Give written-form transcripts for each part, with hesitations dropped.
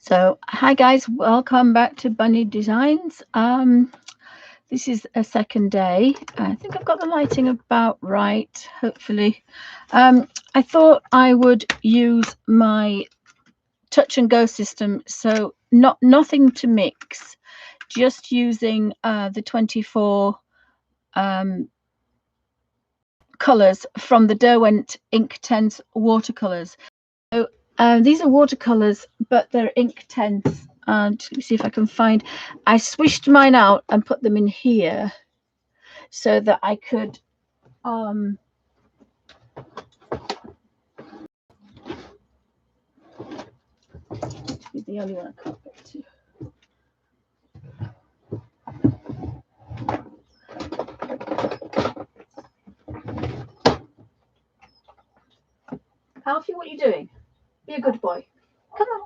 So, hi guys, welcome back to Bunny Designs. This is a second day. I think I've got the lighting about right, hopefully. I thought I would use my touch and go system, so nothing to mix, just using the 24 colors from the Derwent Inktense watercolors. So these are watercolors, but they're Inktense. And let me see if I can find. I swished mine out and put them in here so that I could be the only one I can't get to. Alfie, what are you doing? Be a good boy. Come on.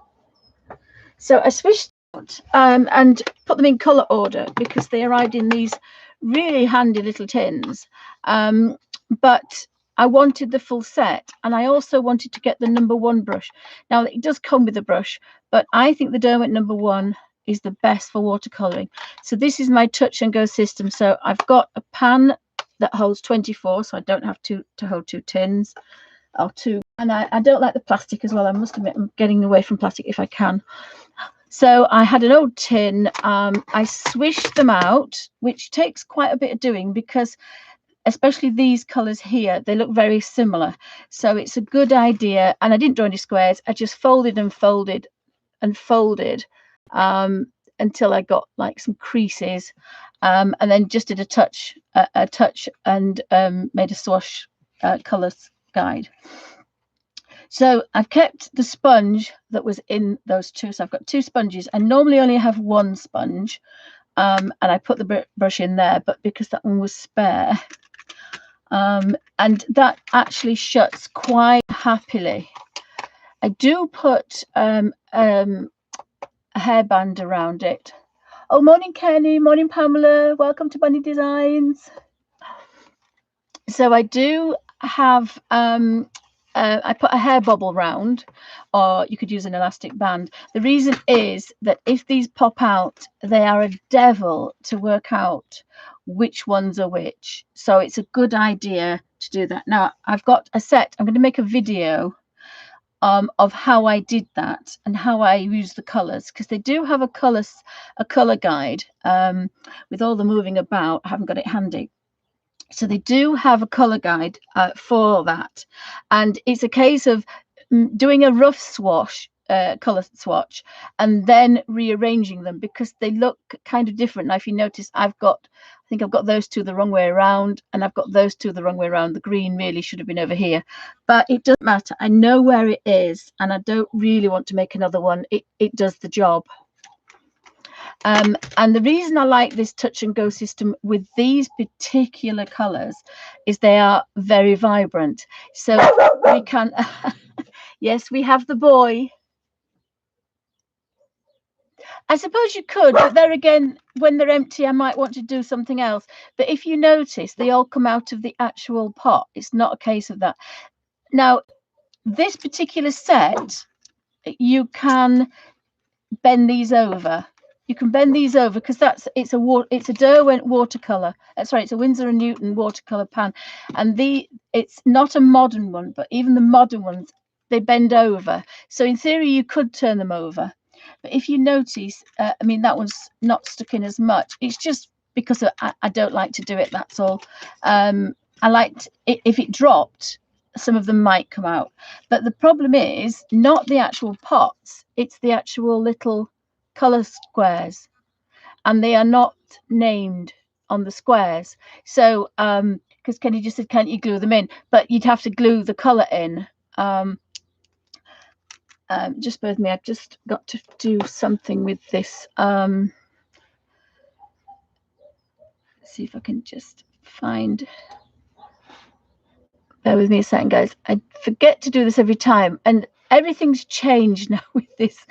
So I swished out and put them in color order because they arrived in these really handy little tins. But I wanted the full set, and I also wanted to get the #1 brush. Now it does come with a brush, but I think the Derwent #1 is the best for watercoloring. So this is my touch and go system. So I've got a pan that holds 24, so I don't have to hold two tins or two. And I don't like the plastic as well. I must admit, I'm getting away from plastic if I can. So I had an old tin. I swished them out, which takes quite a bit of doing because especially these colors here, they look very similar. So it's a good idea. And I didn't draw any squares. I just folded and folded and folded until I got like some creases, and then just did a touch and made a swatch colors guide. So I've kept the sponge that was in those two. So I've got two sponges. I normally only have one sponge, and I put the brush in there, but because that one was spare, and that actually shuts quite happily. I do put a hairband around it. Oh, morning Kenny, morning Pamela, welcome to Bunny Designs. So I do have I put a hair bobble round, or you could use an elastic band. The reason is that if these pop out, they are a devil to work out which ones are which. So it's a good idea to do that. Now I've got a set. I'm going to make a video of how I did that and how I use the colors, because they do have a color guide with all the moving about. I haven't got it handy. So they do have a color guide for that, and it's a case of doing a rough swatch, color swatch, and then rearranging them because they look kind of different. Now if you notice, I think I've got those two the wrong way around, and I've got those two the wrong way around. The green really should have been over here, but it doesn't matter. I know where it is, and I don't really want to make another one. It does the job. And the reason I like this touch and go system with these particular colors is they are very vibrant. So we can, yes, we have the boy. I suppose you could, but there again, when they're empty, I might want to do something else. But if you notice, they all come out of the actual pot. It's not a case of that. Now, this particular set, you can bend these over. You can bend these over because it's a Derwent watercolor. Sorry, it's a Winsor & Newton watercolor pan, and it's not a modern one, but even the modern ones, they bend over. So in theory, you could turn them over. But if you notice, I mean, that one's not stuck in as much. It's just because I don't like to do it. That's all. I liked it, if it dropped, some of them might come out. But the problem is not the actual pots. It's the actual little color squares, and they are not named on the squares. So because Kenny just said, can't you glue them in? But you'd have to glue the color in. Just bear with me, I've just got to do something with this. See if I can just find. Bear with me a second, guys. I forget to do this every time, and everything's changed now with this.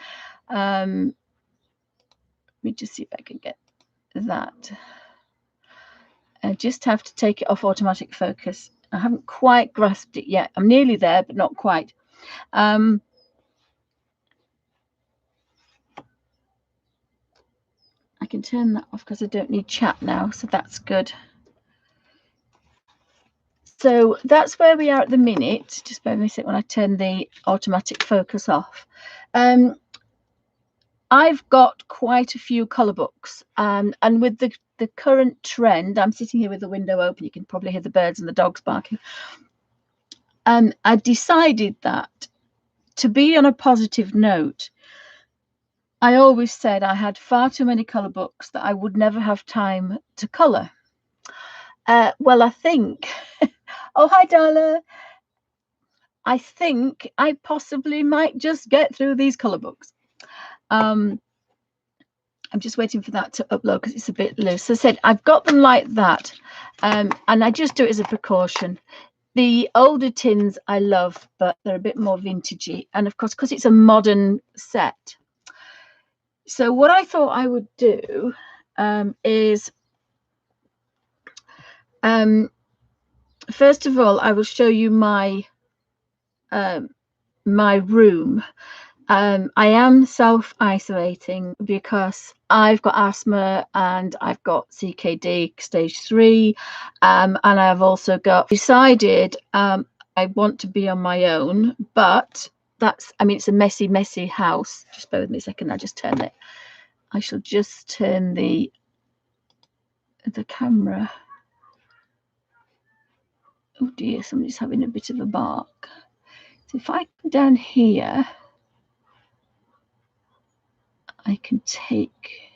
Let me just see if I can get that. I just have to take it off automatic focus. I haven't quite grasped it yet. I'm nearly there, but not quite. can turn that off because I don't need chat now, so that's good. So that's where we are at the minute. Just bear with me a second when I turn the automatic focus off. I've got quite a few colour books, and with the current trend, I'm sitting here with the window open. You can probably hear the birds and the dogs barking. I decided that to be on a positive note, I always said I had far too many colour books that I would never have time to colour. Well, I think, oh, hi, Darla. I think I possibly might just get through these colour books. I'm just waiting for that to upload because it's a bit loose. So I said I've got them like that, and I just do it as a precaution. The older tins I love, but they're a bit more vintagey, and of course, because it's a modern set. So what I thought I would do is, first of all, I will show you my my room. I am self-isolating because I've got asthma and I've got CKD stage 3, and I've also got decided I want to be on my own, but that's, I mean, it's a messy house. Just bear with me a second. I just turn it. I shall just turn the camera. Oh dear, somebody's having a bit of a bark. So if I come down here, I can take,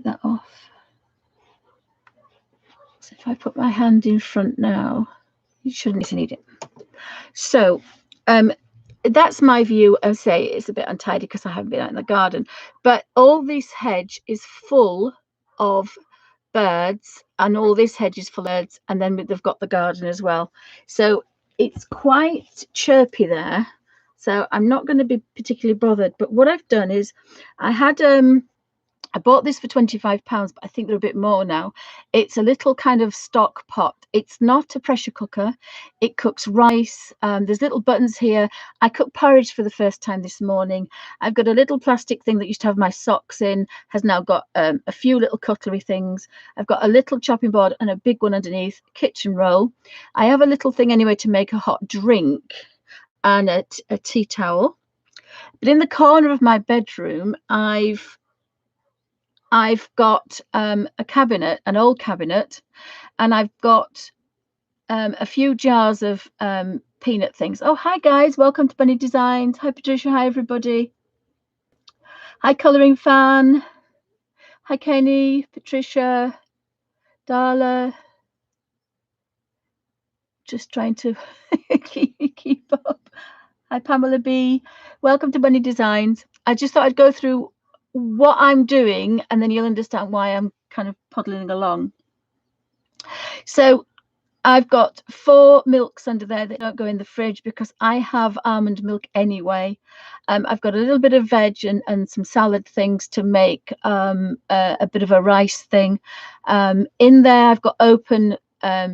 that off. So if I put my hand in front now, you shouldn't need it. So that's my view. I say it's a bit untidy because I haven't been out in the garden, but all this hedge is full of birds, and all this hedge is full of birds, and then they've got the garden as well. So it's quite chirpy there. So I'm not going to be particularly bothered. But what I've done is I had I bought this for £25, but I think they're a bit more now. It's a little kind of stock pot. It's not a pressure cooker. It cooks rice. There's little buttons here. I cooked porridge for the first time this morning. I've got a little plastic thing that used to have my socks in, has now got a few little cutlery things. I've got a little chopping board and a big one underneath, kitchen roll. I have a little thing anyway to make a hot drink and a tea towel. But in the corner of my bedroom, I've got a cabinet, an old cabinet, and I've got a few jars of peanut things. Oh, hi guys, welcome to Bunny Designs. Hi Patricia, hi everybody. Hi Colouring Fan. Hi Kenny, Patricia, Darla. Just trying to keep up. Hi Pamela B. Welcome to Bunny Designs. I just thought I'd go through what I'm doing and then you'll understand why I'm kind of poddling along. So I've got 4 milks under there that don't go in the fridge because I have almond milk anyway. I've got a little bit of veg and some salad things to make a bit of a rice thing. In there I've got open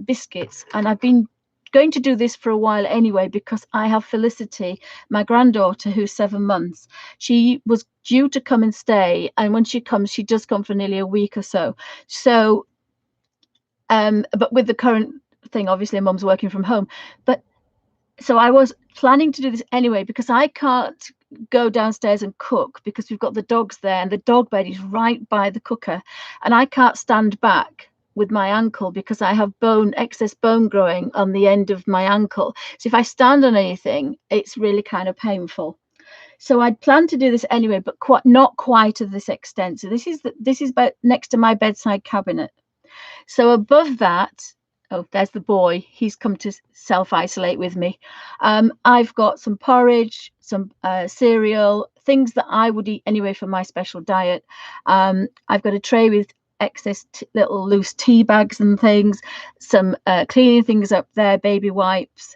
biscuits, and I've been going to do this for a while anyway because I have Felicity, my granddaughter, who's 7 months. She was due to come and stay, and when she comes, she does come for nearly a week or so. So but with the current thing, obviously Mum's working from home, but so I was planning to do this anyway because I can't go downstairs and cook because we've got the dogs there and the dog bed is right by the cooker, and I can't stand back with my ankle because I have excess bone growing on the end of my ankle. So if I stand on anything, it's really kind of painful. So I'd planned to do this anyway, but not quite to this extent. So this is about next to my bedside cabinet. So above that, oh, there's the boy. He's come to self-isolate with me. I've got some porridge, some cereal, things that I would eat anyway for my special diet. I've got a tray with excess little loose tea bags and things, some cleaning things up there, baby wipes,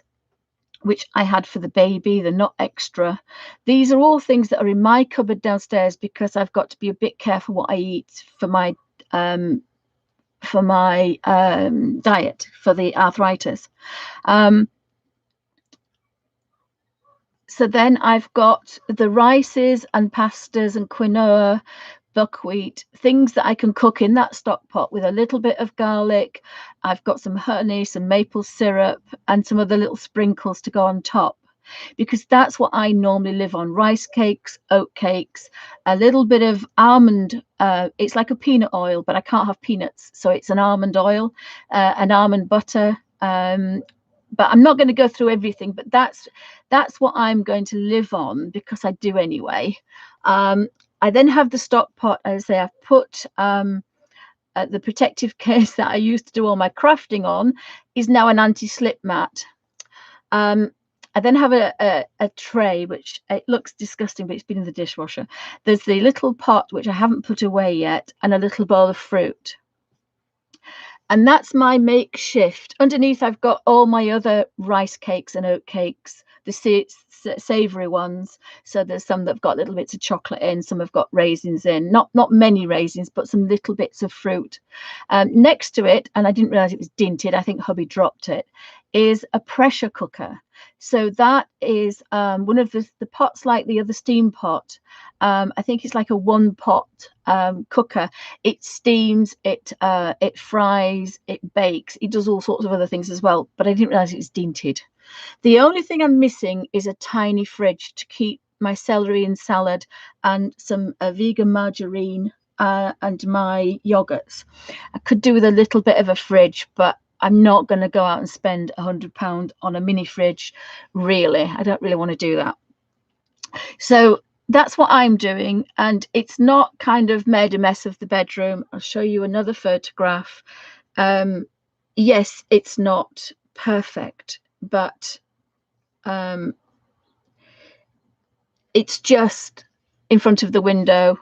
which I had for the baby. They're not extra. These are all things that are in my cupboard downstairs because I've got to be a bit careful what I eat for my diet for the arthritis. So then I've got the rices and pastas and quinoa, buckwheat, things that I can cook in that stock pot with a little bit of garlic. I've got some honey, some maple syrup, and some other little sprinkles to go on top, because that's what I normally live on: rice cakes, oat cakes, a little bit of almond. It's like a peanut oil, but I can't have peanuts, so it's an almond oil, an almond butter. But I'm not going to go through everything, but that's what I'm going to live on, because I do anyway. I then have the stock pot. As I say, I've put the protective case that I used to do all my crafting on is now an anti-slip mat. I then have a tray, which it looks disgusting, but it's been in the dishwasher. There's the little pot, which I haven't put away yet, and a little bowl of fruit. And that's my makeshift. Underneath, I've got all my other rice cakes and oat cakes, the savoury ones. So there's some that have got little bits of chocolate in, some have got raisins in. Not many raisins, but some little bits of fruit. Next to it, and I didn't realise it was dinted, I think hubby dropped it, is a pressure cooker. So that is one of the pots, like the other steam pot. I think it's like a one pot cooker. It steams, it fries, it bakes, it does all sorts of other things as well, but I didn't realize it was dinted. The only thing I'm missing is a tiny fridge to keep my celery and salad and some vegan margarine and my yogurts. I could do with a little bit of a fridge, but I'm not going to go out and spend £100 on a mini fridge. Really, I don't really want to do that. So that's what I'm doing, and it's not kind of made a mess of the bedroom. I'll show you another photograph. Yes, it's not perfect, but it's just in front of the window.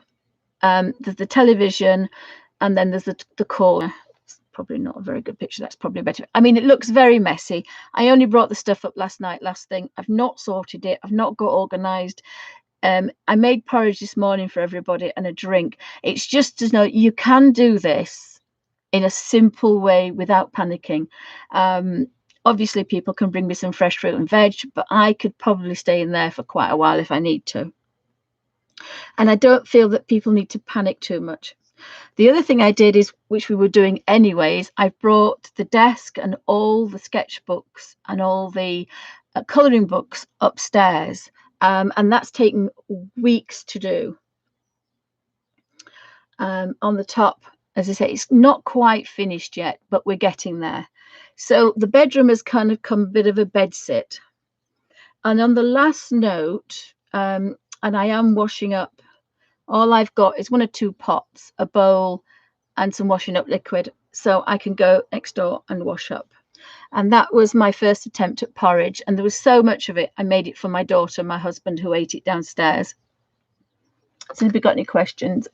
There's the television, and then there's the corner. Probably not a very good picture. That's probably better. I mean, it looks very messy. I only brought the stuff up last thing. I've not sorted it. I've not got organized. I made porridge this morning for everybody and a drink. It's just to know you can do this in a simple way without panicking. Obviously, people can bring me some fresh fruit and veg, but I could probably stay in there for quite a while if I need to. And I don't feel that people need to panic too much. The other thing I did is, which we were doing anyways, I brought the desk and all the sketchbooks and all the colouring books upstairs. And that's taken weeks to do. On the top, as I say, it's not quite finished yet, but we're getting there. So the bedroom has kind of come a bit of a bed sit. And on the last note, and I am washing up, all I've got is 1 or 2 pots, a bowl, and some washing up liquid, so I can go next door and wash up. And that was my first attempt at porridge, and there was so much of it. I made it for my daughter, my husband, who ate it downstairs. So have you got any questions?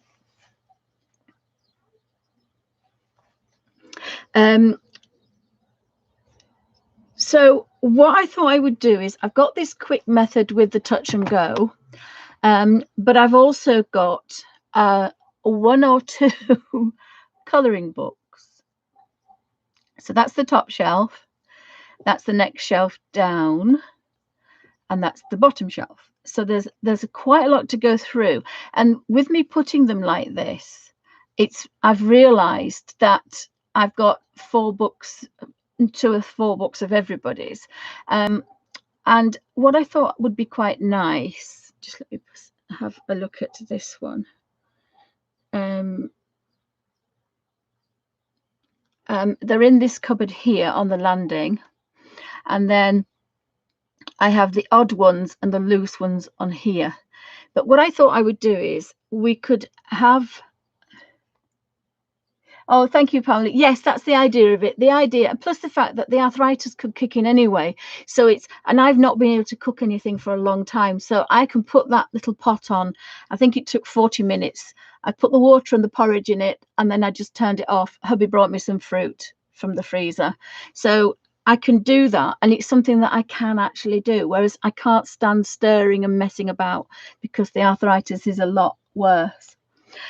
So what I thought I would do is, I've got this quick method with the touch and go, but I've also got 1 or 2 colouring books. So that's the top shelf, that's the next shelf down, and that's the bottom shelf. So there's quite a lot to go through. And with me putting them like this, I've realized that I've got 4 books, 2 or 4 books of everybody's. And what I thought would be quite nice, just let me have a look at this one. They're in this cupboard here on the landing, and then I have the odd ones and the loose ones on here. But what I thought I would do is, we could have... Oh, thank you, Pamela. Yes, that's the idea of it. The idea, plus the fact that the arthritis could kick in anyway. So and I've not been able to cook anything for a long time. So I can put that little pot on. I think it took 40 minutes. I put the water and the porridge in it, and then I just turned it off. Hubby brought me some fruit from the freezer. So I can do that. And it's something that I can actually do. Whereas I can't stand stirring and messing about, because the arthritis is a lot worse.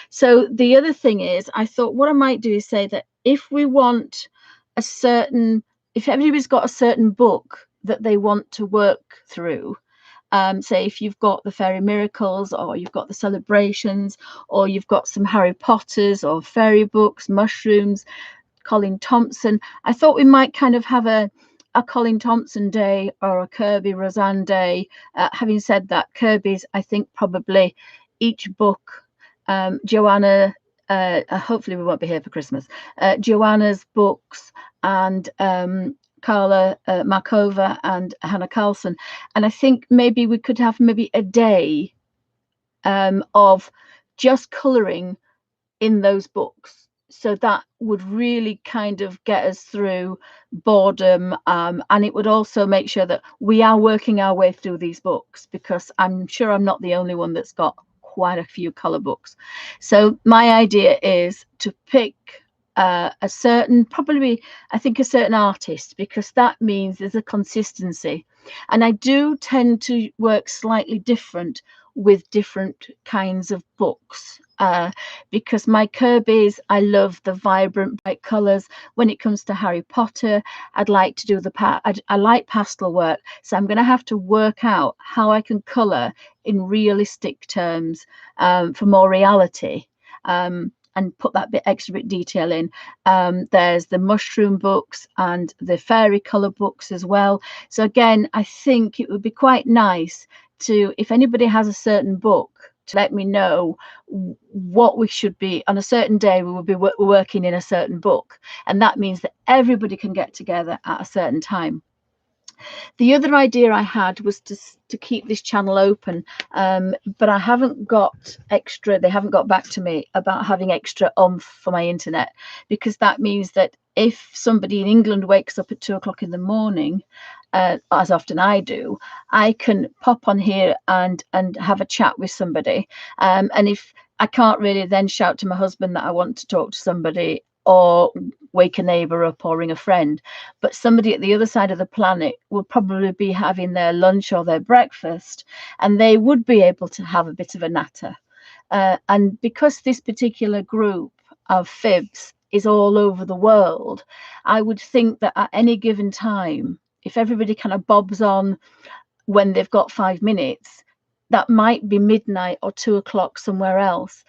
So the other thing is, I thought what I might do is say that if we want if everybody's got a certain book that they want to work through, Say if you've got the Fairy Miracles, or you've got the Celebrations, or you've got some Harry Potters or fairy books, mushrooms, Colin Thompson. I thought we might kind of have a Colin Thompson day or a Kirby Roseanne day. Having said that, Kirby's, I think probably each book, Joanna, hopefully we won't be here for Christmas, Joanna's books, and Carla Markova and Hannah Carlson. And I think maybe we could have maybe a day of just colouring in those books. So that would really kind of get us through boredom, and it would also make sure that we are working our way through these books, because I'm sure I'm not the only one that's got quite a few colour books. So my idea is to pick a certain, probably I think a certain artist, because that means there's a consistency. And I do tend to work slightly different with different kinds of books, because my Kirby's, I love the vibrant bright colours. When it comes to Harry Potter, I'd like to do I like pastel work, so I'm going to have to work out how I can colour in realistic terms, for more reality, and put that extra bit detail in. There's the mushroom books and the fairy colour books as well. So again, I think it would be quite nice to, if anybody has a certain book, to let me know what we should be on a certain day. We will be working in a certain book, and that means that everybody can get together at a certain time. The other idea I had was to keep this channel open, but I haven't got extra, they haven't got back to me about having extra oomph for my internet, because that means that if somebody in England wakes up at 2 o'clock in the morning, as often I do, I can pop on here and have a chat with somebody, and if I can't really then shout to my husband that I want to talk to somebody, or wake a neighbour up, or ring a friend, but somebody at the other side of the planet will probably be having their lunch or their breakfast, and they would be able to have a bit of a natter. And because this particular group of fibs is all over the world, I would think that at any given time, if everybody kind of bobs on when they've got 5 minutes, that might be midnight or 2 o'clock somewhere else,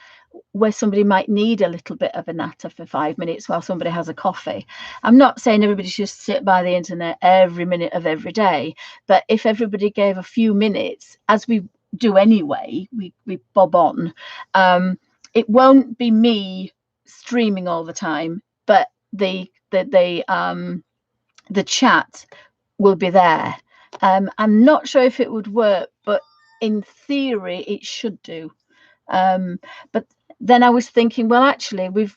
where somebody might need a little bit of a natter for 5 minutes while somebody has a coffee. I'm not saying everybody should sit by the internet every minute of every day, but if everybody gave a few minutes, as we do anyway, we bob on, it won't be me streaming all the time, but the chat will be there. I'm not sure if it would work, but in theory it should do. But then I was thinking, well, actually we've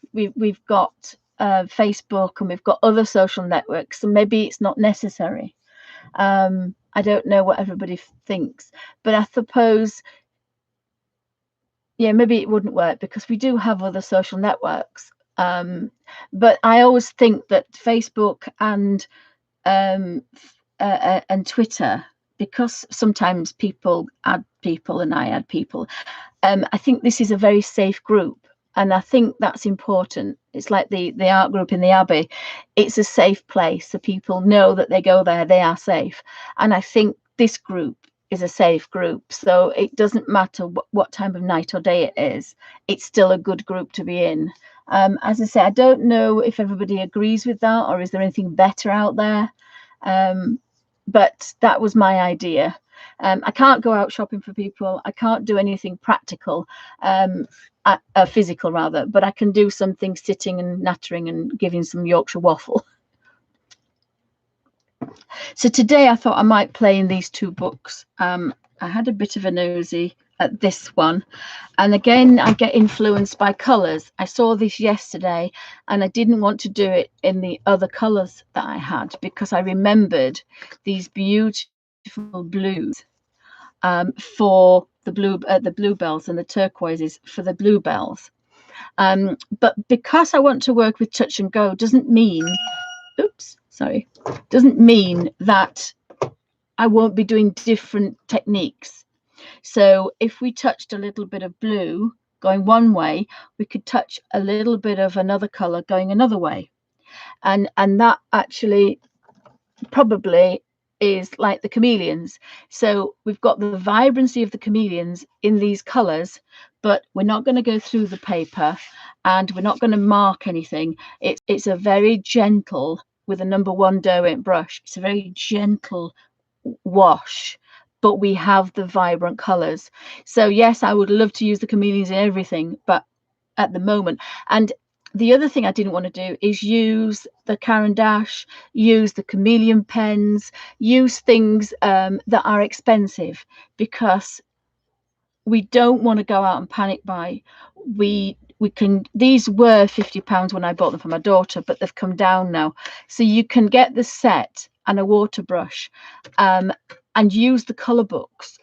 got Facebook, and we've got other social networks, so maybe it's not necessary. I don't know what everybody thinks, but I suppose, yeah, maybe it wouldn't work because we do have other social networks. But I always think that Facebook and Twitter, because sometimes people add people and I add people, I think this is a very safe group, and I think that's important. It's like the art group in the Abbey. It's a safe place, so people know that they go there, they are safe. And I think this group is a safe group, so it doesn't matter what time of night or day it is, it's still a good group to be in. As I say, I don't know if everybody agrees with that, or is there anything better out there, but that was my idea. I can't go out shopping for people, I can't do anything practical, physical rather, but I can do something sitting and nattering and giving some Yorkshire waffle. So today I thought I might play in these two books. I had a bit of a nosy at this one, and again I get influenced by colours. I saw this yesterday and I didn't want to do it in the other colours that I had, because I remembered these beautiful blues for the bluebells, and the turquoises for the bluebells. But because I want to work with touch and go doesn't mean that I won't be doing different techniques. So if we touched a little bit of blue going one way, we could touch a little bit of another color going another way, and that actually probably is like the chameleons. So we've got the vibrancy of the chameleons in these colors, but we're not going to go through the paper and we're not going to mark anything. It's a very gentle, with a number 1 Derwent brush, it's a very gentle wash, but we have the vibrant colors. So yes, I would love to use the chameleons in everything, but at the moment. And the other thing I didn't want to do is use the Caran d'Ache, use the chameleon pens, use things that are expensive, because we don't want to go out and panic buy. We can, these were £50 when I bought them for my daughter, but they've come down now. So you can get the set and a water brush, and use the color books.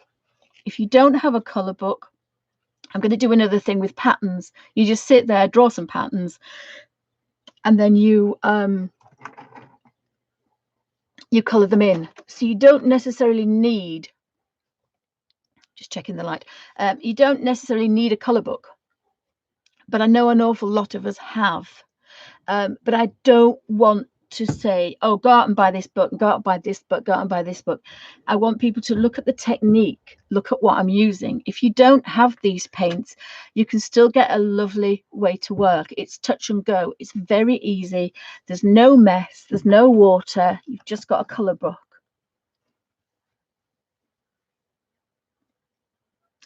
If you don't have a color book, I'm going to do another thing with patterns. You just sit there, draw some patterns, and then you color them in. So you don't necessarily need, just checking the light, you don't necessarily need a color book, but I know an awful lot of us have. But I don't want to say, oh, go out and buy this book, go out and buy this book, go out and buy this book. I want people to look at the technique, look at what I'm using. If you don't have these paints, you can still get a lovely way to work. It's touch and go. It's very easy. There's no mess. There's no water. You've just got a color book.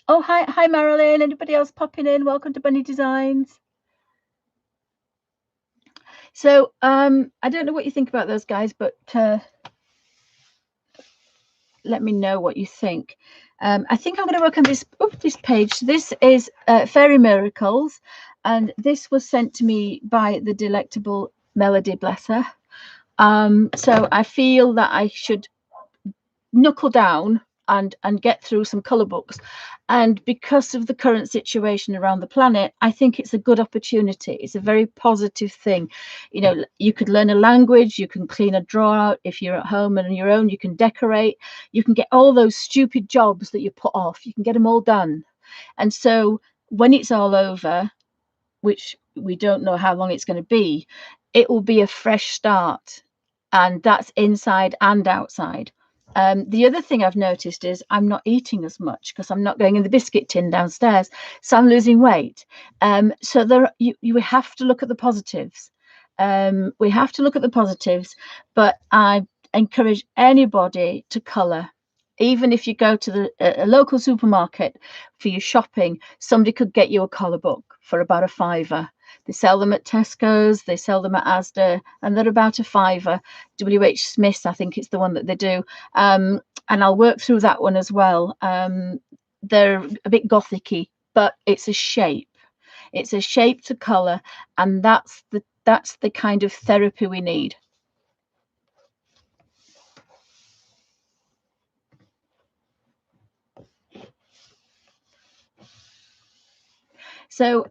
Oh, hi, Marilyn. Anybody else popping in? Welcome to Bunny Designs. So I don't know what you think about those guys, but let me know what you think. I think I'm going to work on this page. This is Fairy Miracles, and this was sent to me by the delectable Melody, bless her. So I feel that I should knuckle down and get through some color books, and because of the current situation around the planet, I think it's a good opportunity. It's a very positive thing. You know, you could learn a language, you can clean a drawer out if you're at home and on your own, you can decorate, you can get all those stupid jobs that you put off, you can get them all done. And so when it's all over, which we don't know how long it's going to be, it will be a fresh start, and that's inside and outside. The other thing I've noticed is I'm not eating as much because I'm not going in the biscuit tin downstairs, so I'm losing weight. So you have to look at the positives. We have to look at the positives, but I encourage anybody to colour. Even if you go to a local supermarket for your shopping, somebody could get you a colour book for about £5. They sell them at Tesco's, they sell them at Asda, and they're about £5. WH Smith's, I think it's the one that they do. And I'll work through that one as well. They're a bit gothic-y, but it's a shape. It's a shape to colour, and that's the kind of therapy we need. So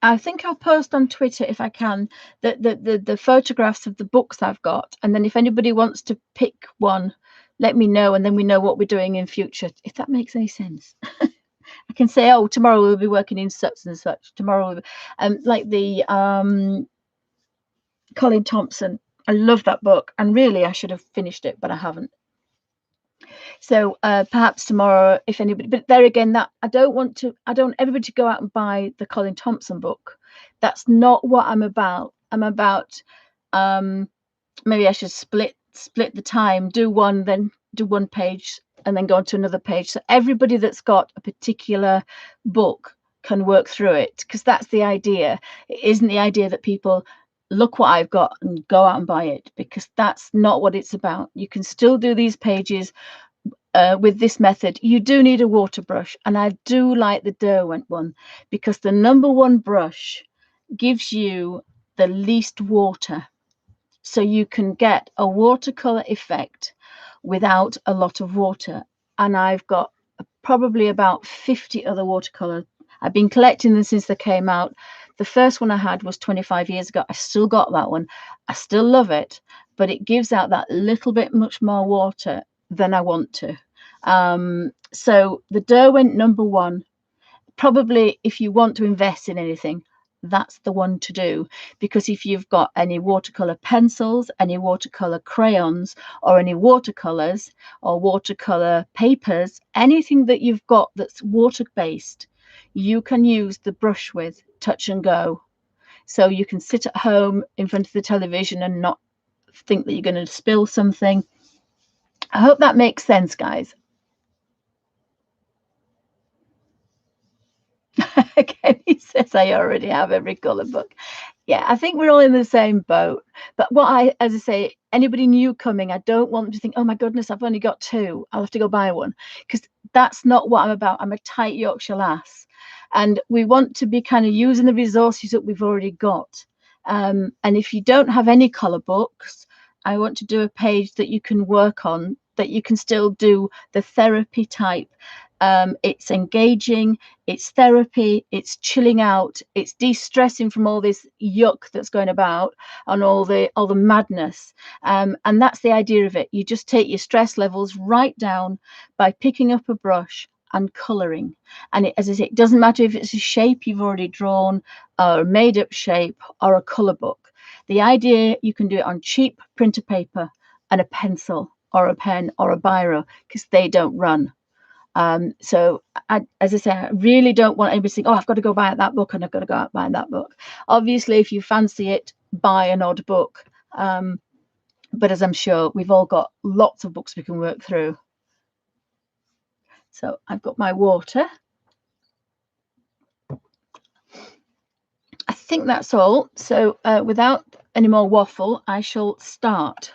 I think I'll post on Twitter, if I can, the photographs of the books I've got, and then if anybody wants to pick one, let me know, and then we know what we're doing in future, if that makes any sense. I can say, oh, tomorrow we'll be working in such and such. Tomorrow we'll be, like the Colin Thompson. I love that book, and really I should have finished it, but I haven't. So perhaps tomorrow, if anybody, but there again, that I don't want everybody to go out and buy the Colin Thompson book. That's not what I'm about. I'm about, maybe I should split the time, do one, then do one page, and then go on to another page. So everybody that's got a particular book can work through it, because that's the idea. It isn't the idea that people look what I've got and go out and buy it, because that's not what it's about. You can still do these pages with this method. You do need a water brush, and I do like the Derwent one, because the number 1 brush gives you the least water, so you can get a watercolor effect without a lot of water. And I've got probably about 50 other watercolors. I've been collecting them since they came out. The first one I had was 25 years ago. I still got that one. I still love it, but it gives out that little bit much more water than I want to. So the Derwent number 1, probably if you want to invest in anything, that's the one to do. Because if you've got any watercolor pencils, any watercolor crayons, or any watercolors or watercolor papers, anything that you've got that's water based, you can use the brush with touch and go. So you can sit at home in front of the television and not think that you're going to spill something. I hope that makes sense, guys. Kenny says I already have every colour book. Yeah, I think we're all in the same boat. But as I say, anybody new coming, I don't want them to think, oh my goodness, I've only got two, I'll have to go buy one. Because that's not what I'm about. I'm a tight Yorkshire lass. And we want to be kind of using the resources that we've already got. And if you don't have any colour books, I want to do a page that you can work on, that you can still do the therapy type. It's engaging, it's therapy, it's chilling out, it's de-stressing from all this yuck that's going about and all the madness. And that's the idea of it. You just take your stress levels right down by picking up a brush and colouring. And as I say, it doesn't matter if it's a shape you've already drawn or a made up shape or a colour book. The idea, you can do it on cheap printer paper and a pencil or a pen or a biro, because they don't run. So as I say, I really don't want anybody to think, oh, I've got to go buy that book and I've got to go out buy that book. Obviously, if you fancy it, buy an odd book. But as I'm sure we've all got lots of books we can work through. So I've got my water. I think that's all. So without any more waffle, I shall start.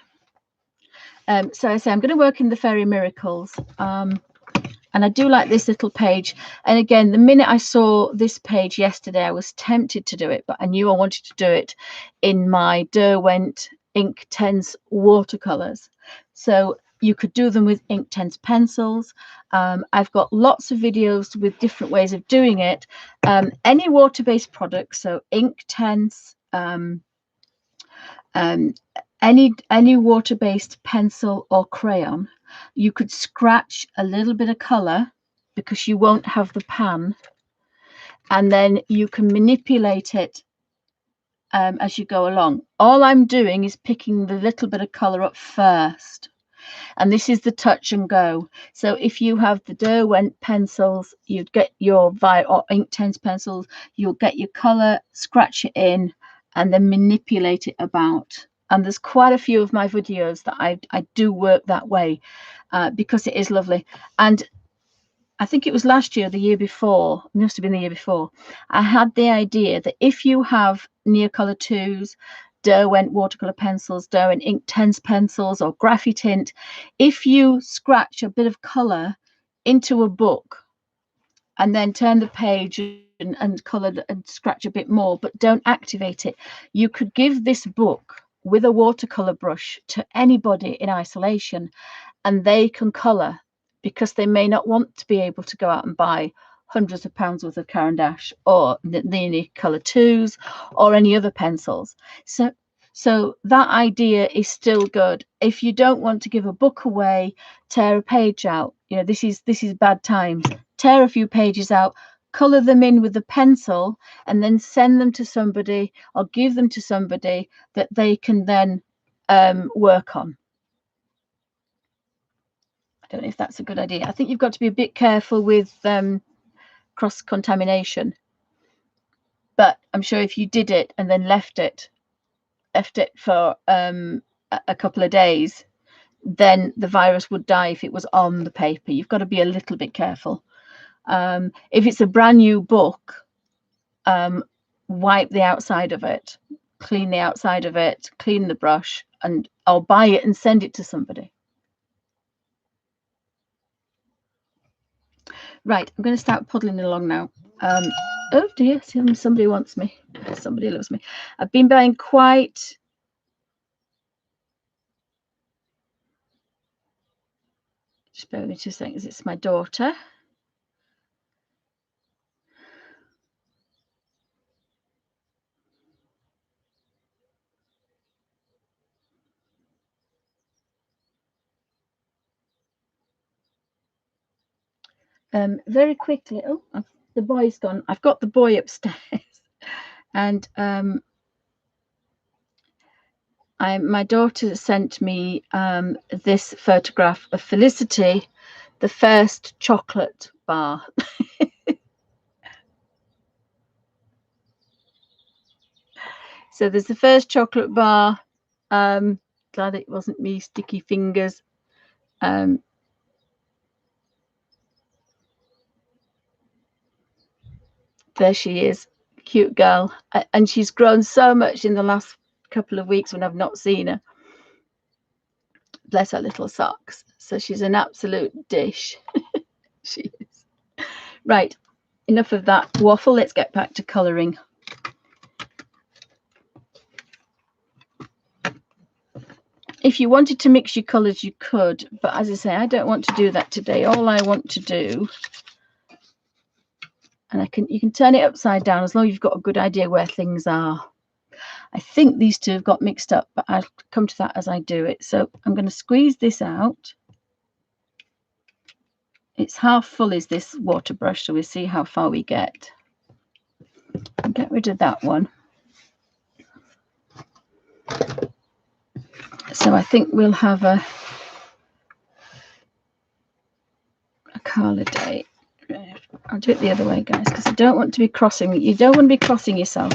So I say I'm going to work in the Fairy Miracles. And I do like this little page. And again, the minute I saw this page yesterday, I was tempted to do it, but I knew I wanted to do it in my Derwent Inktense watercolors. So you could do them with Inktense pencils. I've got lots of videos with different ways of doing it. Any water-based products, so Inktense, any water-based pencil or crayon, you could scratch a little bit of color because you won't have the pan, and then you can manipulate it as you go along. All I'm doing is picking the little bit of color up first, and this is the touch and go. So if you have the Derwent pencils, you'd get your or Inktense pencils, you'll get your color, scratch it in, and then manipulate it about. And there's quite a few of my videos that I do work that way because it is lovely. And I think it was last year, the year before, it must have been the year before, I had the idea that if you have Neocolor 2s, Derwent watercolor pencils, Derwent Inktense pencils, or Graphitint, if you scratch a bit of color into a book and then turn the page and color and scratch a bit more, but don't activate it, you could give this book with a watercolor brush to anybody in isolation, and they can color, because they may not want to be able to go out and buy hundreds of pounds worth of Caran d'Ache or the Neocolor 2s or any other pencils. So that idea is still good. If you don't want to give a book away, tear a page out. You know, this is bad times. Tear a few pages out, color them in with the pencil, and then send them to somebody or give them to somebody that they can then work on. I don't know if that's a good idea. I think you've got to be a bit careful with cross-contamination. But I'm sure if you did it and then left it for a couple of days, then the virus would die if it was on the paper. You've got to be a little bit careful. If it's a brand new book, wipe the outside of it, clean the outside of it, clean the brush, or buy it and send it to somebody. Right, I'm going to start puddling along now. Oh dear, somebody wants me. Somebody loves me. I've been buying quite... Just bear with me 2 seconds. It's my daughter. Very quickly. Oh, the boy's gone. I've got the boy upstairs. And my daughter sent me this photograph of Felicity, the first chocolate bar. So there's the first chocolate bar. Glad it wasn't me sticky fingers. There she is, cute girl. And she's grown so much in the last couple of weeks when I've not seen her. Bless her little socks. So she's an absolute dish. She is. Right, enough of that waffle. Let's get back to colouring. If you wanted to mix your colours, you could, but as I say, I don't want to do that today. All I want to do, and you can turn it upside down as long as you've got a good idea where things are. I think these two have got mixed up, but I'll come to that as I do it. So I'm going to squeeze this out. It's half full is this water brush, so we'll see how far we get. I'll get rid of that one. So I think we'll have a colour day. I'll do it the other way, guys, because I don't want to be crossing. You don't want to be crossing yourself.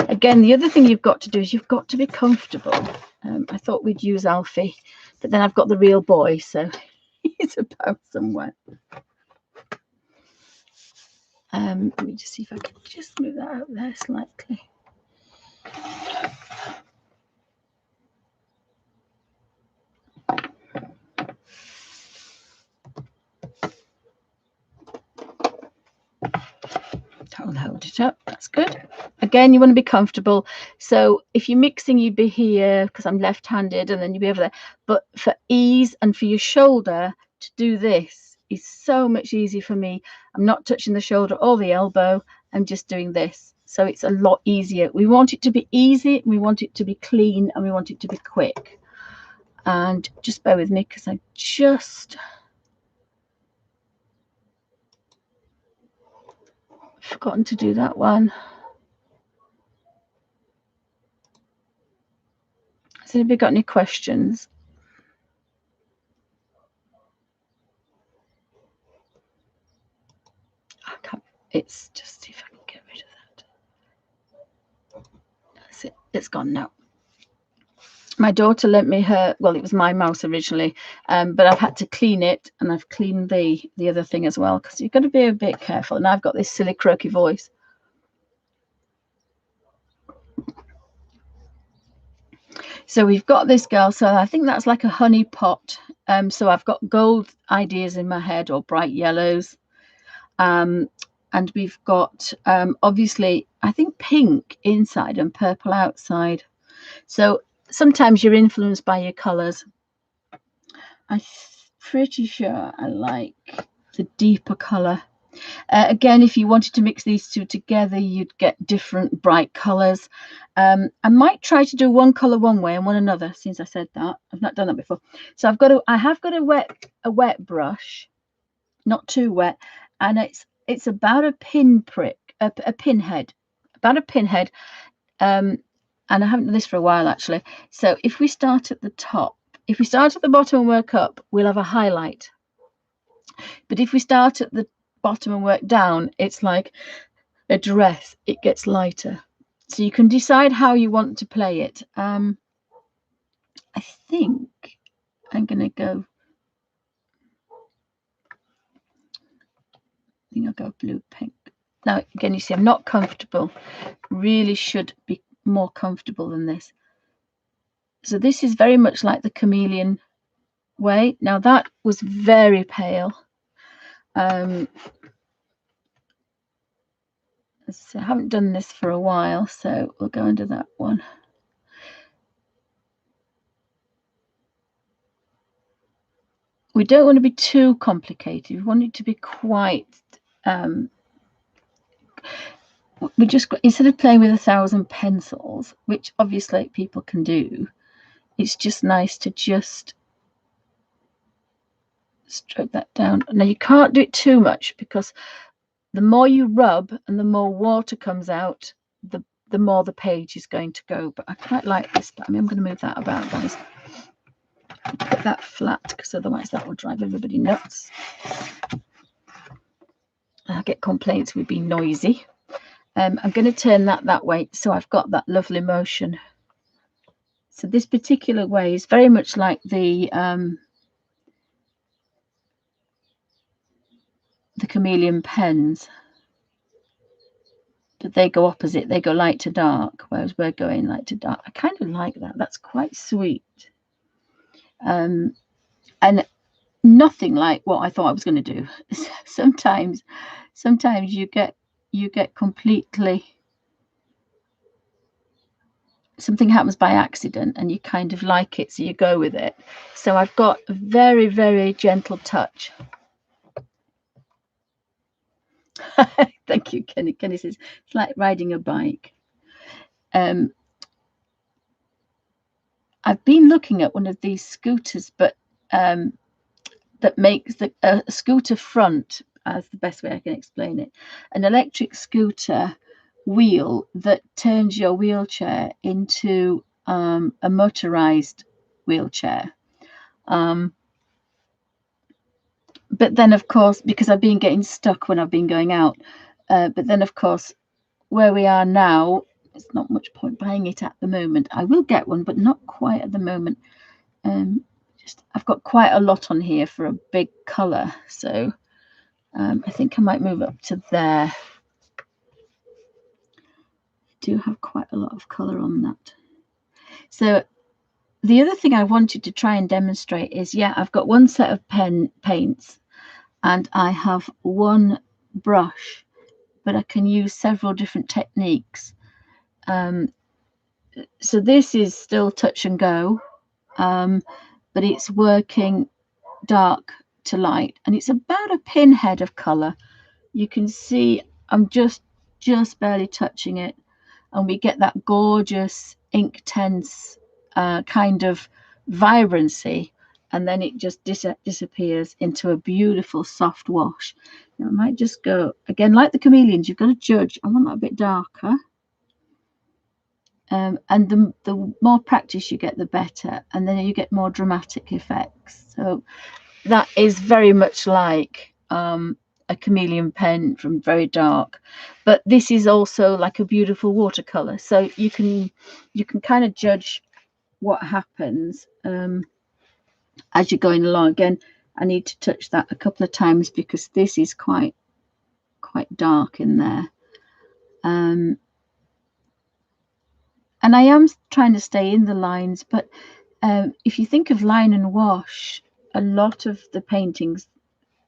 Again, the other thing you've got to do is you've got to be comfortable. I thought we'd use Alfie, but then I've got the real boy, so he's about somewhere. Let me just see if I can just move that out there slightly. I'll hold it up. That's good. Again, you want to be comfortable. So if you're mixing, you'd be here because I'm left-handed, and then you'd be over there. But for ease and for your shoulder to do this is so much easier for me. I'm not touching the shoulder or the elbow. I'm just doing this. So it's a lot easier. We want it to be easy. We want it to be clean, and we want it to be quick. And just bear with me because I just forgotten to do that one. Has anybody got any questions? I can't. It's just see if I can get rid of that. That's it. It's gone now. My daughter lent me her. Well, it was my mouse originally, but I've had to clean it, and I've cleaned the other thing as well because you've got to be a bit careful. And I've got this silly croaky voice. So we've got this girl. So I think that's like a honey pot. So I've got gold ideas in my head, or bright yellows. And we've got obviously I think pink inside and purple outside. So sometimes you're influenced by your colors. I'm pretty sure I like the deeper color. Again, if you wanted to mix these two together, you'd get different bright colors. I might try to do one color one way and one another. Since I said that, I've not done that before. So I have got a wet brush, not too wet, and it's about a pinprick, a pinhead, about a pinhead. And I haven't done this for a while actually. So if we start at the top, if we start at the bottom and work up, we'll have a highlight. But if we start at the bottom and work down, it's like a dress. It gets lighter. So you can decide how you want to play it. I think I'm going to go. I think I'll go blue pink. Now, again, you see, I'm not comfortable. Really should be more comfortable than this. So this is very much like the chameleon way. Now, that was very pale. So I haven't done this for a while, so we'll go into that one. We don't want to be too complicated. We want it to be quite we just, instead of playing with 1,000 pencils, which obviously people can do, it's just nice to just stroke that down. Now you can't do it too much because the more you rub and the more water comes out, the the more the page is going to go. But I quite like this. But I mean, I'm going to move that about, guys. Put that flat, because otherwise that will drive everybody nuts. I get complaints we'd be noisy. I'm going to turn that way, so I've got that lovely motion. So this particular way is very much like the chameleon pens, but they go opposite. They go light to dark, whereas we're going light to dark. I kind of like that. That's quite sweet. And nothing like what I thought I was going to do. Sometimes you get completely, something happens by accident and you kind of like it, so you go with it. So I've got a very, very gentle touch. Thank you, Kenny. Kenny says it's like riding a bike. I've been looking at one of these scooters, but that makes a scooter front, as the best way I can explain it, an electric scooter wheel that turns your wheelchair into a motorized wheelchair. But then, of course, because I've been getting stuck when I've been going out, but then, of course, where we are now, there's not much point buying it at the moment. I will get one, but not quite at the moment. I've got quite a lot on here for a big colour, so I think I might move up to there. I do have quite a lot of colour on that. So the other thing I wanted to try and demonstrate is, yeah, I've got one set of paints and I have one brush, but I can use several different techniques. So this is still touch and go, but it's working dark to light, and it's about a pinhead of colour. You can see I'm just barely touching it, and we get that gorgeous Inktense kind of vibrancy, and then it just disappears into a beautiful soft wash. Now I might just go again, like the chameleons, you've got to judge. I want that a bit darker. And the more practice you get, the better, and then you get more dramatic effects. So that is very much like a chameleon pen from very dark, but this is also like a beautiful watercolor. So you can kind of judge what happens as you're going along. Again, I need to touch that a couple of times because this is quite dark in there. And I am trying to stay in the lines, but if you think of line and wash, a lot of the paintings,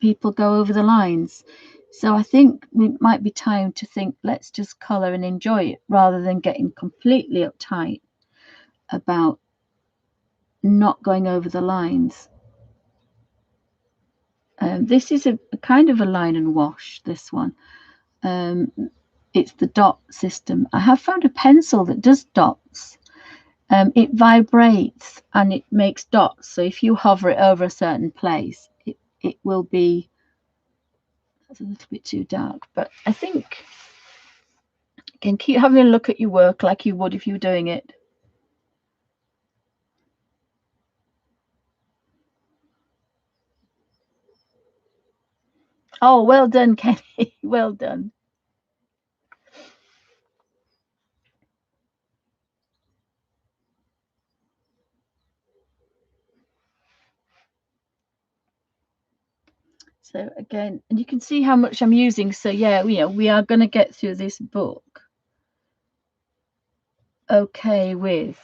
people go over the lines. So I think it might be time to think, let's just colour and enjoy it, rather than getting completely uptight about not going over the lines. This is a kind of a line and wash, this one. It's the dot system. I have found a pencil that does dots. It vibrates and it makes dots. So if you hover it over a certain place, it will be, that's a little bit too dark, but I think, again, keep having a look at your work like you would if you were doing it. Oh, well done, Kenny. Well done. So again, and you can see how much I'm using. So yeah, we are going to get through this book okay with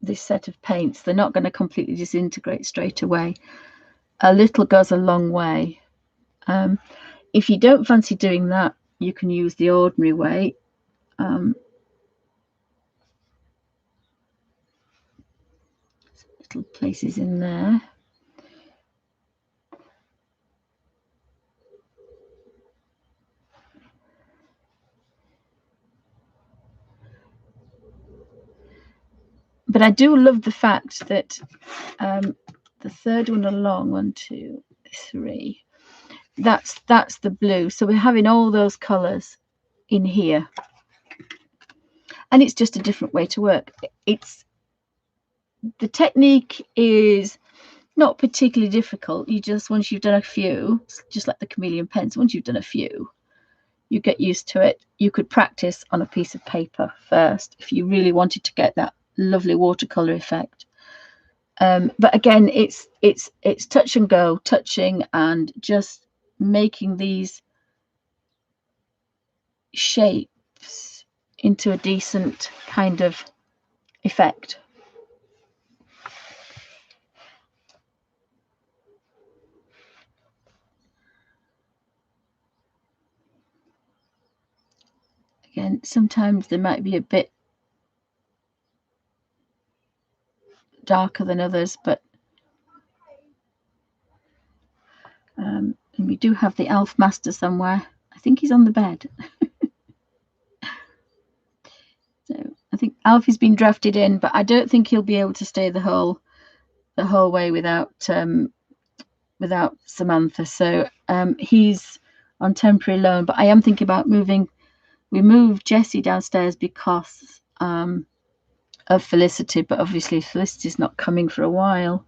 this set of paints. They're not going to completely disintegrate straight away. A little goes a long way. If you don't fancy doing that, you can use the ordinary way. Little places in there. But I do love the fact that the third one along, 1, 2, 3, that's the blue. So we're having all those colors in here. and it's just a different way to work. The technique is not particularly difficult. You just, once you've done a few, just like the chameleon pens, once you've done a few, you get used to it. You could practice on a piece of paper first if you really wanted to get that lovely watercolor effect. But again, it's touch and go, touching and just making these shapes into a decent kind of effect. Again, sometimes they might be a bit darker than others, but and we do have the Elf Master somewhere. I think he's on the bed. So I think Alfie's been drafted in, but I don't think he'll be able to stay the whole way without Samantha. So he's on temporary loan. But I am thinking about moving. We moved Jessie downstairs because of Felicity, but obviously Felicity's not coming for a while.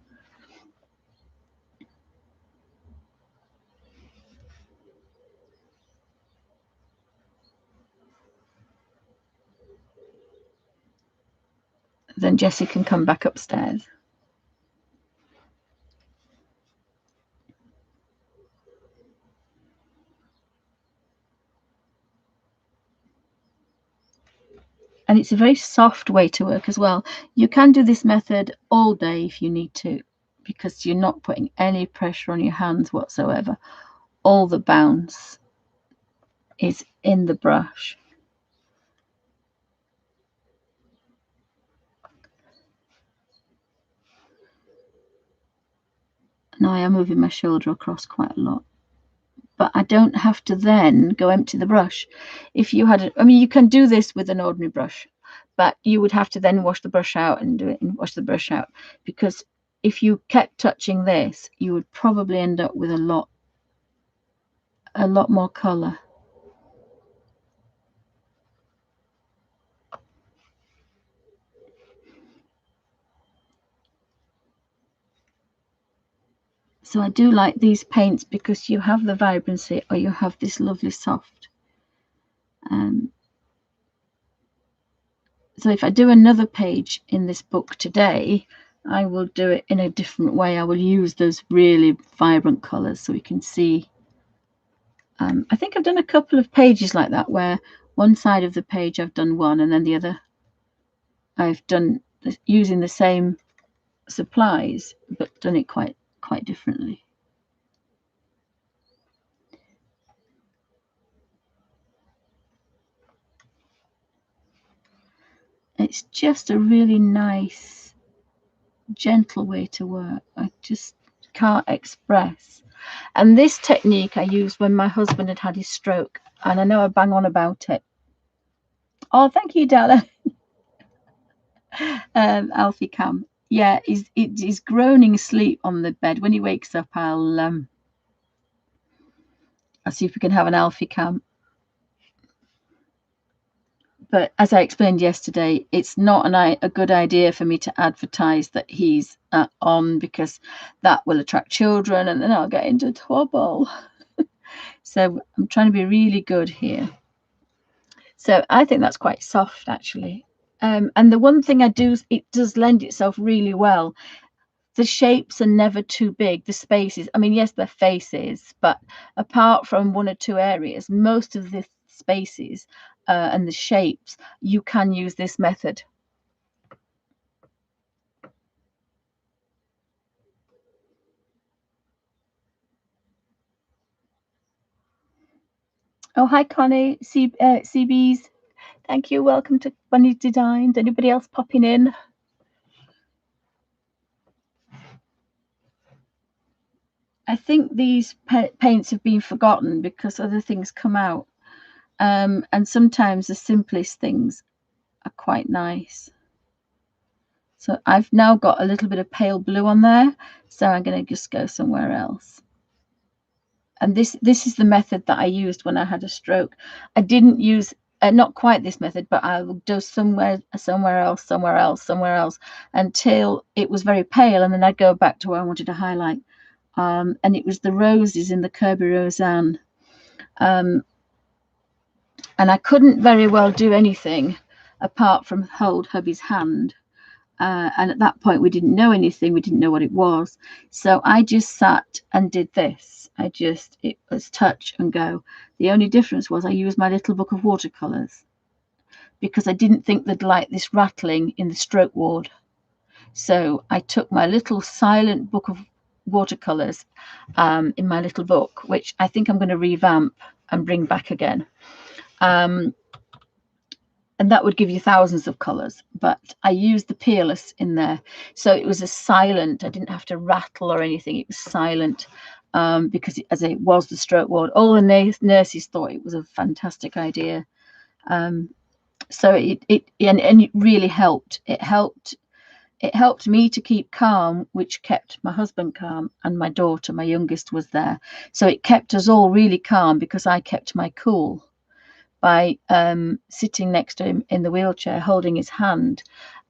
Then Jessie can come back upstairs. And it's a very soft way to work as well. You can do this method all day if you need to, because you're not putting any pressure on your hands whatsoever. All the bounce is in the brush. Now I am moving my shoulder across quite a lot, but I don't have to then go empty the brush. If you had, I mean, you can do this with an ordinary brush, but you would have to then wash the brush out and do it and wash the brush out, because if you kept touching this, you would probably end up with a lot more color. So I do like these paints because you have the vibrancy, or you have this lovely soft. So if I do another page in this book today, I will do it in a different way. I will use those really vibrant colors so we can see. I think I've done a couple of pages like that, where one side of the page I've done one, and then the other I've done using the same supplies, but done it quite differently. It's just a really nice, gentle way to work. I just can't express. And this technique I used when my husband had his stroke, and I know I bang on about it. Oh, thank you, Della. Alfie Cam. Yeah, he's groaning asleep on the bed. When he wakes up, I'll see if we can have an Alfie Cam. But as I explained yesterday, it's not a good idea for me to advertise that he's on, because that will attract children and then I'll get into trouble. So I'm trying to be really good here. So I think that's quite soft, actually. And the one thing I do, it does lend itself really well. The shapes are never too big. The spaces, I mean, yes, they're faces, but apart from one or two areas, most of the spaces and the shapes, you can use this method. Oh, hi, Connie. CBs. Thank you. Welcome to Bunny Designs. Anybody else popping in? I think these paints have been forgotten because other things come out. And sometimes the simplest things are quite nice. So I've now got a little bit of pale blue on there, so I'm going to just go somewhere else. And this is the method that I used when I had a stroke. I didn't use not quite this method, but I would do somewhere else until it was very pale, and then I'd go back to where I wanted to highlight. And it was the roses in the Kirby Roseanne. And I couldn't very well do anything apart from hold hubby's hand. And at that point, we didn't know anything. We didn't know what it was. So I just sat and did this. It was touch and go. The only difference was I used my little book of watercolors because I didn't think they'd like this rattling in the stroke ward. So I took my little silent book of watercolors in my little book, which I think I'm going to revamp and bring back again. And that would give you thousands of colors, but I used the Peerless in there. So it was a silent, I didn't have to rattle or anything. It was silent because as it was the stroke ward, all the nurses thought it was a fantastic idea. So it really helped. It helped me to keep calm, which kept my husband calm, and my daughter, my youngest, was there. So it kept us all really calm because I kept my cool by sitting next to him in the wheelchair, holding his hand.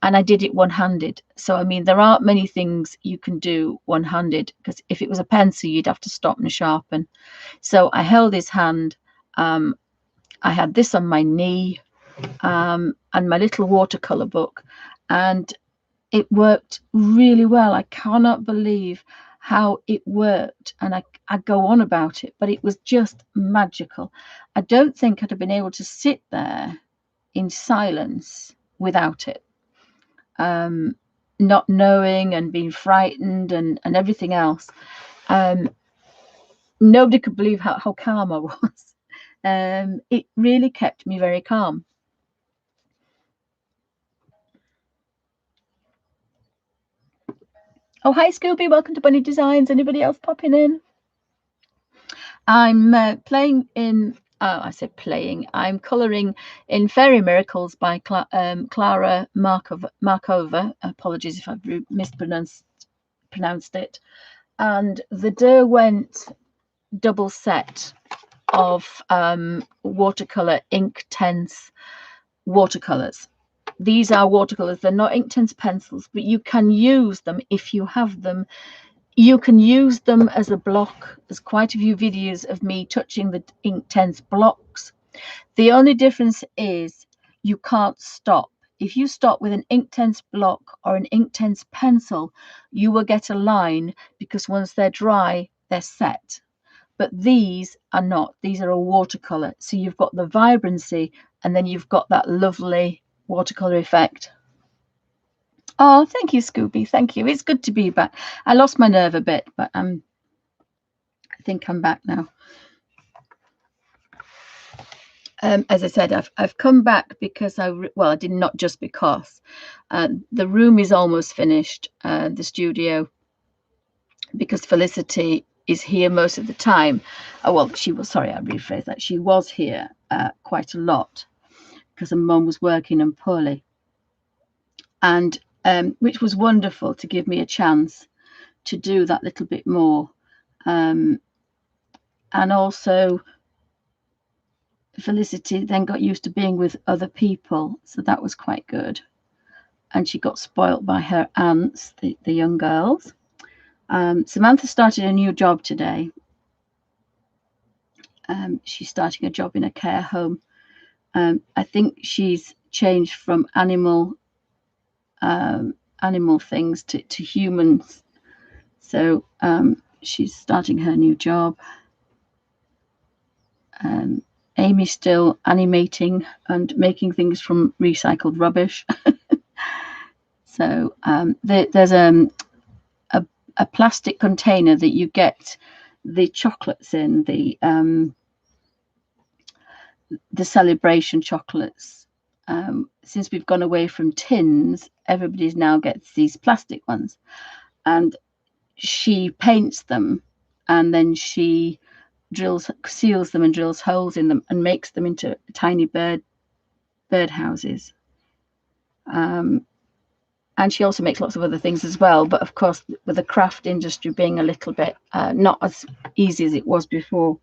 And I did it one-handed. So, I mean, there aren't many things you can do one-handed, because if it was a pencil, you'd have to stop and sharpen. So I held his hand. I had this on my knee and my little watercolor book, and it worked really well. I cannot believe how it worked, and I go on about it, but it was just magical. I don't think I'd have been able to sit there in silence without it, not knowing and being frightened and everything else. Nobody could believe how calm I was. It really kept me very calm. Oh, hi, Scooby. Welcome to Bunny Designs. Anybody else popping in? I'm playing in, I said playing, I'm colouring in Fairy Miracles by Clara Markova. Apologies if I've mispronounced it. And the Derwent double set of watercolour Inktense watercolours. These are watercolours. They're not Inktense pencils, but you can use them if you have them. You can use them as a block. There's quite a few videos of me touching the Inktense blocks. The only difference is you can't stop. If you stop with an Inktense block or an Inktense pencil, you will get a line, because once they're dry, they're set. But these are not. These are a watercolor. So you've got the vibrancy, and then you've got that lovely watercolor effect. Oh, thank you, Scooby. Thank you. It's good to be back. I lost my nerve a bit, but I think I'm back now. As I said, I've come back because I did not just because the room is almost finished, the studio, because Felicity is here most of the time. Well, she was, sorry, I rephrased that. She was here quite a lot because her mum was working and poorly, and which was wonderful to give me a chance to do that little bit more. And also Felicity then got used to being with other people, so that was quite good. And she got spoilt by her aunts, the young girls. Samantha started a new job today. She's starting a job in a care home. I think she's changed from animal things to humans. So she's starting her new job. Amy's still animating and making things from recycled rubbish. So there's a plastic container that you get the chocolates in, the celebration chocolates. Since we've gone away from tins, everybody now gets these plastic ones, and she paints them, and then she seals them and drills holes in them and makes them into tiny bird houses. And she also makes lots of other things as well, but of course with the craft industry being a little bit not as easy as it was before.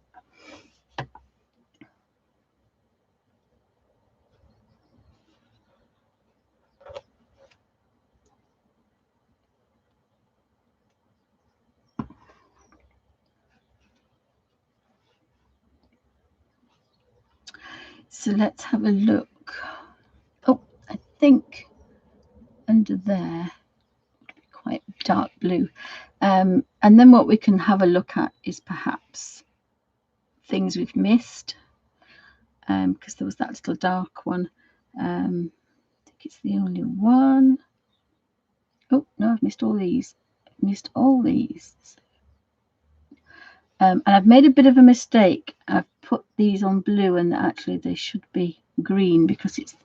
So let's have a look. Oh, I think under there, quite dark blue. And then what we can have a look at is perhaps things we've missed, because there was that little dark one. I think it's the only one. Oh no, I've missed all these. I've missed all these. And I've made a bit of a mistake. I've put these on blue, and actually they should be green, because it's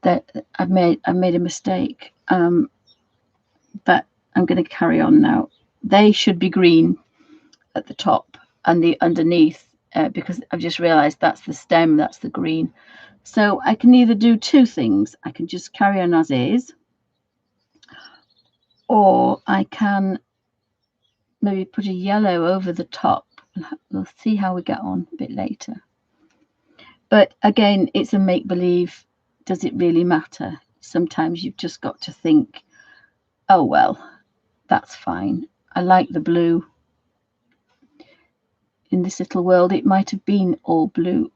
that I've made a mistake. But I'm going to carry on now. They should be green at the top and the underneath, because I've just realized that's the stem, that's the green. So I can either do two things. I can just carry on as is, or I can maybe put a yellow over the top. We'll see how we get on a bit later. But again, it's a make-believe. Does it really matter? Sometimes you've just got to think, oh well, that's fine. I like the blue. In this little world, it might have been all blue.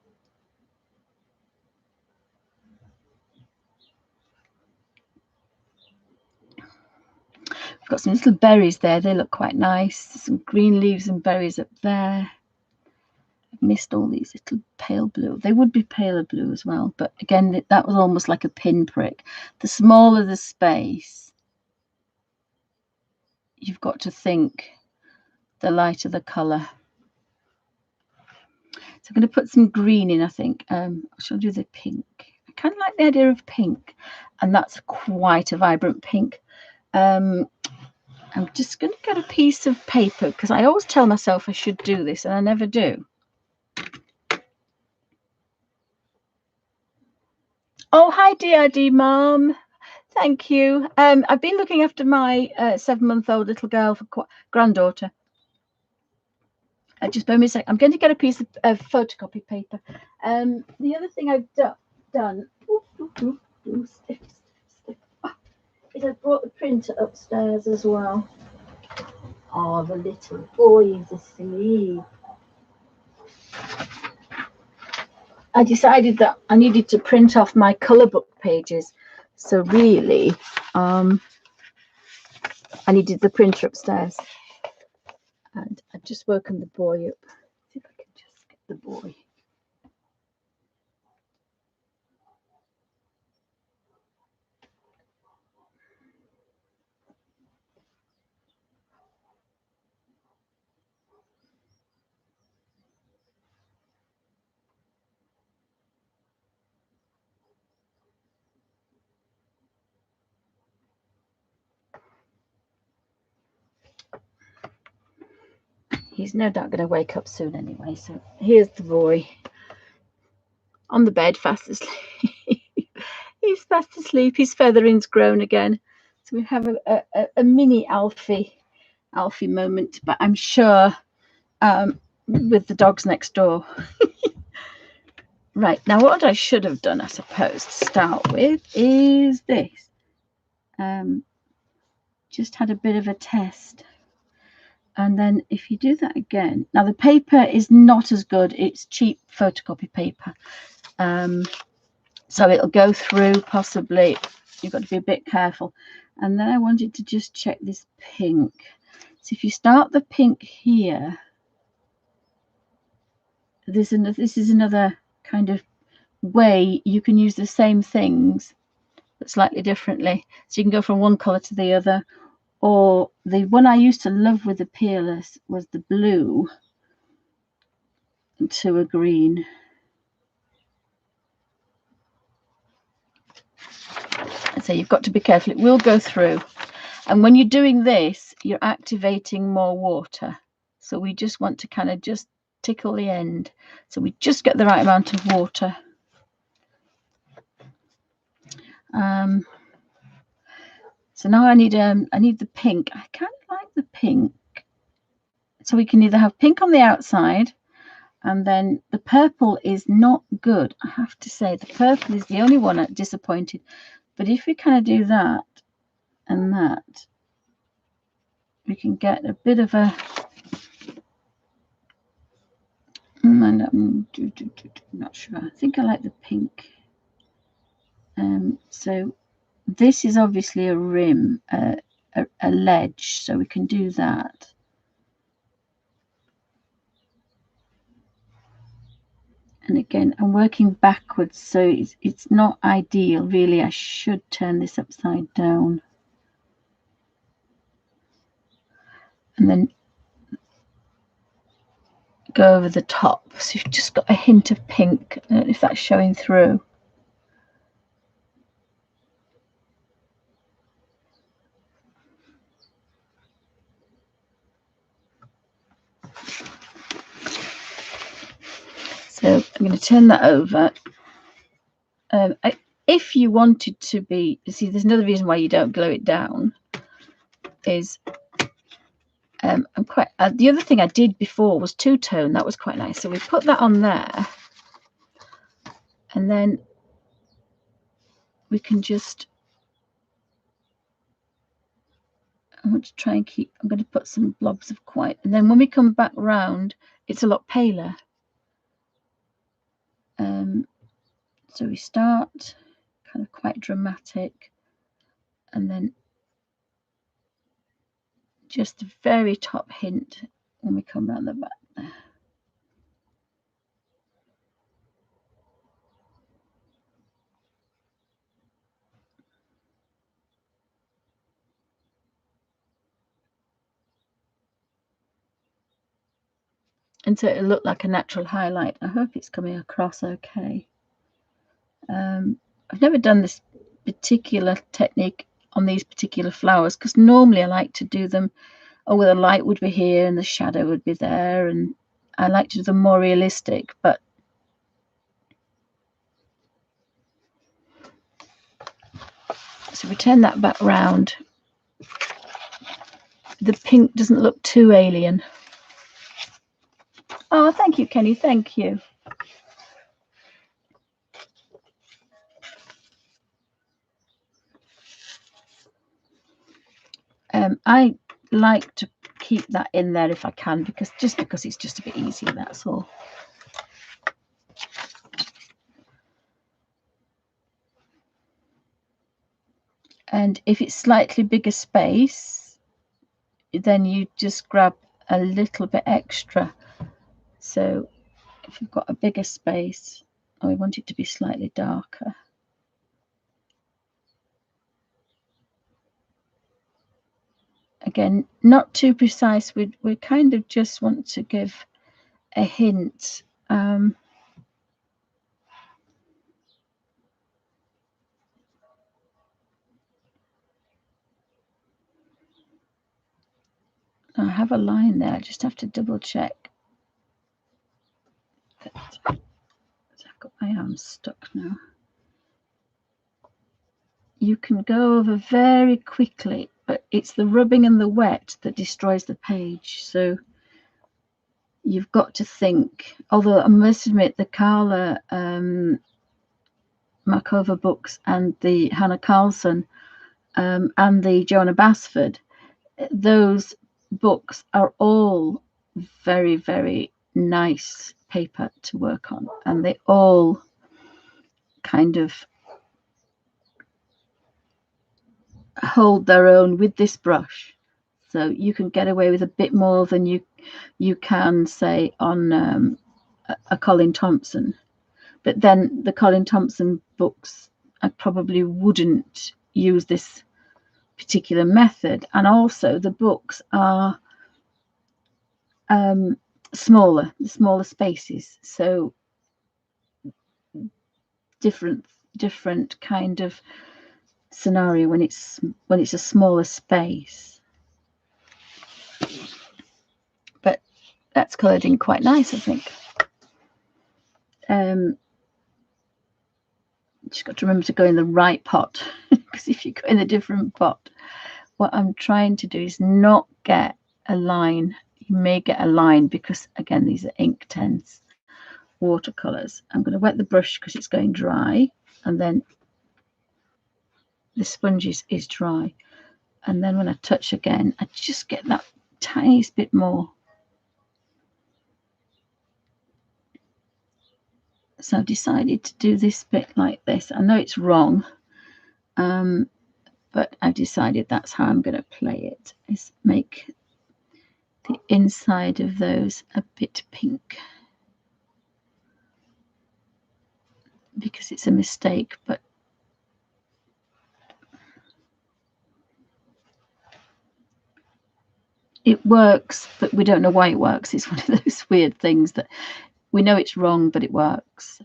I've got some little berries there. They look quite nice. Some green leaves and berries up there. I've missed all these little pale blue. They would be paler blue as well, but again, that was almost like a pinprick. The smaller the space, you've got to think, the lighter the colour. So I'm going to put some green in, I think. I shall do the pink. I kind of like the idea of pink, and that's quite a vibrant pink. I'm just going to get a piece of paper, because I always tell myself I should do this and I never do. Oh, hi DRD Mom. Thank you. I've been looking after my 7-month-old little girl, granddaughter. Just bear me a sec. I'm going to get a piece of photocopy paper. The other thing I've done is I brought the printer upstairs as well. Oh, the little boy is asleep. I decided that I needed to print off my colour book pages. So really, I needed the printer upstairs. And I've just woken the boy up. See if I can just get the boy. He's no doubt going to wake up soon anyway. So here's the boy on the bed, fast asleep. He's fast asleep. His feathering's grown again. So we have a mini Alfie moment. But I'm sure with the dogs next door. Right, now what I should have done, I suppose, to start with is this. Just had a bit of a test. And then if you do that again, now the paper is not as good. It's cheap photocopy paper. So it'll go through possibly. You've got to be a bit careful. And then I wanted to just check this pink. So if you start the pink here, this is another kind of way you can use the same things but slightly differently. So you can go from one colour to the other. Or the one I used to love with the peerless was the blue to a green. And so you've got to be careful. It will go through. And when you're doing this, you're activating more water. So we just want to kind of just tickle the end. So we just get the right amount of water. So now I need the pink. I kind of like the pink. So we can either have pink on the outside, and then the purple is not good. I have to say the purple is the only one I'm disappointed. But if we kind of do that and that, we can get a bit of a I'm not sure. I think I like the pink. So this is obviously a rim, a ledge, so we can do that. And again, I'm working backwards, so it's not ideal, really. I should turn this upside down. And then go over the top. So you've just got a hint of pink. I don't know if that's showing through. So I'm going to turn that over. If you wanted to be, see, there's another reason why you don't glue it down. Is the other thing I did before was two-tone. That was quite nice. So we put that on there, and then we can just. I want to try and keep. I'm going to put some blobs of white, and then when we come back round, it's a lot paler. So we start kind of quite dramatic, and then just a very top hint when we come round the back there. And so it'll look like a natural highlight. I hope it's coming across okay. I've never done this particular technique on these particular flowers, because normally I like to do them, oh, well, the light would be here and the shadow would be there, and I like to do them more realistic. But so we turn that back round. The pink doesn't look too alien. Oh, thank you, Kenny. Thank you. I like to keep that in there if I can, because it's just a bit easier, that's all. And if it's slightly bigger space, then you just grab a little bit extra. So if you've got a bigger space, and we want it to be slightly darker, again, not too precise. We kind of just want to give a hint. I have a line there. I just have to double check that. I've got my arm stuck now. You can go over very quickly, but it's the rubbing and the wet that destroys the page. So you've got to think. Although I must admit, the Carla Markova books and the Hannah Carlson and the Joanna Basford, those books are all very, very nice paper to work on, and they all kind of hold their own with this brush. So you can get away with a bit more than you can say on a Colin Thompson. But then the Colin Thompson books, I probably wouldn't use this particular method. And also the books are smaller spaces, so different kind of scenario when it's a smaller space. But that's coloured in quite nice, I think. Just got to remember to go in the right pot, because if you go in a different pot, what I'm trying to do is not get a line. You may get a line because, again, these are Inktense watercolors. I'm going to wet the brush because it's going dry, and then the sponge is dry, and then when I touch again, I just get that tiniest bit more. So I've decided to do this bit like this. I know it's wrong, but I've decided that's how I'm going to play it, is make the inside of those a bit pink, because it's a mistake, but it works, but we don't know why it works. It's one of those weird things that we know it's wrong, but it works.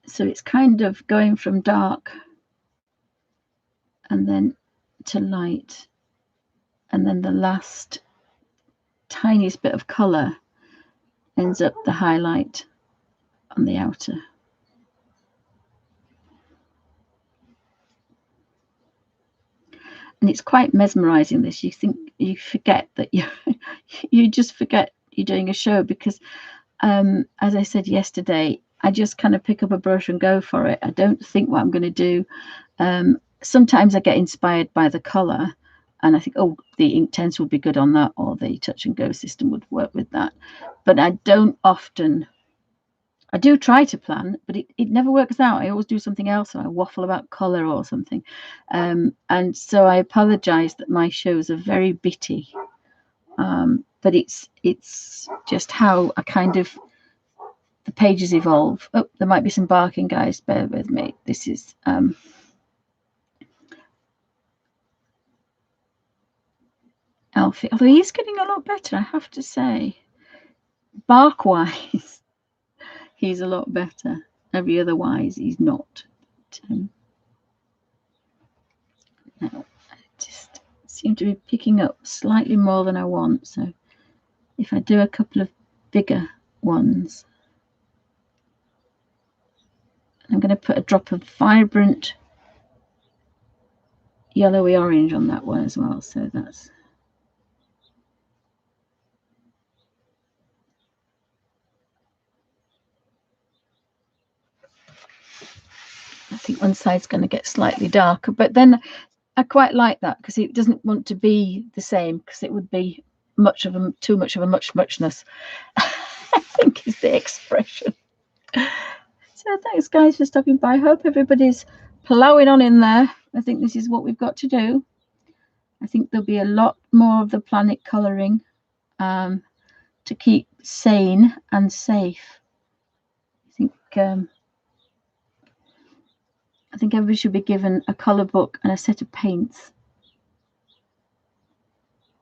So it's kind of going from dark and then to light, and then the last tiniest bit of colour ends up the highlight on the outer. And it's quite mesmerizing, this. You think, you forget that you just forget you're doing a show, because as I said yesterday, I just kind of pick up a brush and go for it. I don't think what I'm going to do. Sometimes I get inspired by the color and I think, oh, the Inktense would be good on that, or the touch and go system would work with that. But I don't often. I do try to plan, but it never works out. I always do something else, or I waffle about colour or something. And so I apologise that my shows are very bitty. But it's just how I kind of, the pages evolve. Oh, there might be some barking, guys. Bear with me. This is Alfie, although he's getting a lot better, I have to say. Bark-wise, he's a lot better. Every otherwise, he's not. But, no, I just seem to be picking up slightly more than I want. So if I do a couple of bigger ones, I'm going to put a drop of vibrant yellowy orange on that one as well. So that's, I think one side's going to get slightly darker, but then I quite like that, because it doesn't want to be the same, because it would be too much of a muchness. I think is the expression. So thanks, guys, for stopping by. I hope everybody's ploughing on in there. I think this is what we've got to do. I think there'll be a lot more of the planet colouring to keep sane and safe. I think everybody should be given a colour book and a set of paints.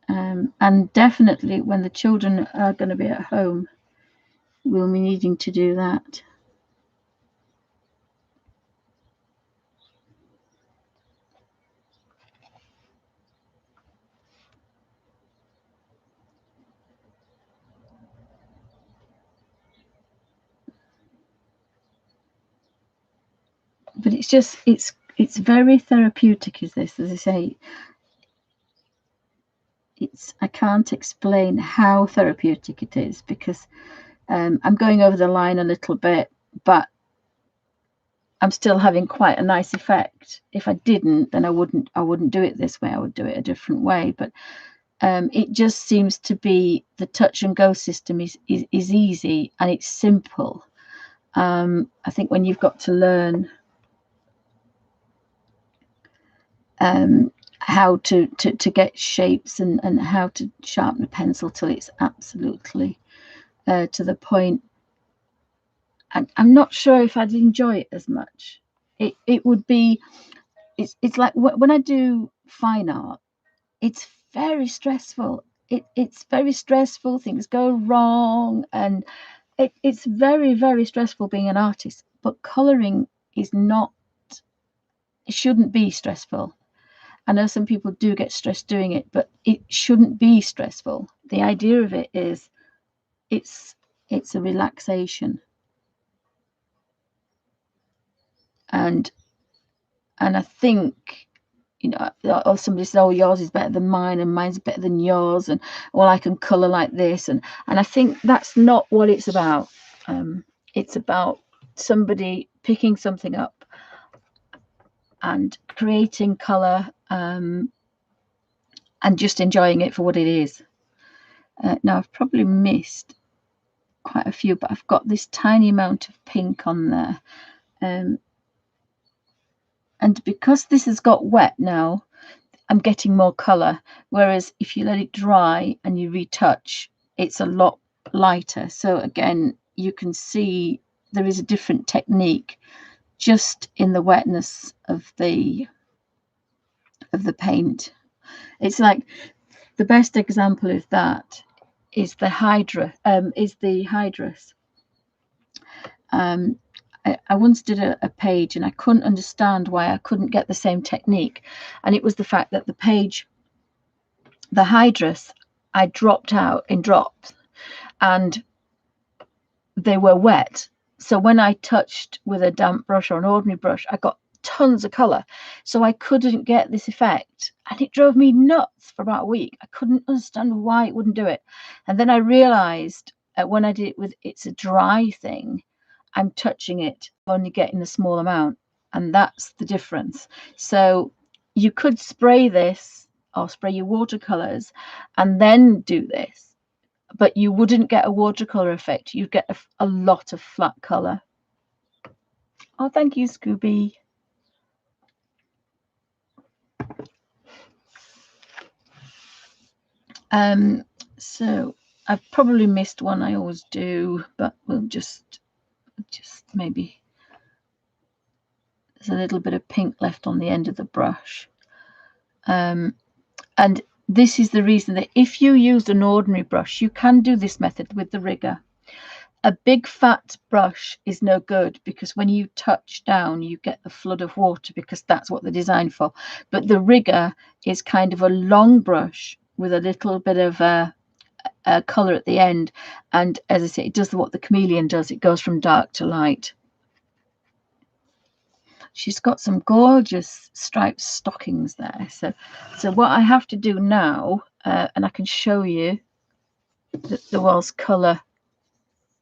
And definitely when the children are going to be at home, we'll be needing to do that. But it's just, it's very therapeutic, is this, as I say. I can't explain how therapeutic it is, because I'm going over the line a little bit, but I'm still having quite a nice effect. If I didn't, then I wouldn't do it this way. I would do it a different way. But it just seems to be, the touch and go system is easy and it's simple. I think when you've got to learn how to get shapes and how to sharpen a pencil till it's absolutely to the point, I'm not sure if I'd enjoy it as much. It would be, it's like when I do fine art, it's very stressful. It's very stressful. Things go wrong, and it's very, very stressful being an artist. But colouring is not, it shouldn't be stressful. I know some people do get stressed doing it, but it shouldn't be stressful. The idea of it is it's a relaxation. And I think, you know, or somebody says, oh, yours is better than mine and mine's better than yours, and well, I can colour like this, and I think that's not what it's about. It's about somebody picking something up and creating colour and just enjoying it for what it is. Now I've probably missed quite a few, but I've got this tiny amount of pink on there, and because this has got wet now, I'm getting more color, whereas if you let it dry and you retouch, it's a lot lighter. So again, you can see there is a different technique just in the wetness of the paint. It's like the best example of that is the hydrus. I once did a page and I couldn't understand why I couldn't get the same technique, and it was the fact that the hydrus, I dropped out in drops and they were wet. So when I touched with a damp brush or an ordinary brush, I got tons of color. So I couldn't get this effect, and it drove me nuts for about a week. I couldn't understand why it wouldn't do it. And then I realized when I did it with it's a dry thing, I'm touching it, only getting a small amount, and that's the difference. So you could spray this or spray your watercolors and then do this, but you wouldn't get a watercolor effect. You'd get a lot of flat color. Oh, thank you, Scooby. So I've probably missed one. I always do, but we'll just maybe there's a little bit of pink left on the end of the brush. And this is the reason that if you use an ordinary brush, you can do this method with the rigger. A big fat brush is no good, because when you touch down, you get the flood of water, because that's what they're designed for. But the rigger is kind of a long brush with a little bit of a color at the end. And as I say, it does what the chameleon does. It goes from dark to light. She's got some gorgeous striped stockings there. So what I have to do now, and I can show you that there was color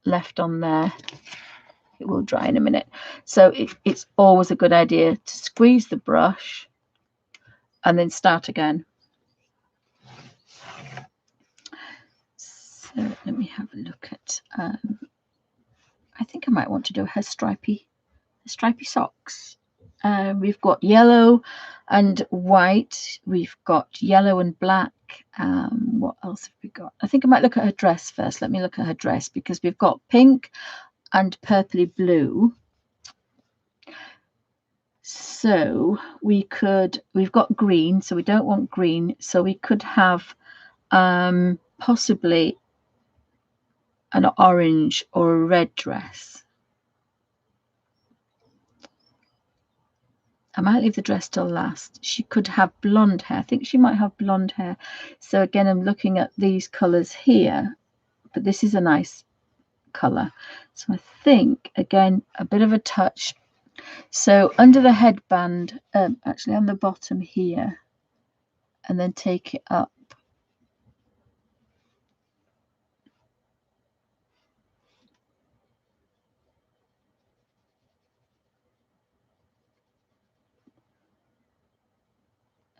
left on there. It will dry in a minute. So it's always a good idea to squeeze the brush and then start again. So let me have a look at, I think I might want to do her stripy socks. We've got yellow and white. We've got yellow and black. What else have we got? I think I might look at her dress first. Let me look at her dress, because we've got pink and purpley blue. So we've got green, so we don't want green. So we could have possibly an orange or a red dress. I might leave the dress till last. She could have blonde hair. I think she might have blonde hair. So again, I'm looking at these colors here, but this is a nice color. So I think, again, a bit of a touch. So under the headband, actually on the bottom here, and then take it up.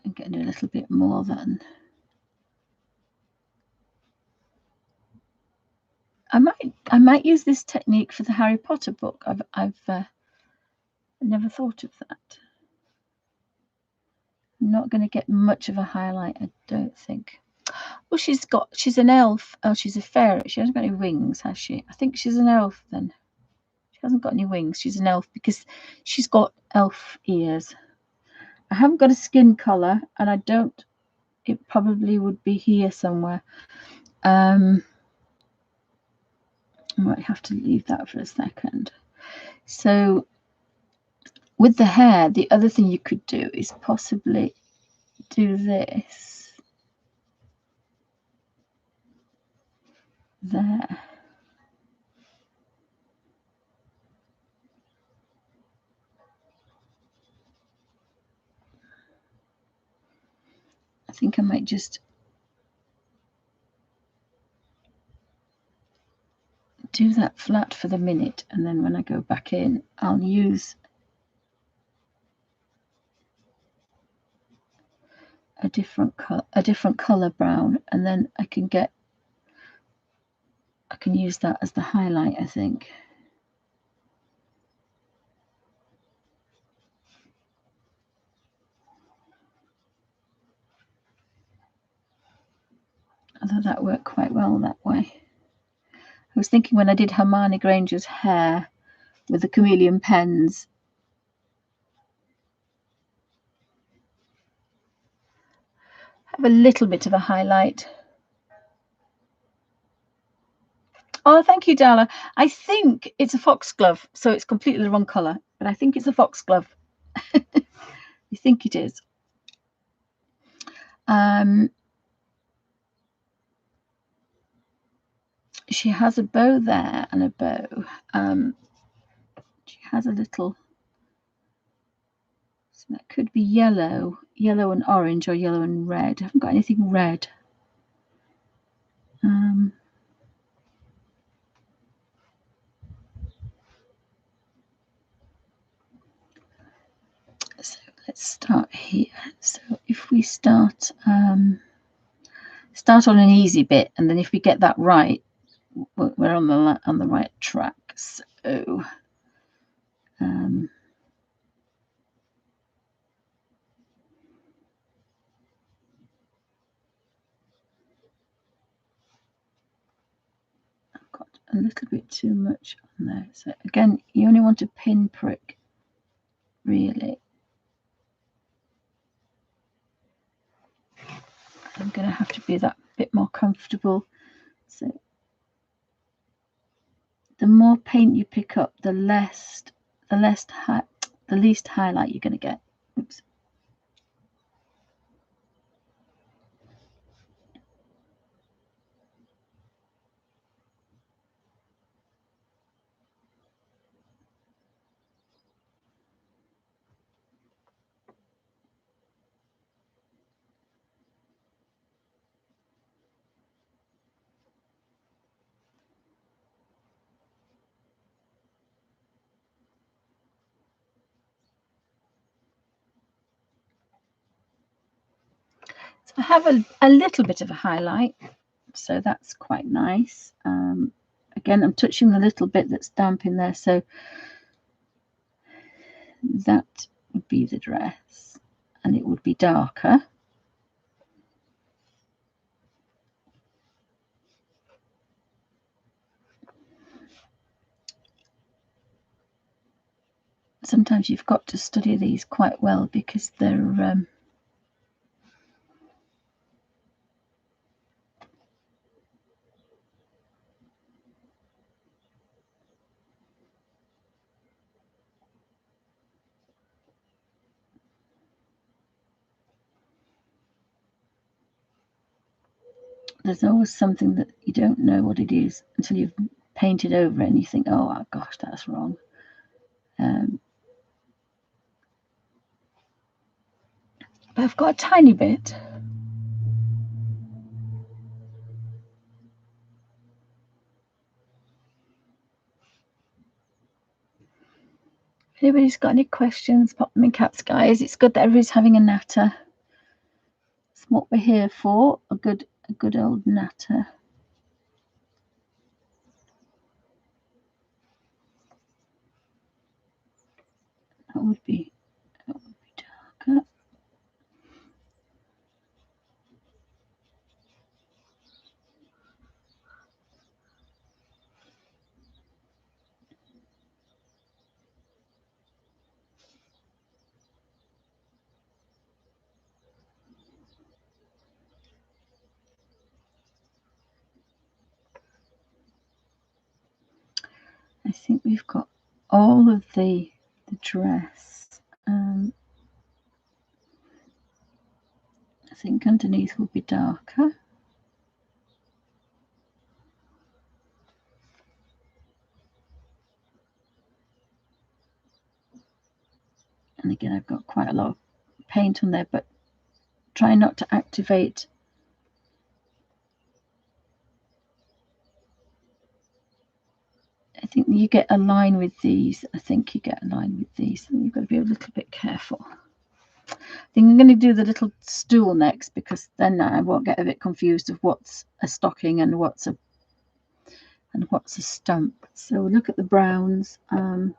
And getting a little bit more then. I might use this technique for the Harry Potter book. I've never thought of that. I'm not going to get much of a highlight, I don't think. Well, she's an elf. Oh, she's a fairy. She hasn't got any wings, has she? I think she's an elf then. She hasn't got any wings. She's an elf because she's got elf ears. I haven't got a skin color, and I don't. It probably would be here somewhere. I might have to leave that for a second. So with the hair, the other thing you could do is possibly do this there. I think I might just do that flat for the minute, and then when I go back in, I'll use a different color brown, and then I can use that as the highlight, I think. Although that worked quite well that way. I was thinking when I did Hermione Granger's hair with the chameleon pens, have a little bit of a highlight. Oh, thank you, Darla. I think it's a foxglove, so it's completely the wrong colour, but I think it's a foxglove. You think it is. She has a bow there and a bow. She has a little, so that could be yellow and orange, or yellow and red. I haven't got anything red. So let's start here. So if we start on an easy bit, and then if we get that right, we're on the right track. So I've got a little bit too much on there. So again, you only want a pin prick, really. I'm going to have to be that bit more comfortable. So the more paint you pick up, the least highlight you're going to get. Oops. So I have a little bit of a highlight, so that's quite nice. Again, I'm touching the little bit that's damp in there, so that would be the dress, and it would be darker. Sometimes you've got to study these quite well because they're there's always something that you don't know what it is until you've painted over it and you think, oh gosh, that's wrong. But I've got a tiny bit. If anybody's got any questions, pop them in caps, guys. It's good that everybody's having a natter. It's what we're here for, a good old natter. That would be darker. I think we've got all of the dress. I think underneath will be darker. And again, I've got quite a lot of paint on there, but try not to activate. I think you get a line with these. I think you get a line with these, and you've got to be a little bit careful. think I'm going to do the little stool next, because then I won't get a bit confused of what's a stocking and what's a stump. So look at the browns. And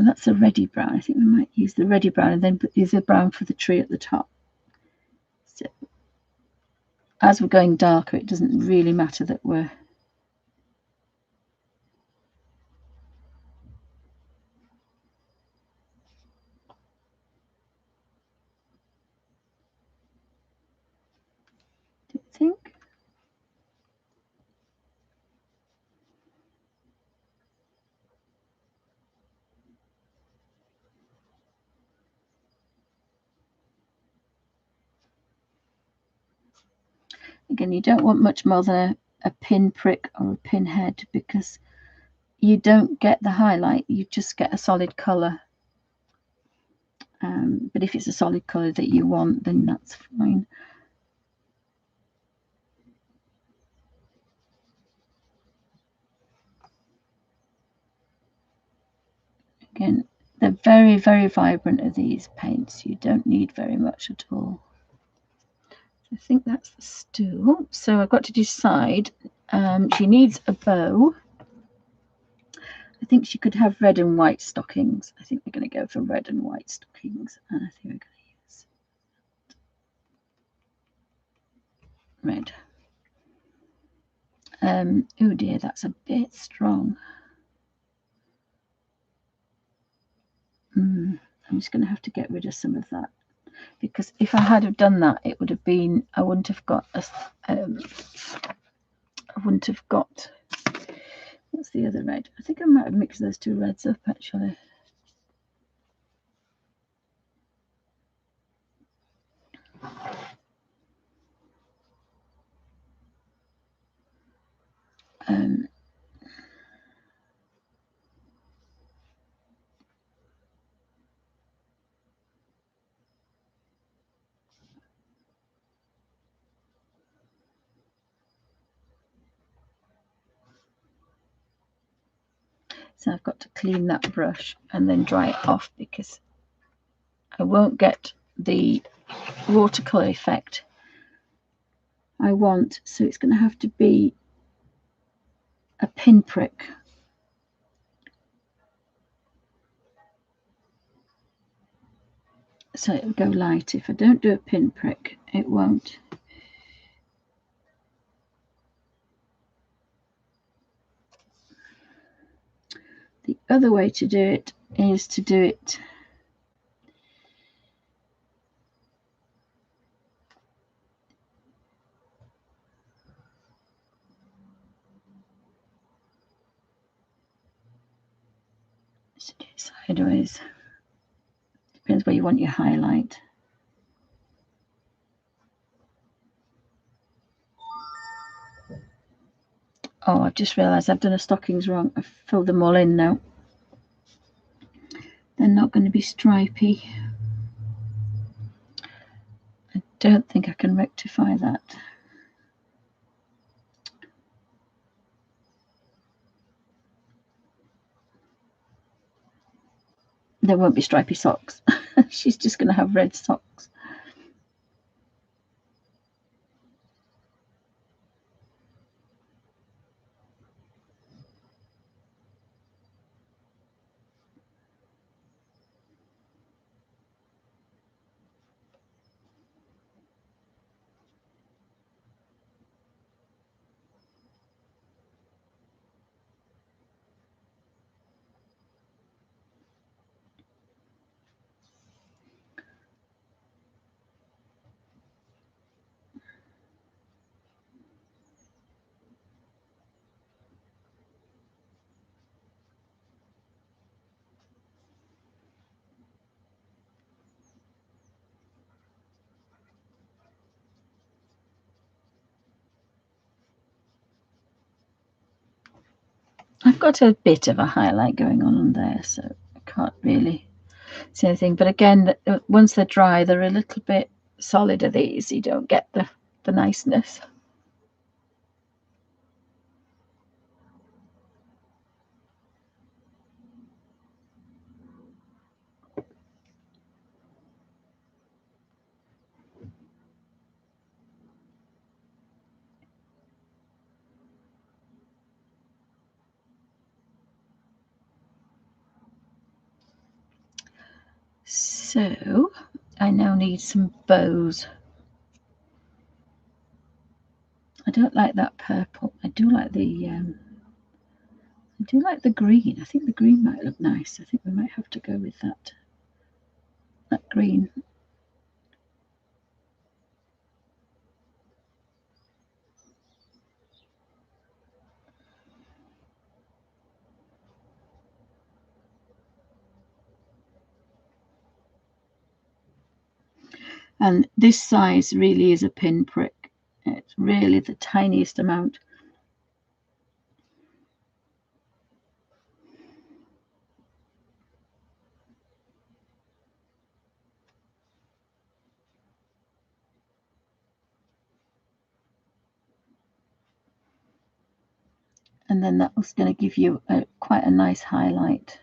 that's a reddy brown. I think we might use the reddy brown and then use the brown for the tree at the top. So as we're going darker, it doesn't really matter that we're think. Again, you don't want much more than a pin prick or a pin head, because you don't get the highlight, you just get a solid colour. But if it's a solid colour that you want, then that's fine. Again, they're very, very vibrant of these paints. You don't need very much at all. I think that's the stool. So I've got to decide. She needs a bow. I think she could have red and white stockings. I think we're going to go for red and white stockings. And I think we're going to use red. Oh dear, that's a bit strong. I'm just going to have to get rid of some of that, because if I had have done that, it would have been, I wouldn't have got what's the other red? I think I might have mixed those two reds up actually. So I've got to clean that brush and then dry it off, because I won't get the watercolour effect I want. So it's going to have to be a pinprick. So it'll go light. If I don't do a pinprick, it won't. The other way to do it is to do it sideways. Depends where you want your highlight. Oh, I've just realised I've done the stockings wrong. I've filled them all in now. They're not going to be stripy. I don't think I can rectify that. There won't be stripy socks. She's just going to have red socks. I've got a bit of a highlight going on there, so I can't really see anything. But again, once they're dry, they're a little bit solider. These, you don't get the niceness. So I now need some bows. I don't like that purple. I do like the green. I think the green might look nice. I think we might have to go with that green. And this size really is a pinprick. It's really the tiniest amount. And then that was going to give you quite a nice highlight.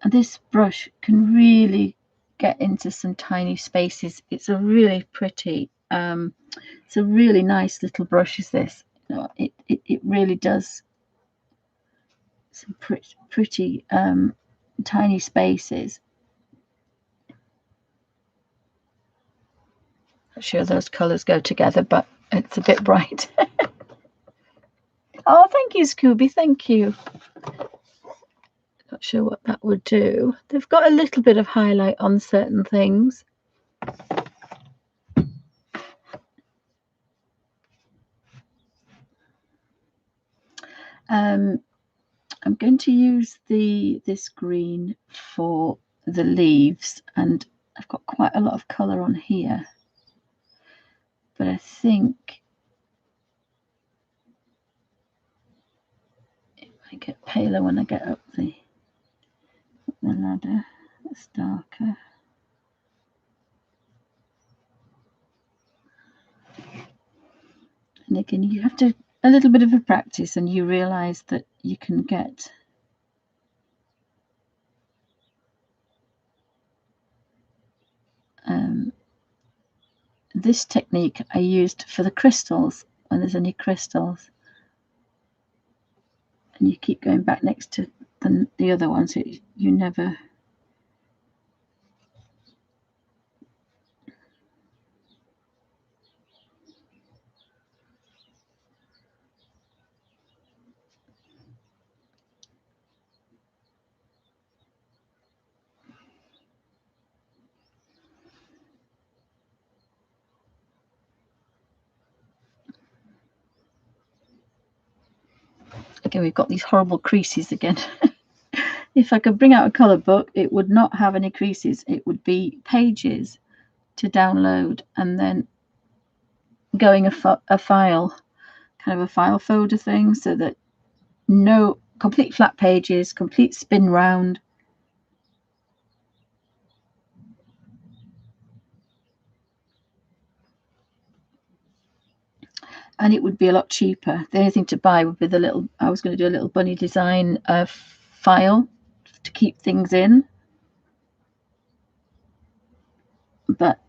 And this brush can really get into some tiny spaces. It's a really pretty, it's a really nice little brush, is this. You know, it really does some pretty tiny spaces. Not sure those colours go together, but it's a bit bright. Oh, thank you, Scooby. Thank you. Not sure what that would do. They've got a little bit of highlight on certain things. I'm going to use this green for the leaves, and I've got quite a lot of colour on here, but I think it might get paler when I get up the ladder. It's darker. And again, you have to a little bit of a practice, and you realise that you can get this technique I used for the crystals, when there's any crystals, and you keep going back next to the other one, so you never. Again, we've got these horrible creases again. If I could bring out a colour book, it would not have any creases. It would be pages to download, and then going a file, kind of a file folder thing, so that no complete flat pages, complete spin round. And it would be a lot cheaper. The only thing to buy would be the little, I was going to do a little bunny design file to keep things in, but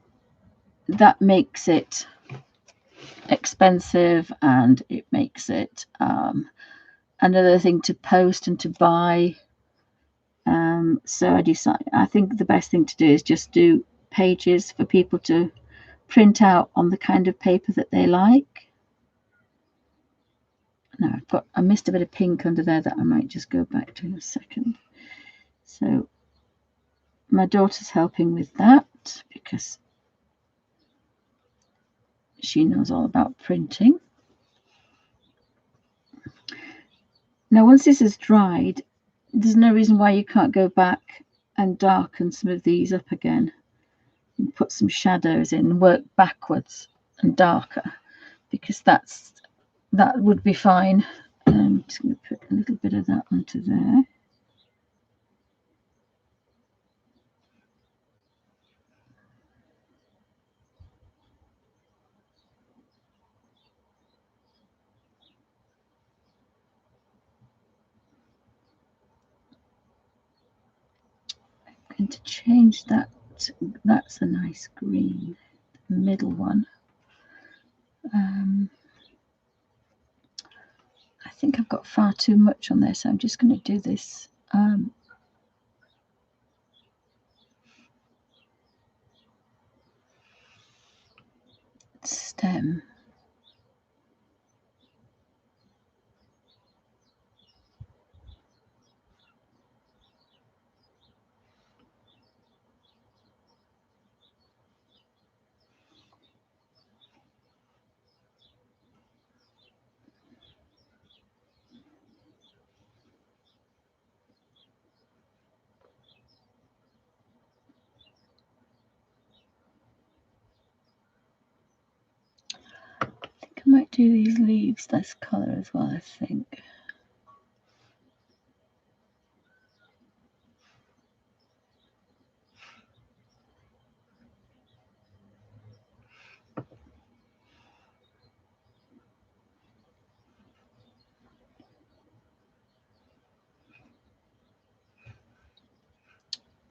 that makes it expensive, and it makes it another thing to post and to buy. So I think the best thing to do is just do pages for people to print out on the kind of paper that they like. Now I missed a bit of pink under there that I might just go back to in a second. So my daughter's helping with that because she knows all about printing. Now, once this is dried, there's no reason why you can't go back and darken some of these up again and put some shadows in, work backwards and darker, because that would be fine. I'm just going to put a little bit of that onto there. I'm going to change that. That's a nice green, the middle one. I think I've got far too much on there, so I'm just going to do this stem. I might do these leaves this colour as well, I think.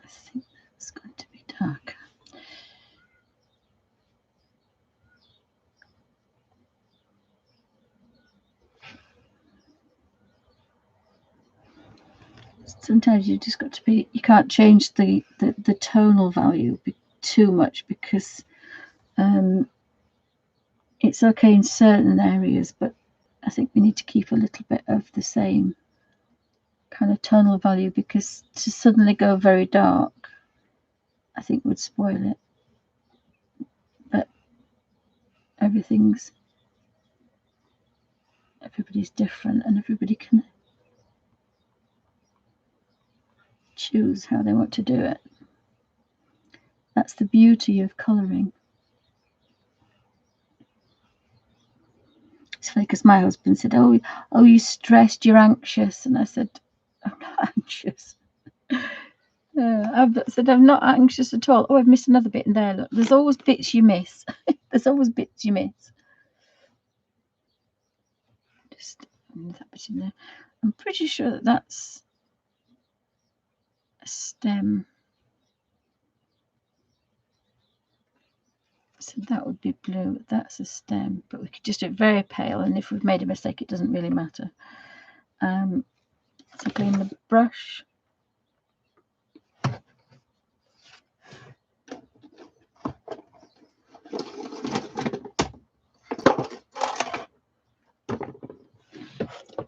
I think that's going to be darker. Sometimes you just got to be, you can't change the tonal value too much, because it's okay in certain areas, but I think we need to keep a little bit of the same kind of tonal value, because to suddenly go very dark, I think would spoil it. But everybody's different, and everybody can choose how they want to do it. That's the beauty of colouring. It's funny because my husband said, oh, you're stressed, you're anxious. And I said, I'm not anxious. I said, I'm not anxious at all. Oh, I've missed another bit in there. Look, there's always bits you miss. There's always bits you miss. Just that bit in there. I'm pretty sure that that's a stem. So that would be blue. That's a stem, but we could just do it very pale, and if we've made a mistake, it doesn't really matter. So clean the brush.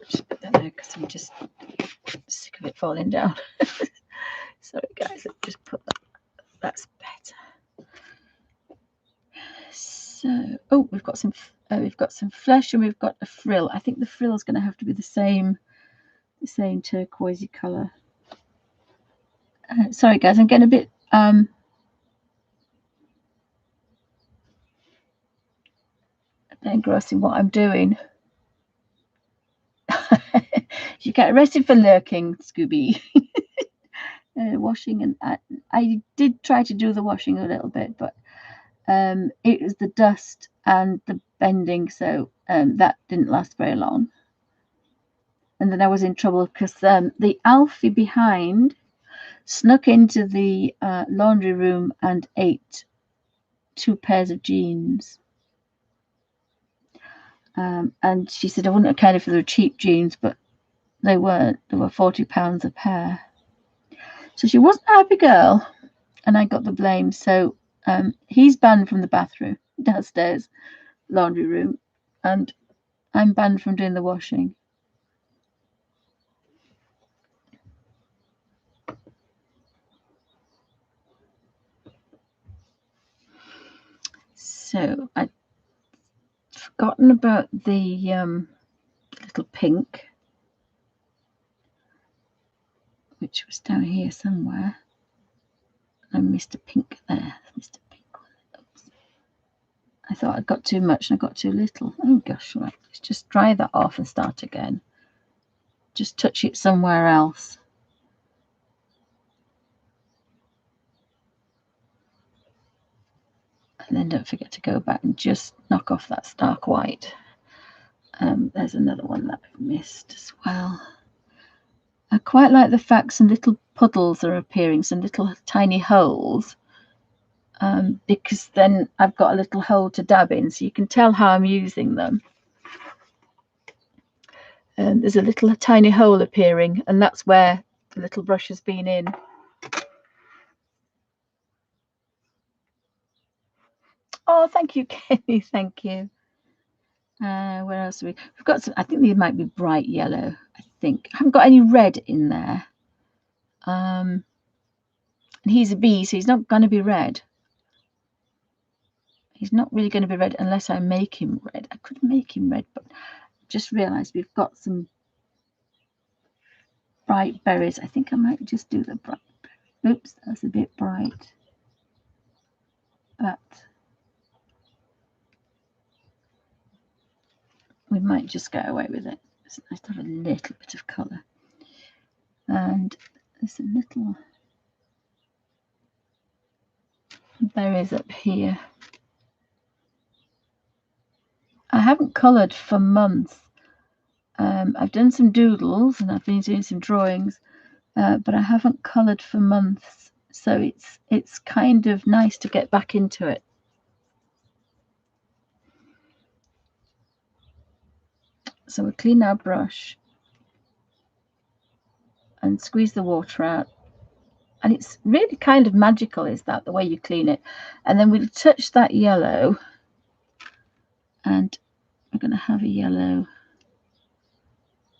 Just put that there because I'm just sick of it falling down. Sorry guys, let's just put that. That's better. So, oh, we've got some flesh, and we've got a frill. I think the frill is going to have to be the same turquoisey color. Sorry guys, I'm getting a bit engrossed in what I'm doing. You get arrested for lurking, Scooby. Washing, and I did try to do the washing a little bit, but it was the dust and the bending, so that didn't last very long. And then I was in trouble because the Alfie behind snuck into the laundry room and ate 2 pairs of jeans. And she said I wouldn't have cared if they were cheap jeans, but they weren't. They were £40 a pair. So she wasn't a happy girl, and I got the blame. So he's banned from the bathroom downstairs, laundry room, and I'm banned from doing the washing. So I'd forgotten about the little pink, which was down here somewhere. I missed a pink there. Missed a pink one. Oops. I thought I got too much and I got too little. Oh gosh, right. Let's just dry that off and start again. Just touch it somewhere else. And then don't forget to go back and just knock off that stark white. There's another one that I've missed as well. I quite like the fact some little puddles are appearing, some little tiny holes. because then I've got a little hole to dab in, so you can tell how I'm using them. There's a little tiny hole appearing, and that's where the little brush has been in. Oh, thank you, Kenny. Thank you. Where else are we? We've got some. I think these might be bright yellow. I think I haven't got any red in there. And he's a bee, so he's not going to be red. He's not really going to be red unless I make him red. I could make him red, but just realised we've got some bright berries. I think I might just do the bright berry. Oops, that's a bit bright. But we might just go away with it. It's nice to have a little bit of colour. And there's a little berries up here. I haven't coloured for months. I've done some doodles and I've been doing some drawings, but I haven't coloured for months. So it's kind of nice to get back into it. So we'll clean our brush and squeeze the water out. And it's really kind of magical, is that, the way you clean it. And then we'll touch that yellow. And we're going to have a yellow.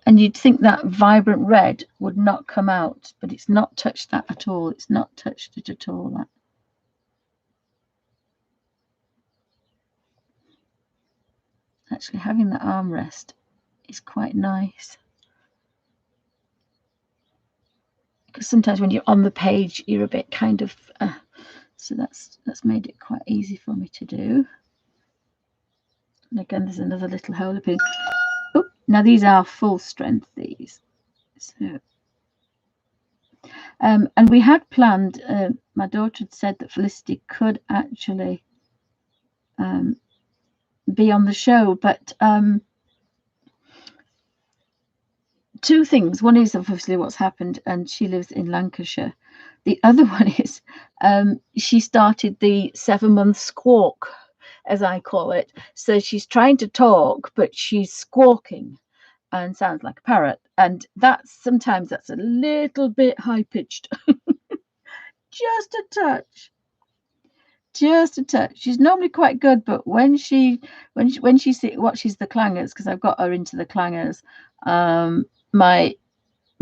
And you'd think that vibrant red would not come out, but it's not touched that at all. It's not touched it at all. That. Actually, having the armrest is quite nice. Because sometimes when you're on the page, you're a bit kind of... so that's made it quite easy for me to do. And again, there's another little hole up in. Oh, now these are full strength, these. So, and we had planned, my daughter had said that Felicity could actually be on the show, but two things. One is obviously what's happened, and she lives in Lancashire. The other one is she started the 7-month squawk, as I call it. So she's trying to talk, but she's squawking and sounds like a parrot. And sometimes that's a little bit high pitched. Just a touch. Just a touch. She's normally quite good, but when she watches the clangers, because I've got her into the clangers, my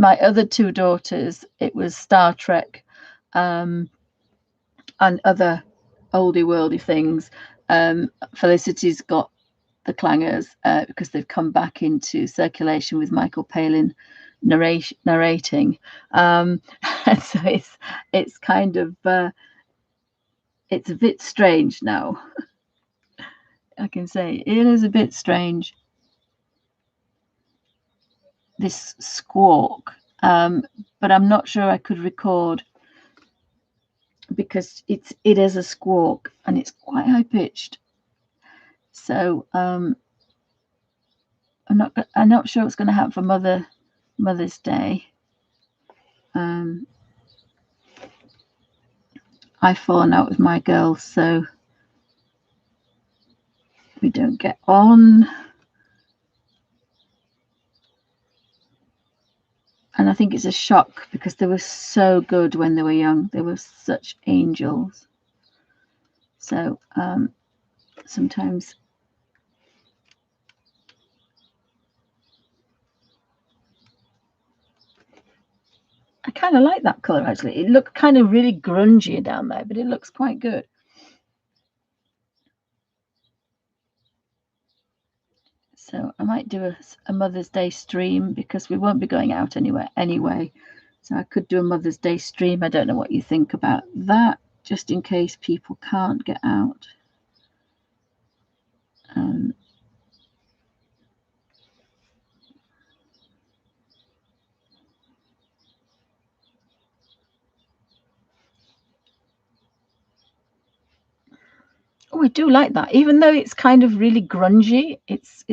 other two daughters, it was Star Trek, and other oldie worldy things. Felicity's got the clangers because they've come back into circulation with Michael Palin narrating. And so it's kind of it's a bit strange now. I can say it is a bit strange, this squawk, but I'm not sure I could record because it is a squawk and it's quite high pitched. So I'm not sure what's going to happen for Mother's Day. I've fallen out with my girls, so we don't get on. And I think it's a shock because they were so good when they were young. They were such angels. So sometimes I kind of like that colour, actually. It looked kind of really grungy down there, but it looks quite good. So I might do a Mother's Day stream because we won't be going out anywhere anyway. So I could do a Mother's Day stream. I don't know what you think about that, just in case people can't get out. Oh, I do like that, even though it's kind of really grungy. It's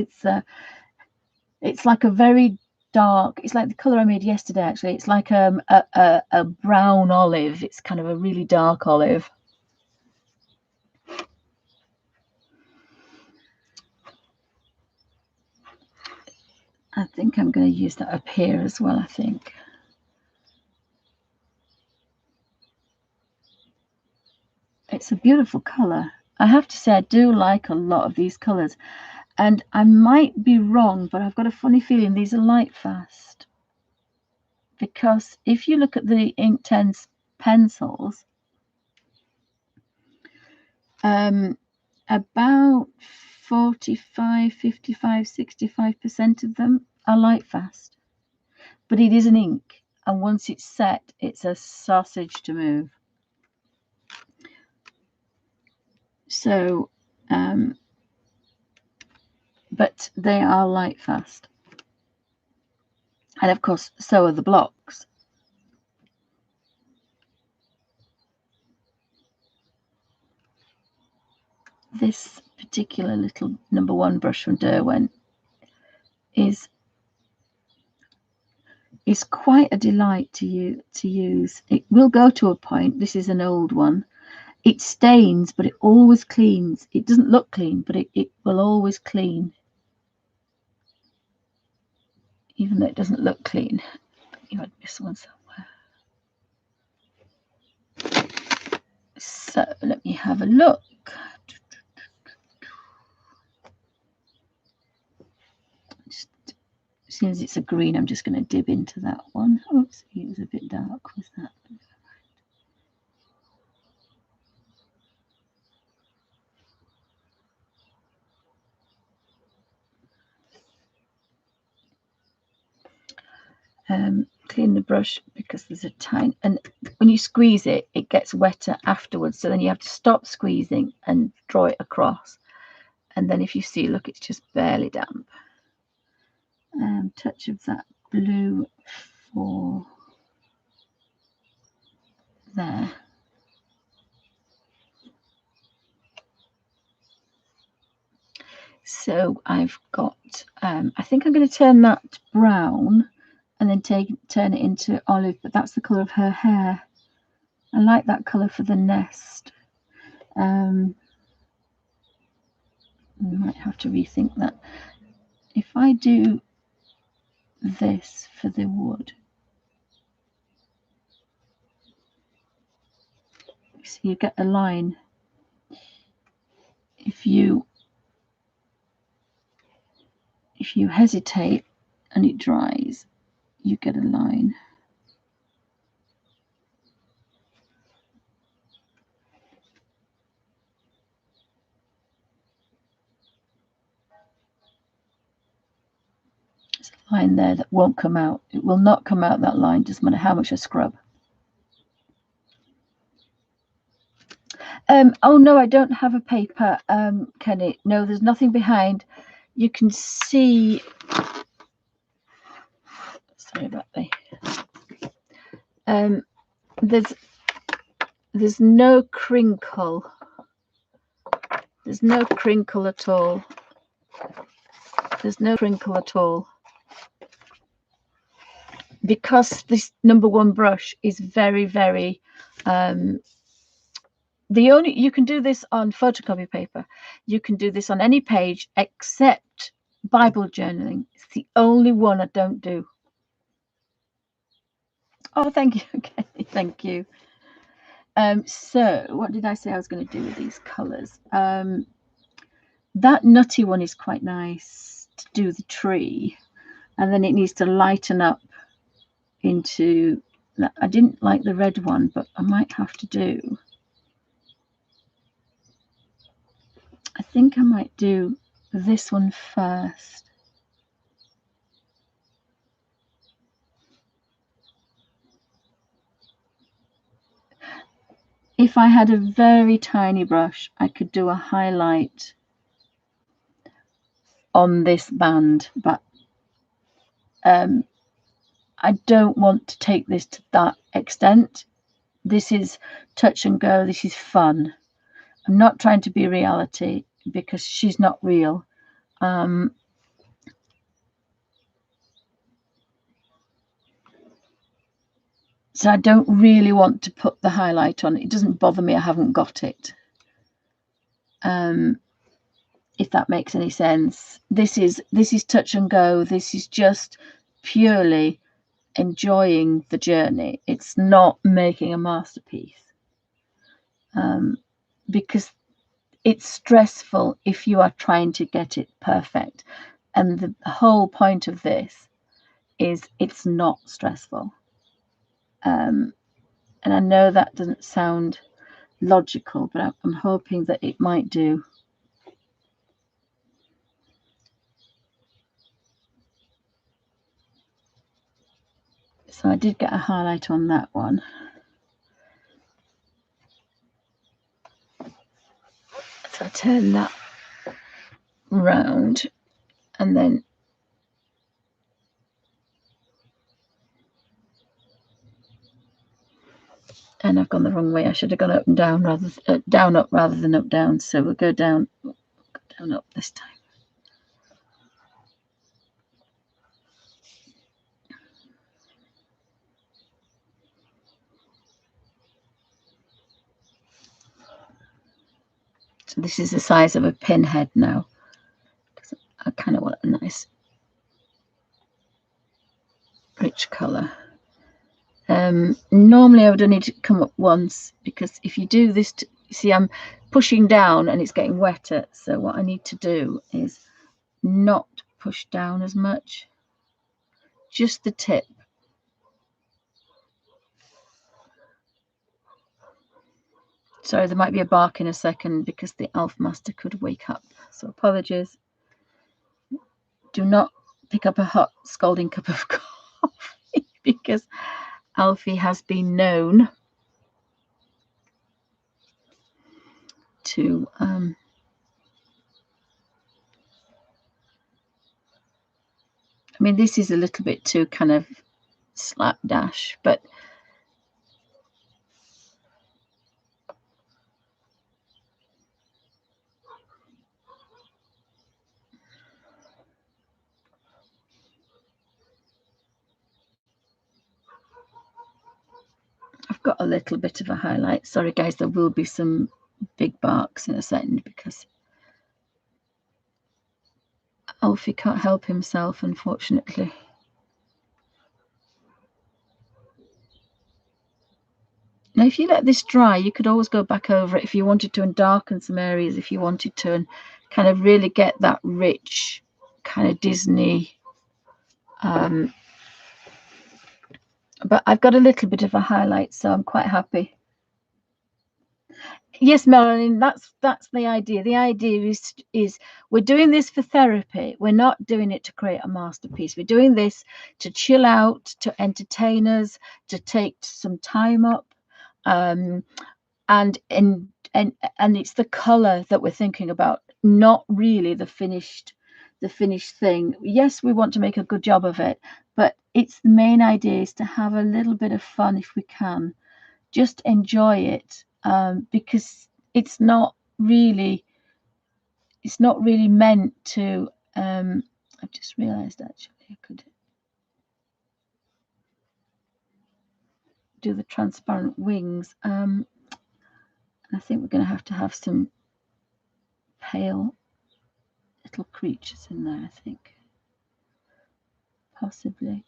like a very dark. It's like the color I made yesterday. Actually, it's like a brown olive. It's kind of a really dark olive. I think I'm going to use that up here as well, I think. It's a beautiful colour. I have to say I do like a lot of these colours, and I might be wrong, but I've got a funny feeling these are light fast, because if you look at the Inktense pencils, about 45, 55, 65% of them are light fast, but it is an ink, and once it's set, it's a sausage to move. So but they are light fast, and of course so are the blocks. This particular little #1 brush from Derwent is quite a delight to use. It will go to a point. This is an old one. It stains, but it always cleans. It doesn't look clean, but it will always clean, even though it doesn't look clean. You might miss one somewhere. So let me have a look. As soon as it's a green, I'm just going to dib into that one. Oops, it was a bit dark, was that? Clean the brush, because there's a tiny, and when you squeeze it, it gets wetter afterwards, so then you have to stop squeezing and draw it across, and then if you see, look, it's just barely damp. Touch of that blue for there. So I've got I think I'm going to turn that brown and then turn it into olive, but that's the colour of her hair. I like that colour for the nest. We might have to rethink that. If I do this for the wood, so you get a line. If you hesitate and it dries, you get a line. There's a line there that won't come out. It will not come out, that line, doesn't matter how much I scrub. Oh no, I don't have a paper, Kenny. No, there's nothing behind. You can see, sorry about that. There's no crinkle. There's no crinkle at all. There's no crinkle at all, because this #1 brush is very, very you can do this on photocopy paper. You can do this on any page except Bible journaling. It's the only one I don't do. Oh, thank you. Okay, thank you. So what did I say I was going to do with these colors? That nutty one is quite nice to do the tree, and then it needs to lighten up into that. I didn't like the red one, but I might have to do, I think I might do this one first. If I had a very tiny brush, I could do a highlight on this band, but I don't want to take this to that extent. This is touch and go. This is fun. I'm not trying to be reality, because she's not real. So I don't really want to put the highlight on. It doesn't bother me. I haven't got it. if that makes any sense. This is touch and go. This is just purely enjoying the journey. It's not making a masterpiece, because it's stressful if you are trying to get it perfect. And the whole point of this is it's not stressful. And I know that doesn't sound logical, but I'm hoping that it might do. So I did get a highlight on that one. So I turn that round, and then I've gone the wrong way. I should have gone up and down rather down up rather than up down. So we'll go down up this time. So this is the size of a pinhead now, because I kind of want a nice rich colour. Normally I would only need to come up once, because if you do this, you see I'm pushing down and it's getting wetter. So what I need to do is not push down as much, just the tip. Sorry, there might be a bark in a second because the elf master could wake up, so apologies. Do not pick up a hot scalding cup of coffee because Alfie has been known to I mean, this is a little bit too kind of slapdash, but I've got a little bit of a highlight. Sorry guys, there will be some big barks in a second because Alfie can't help himself, unfortunately. Now, if you let this dry, you could always go back over it if you wanted to and darken some areas, if you wanted to, and kind of really get that rich kind of Disney. But I've got a little bit of a highlight, so I'm quite happy. Yes, Melanie, that's the idea. The idea is we're doing this for therapy. We're not doing it to create a masterpiece. We're doing this to chill out, to entertain us, to take some time up, and it's the color that we're thinking about, not really the finished thing. Yes, we want to make a good job of it, but it's the main idea is to have a little bit of fun if we can. Just enjoy it, because it's not really meant to. I've just realized actually I could do the transparent wings. And I think we're going to have some pale little creatures in there, I think, possibly.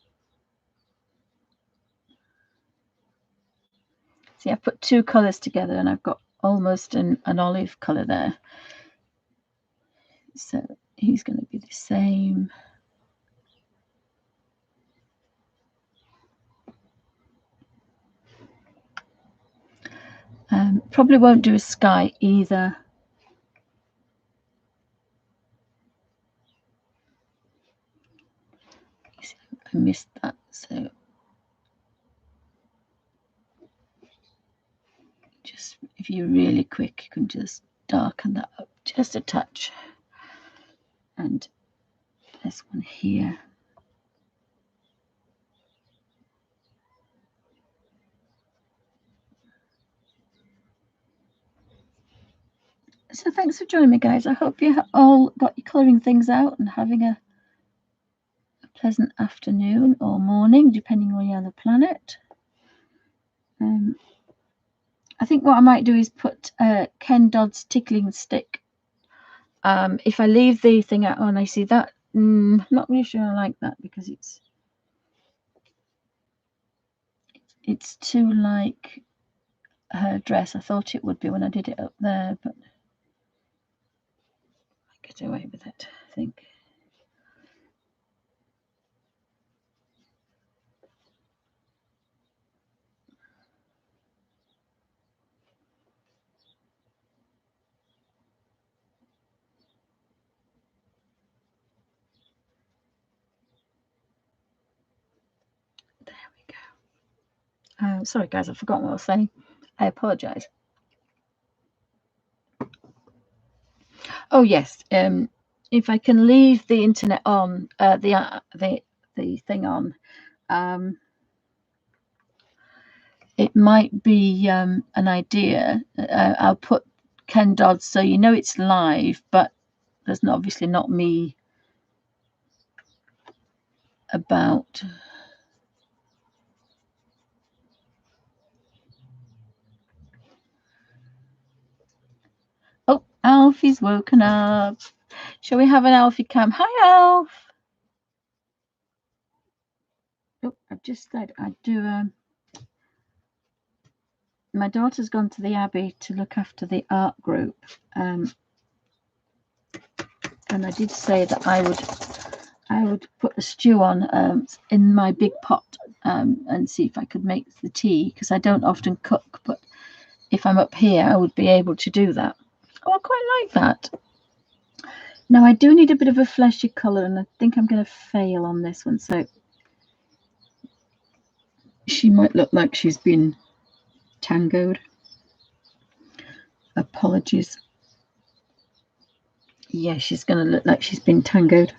See, I've put two colours together and I've got almost an olive colour there. So he's going to be the same. Probably won't do a sky either. I missed that, so just if you're really quick, you can just darken that up just a touch. And this one here. So thanks for joining me, guys. I hope you all got your colouring things out and having a pleasant afternoon or morning, depending on where you're on the planet. I think what I might do is put Ken Dodd's tickling stick If I leave the thing out on, I see that. Not really sure I like that because it's too like her dress. I thought it would be when I did it up there, but I get away with it, I think. There we go. Sorry guys, I've forgotten what I was saying. I apologize. Oh yes, if I can leave the internet on, the thing on, it might be an idea. I'll put Ken Dodd so you know it's live, but there's obviously not me about. Oh, Alfie's woken up. Shall we have an Alfie cam? Hi, Alf. Oh, I've just said I'd do. My daughter's gone to the Abbey to look after the art group, and I did say that I would put the stew on in my big pot and see if I could make the tea, because I don't often cook, but if I'm up here I would be able to do that. Oh, I quite like that. Now I do need a bit of a fleshy colour, and I think I'm going to fail on this one, so she might look like she's been tangoed. Apologies. Yeah, she's going to look like she's been tangoed.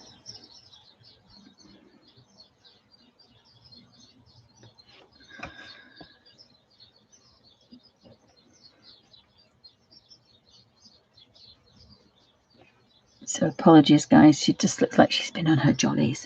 So apologies, guys. She just looks like she's been on her jollies.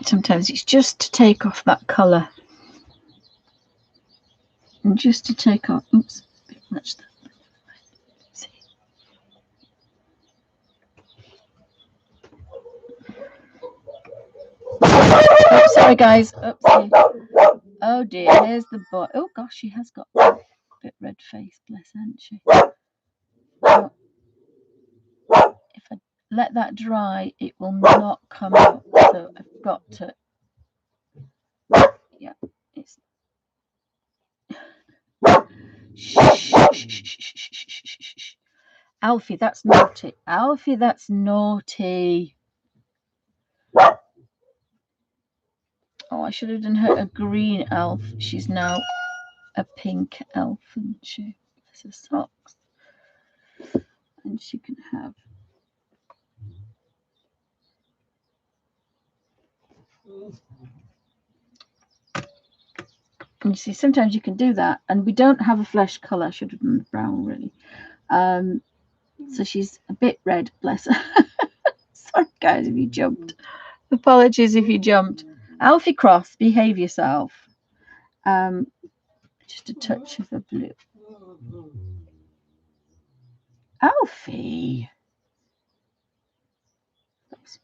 Sometimes it's just to take off that colour. And just to take off, oops, a bit much there. Oh, sorry guys. Oopsie. Oh dear, here's the boy. Oh gosh, she has got a bit red face, bless her, hasn't she? Oh, if I let that dry, it will not come out. So I've got to, yeah, it's. Shh. Alfie, that's naughty. Alfie, that's naughty. Oh, I should have done her a green elf. She's now a pink elf, and she has her socks. And she can have. And you see, sometimes you can do that, and we don't have a flesh colour. I should have done brown, really. So she's a bit red, bless her. Sorry, guys, if you jumped. Apologies if you jumped. Alfie Cross, behave yourself. Just a touch of the blue. Alfie. Oops.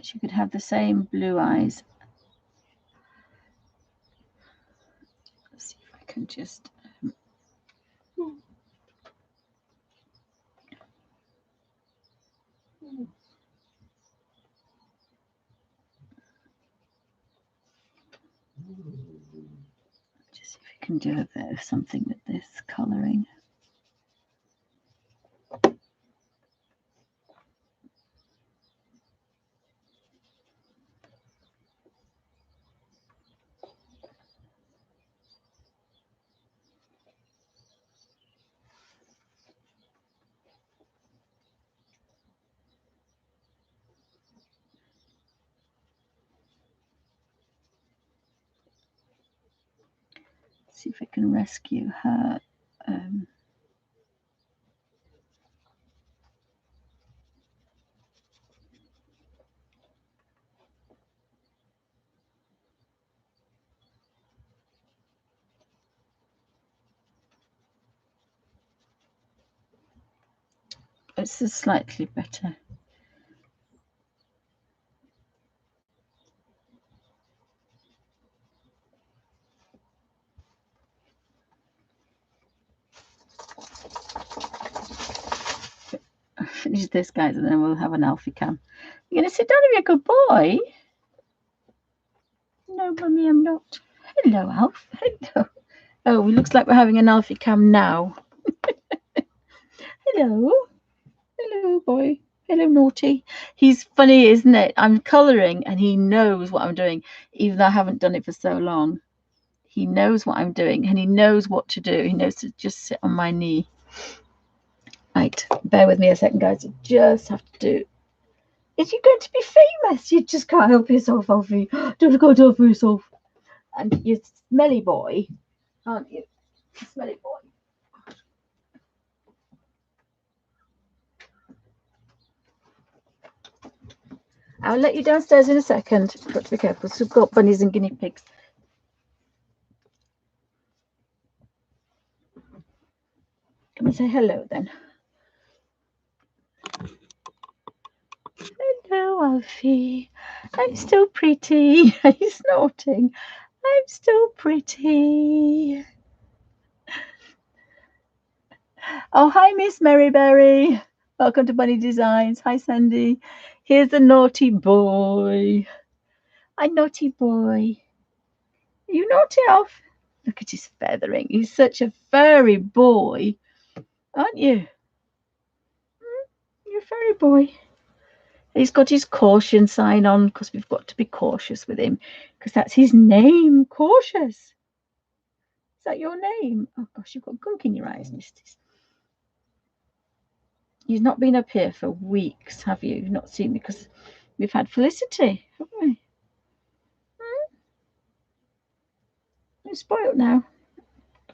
She could have the same blue eyes. Let's see if I can just. Just see if we can do a bit of something with this colouring. see if I can rescue her. This is slightly better. Finish this, guys, and then we'll have an Alfie cam. You're going to sit down and be a good boy? No, Mummy, I'm not. Hello, Alf. Hello. Oh, it looks like we're having an Alfie cam now. Hello. Hello, boy. Hello, naughty. He's funny, isn't it? I'm colouring and he knows what I'm doing, even though I haven't done it for so long. He knows what I'm doing and he knows what to do. He knows to just sit on my knee. Right, bear with me a second, guys. I just have to do. Is you going to be famous? You just can't help yourself, Alfie. Don't go do it for yourself. And you're smelly boy, aren't you? Smelly boy. I'll let you downstairs in a second. You've got to be careful. So we've got bunnies and guinea pigs. Come and say hello then. Hello, Alfie. I'm still pretty. Are you snorting? I'm still pretty. Oh, hi, Miss Maryberry. Welcome to Bunny Designs. Hi, Sandy. Here's a naughty boy. A naughty boy. Are you naughty, Alf? Look at his feathering. He's such a furry boy, aren't you? You're a furry boy. He's got his caution sign on because we've got to be cautious with him because that's his name, Cautious. Is that your name? Oh, gosh, you've got gunk in your eyes, misties. You've not been up here for weeks, have you? You've not seen me because we've had Felicity, haven't we? You're spoiled now.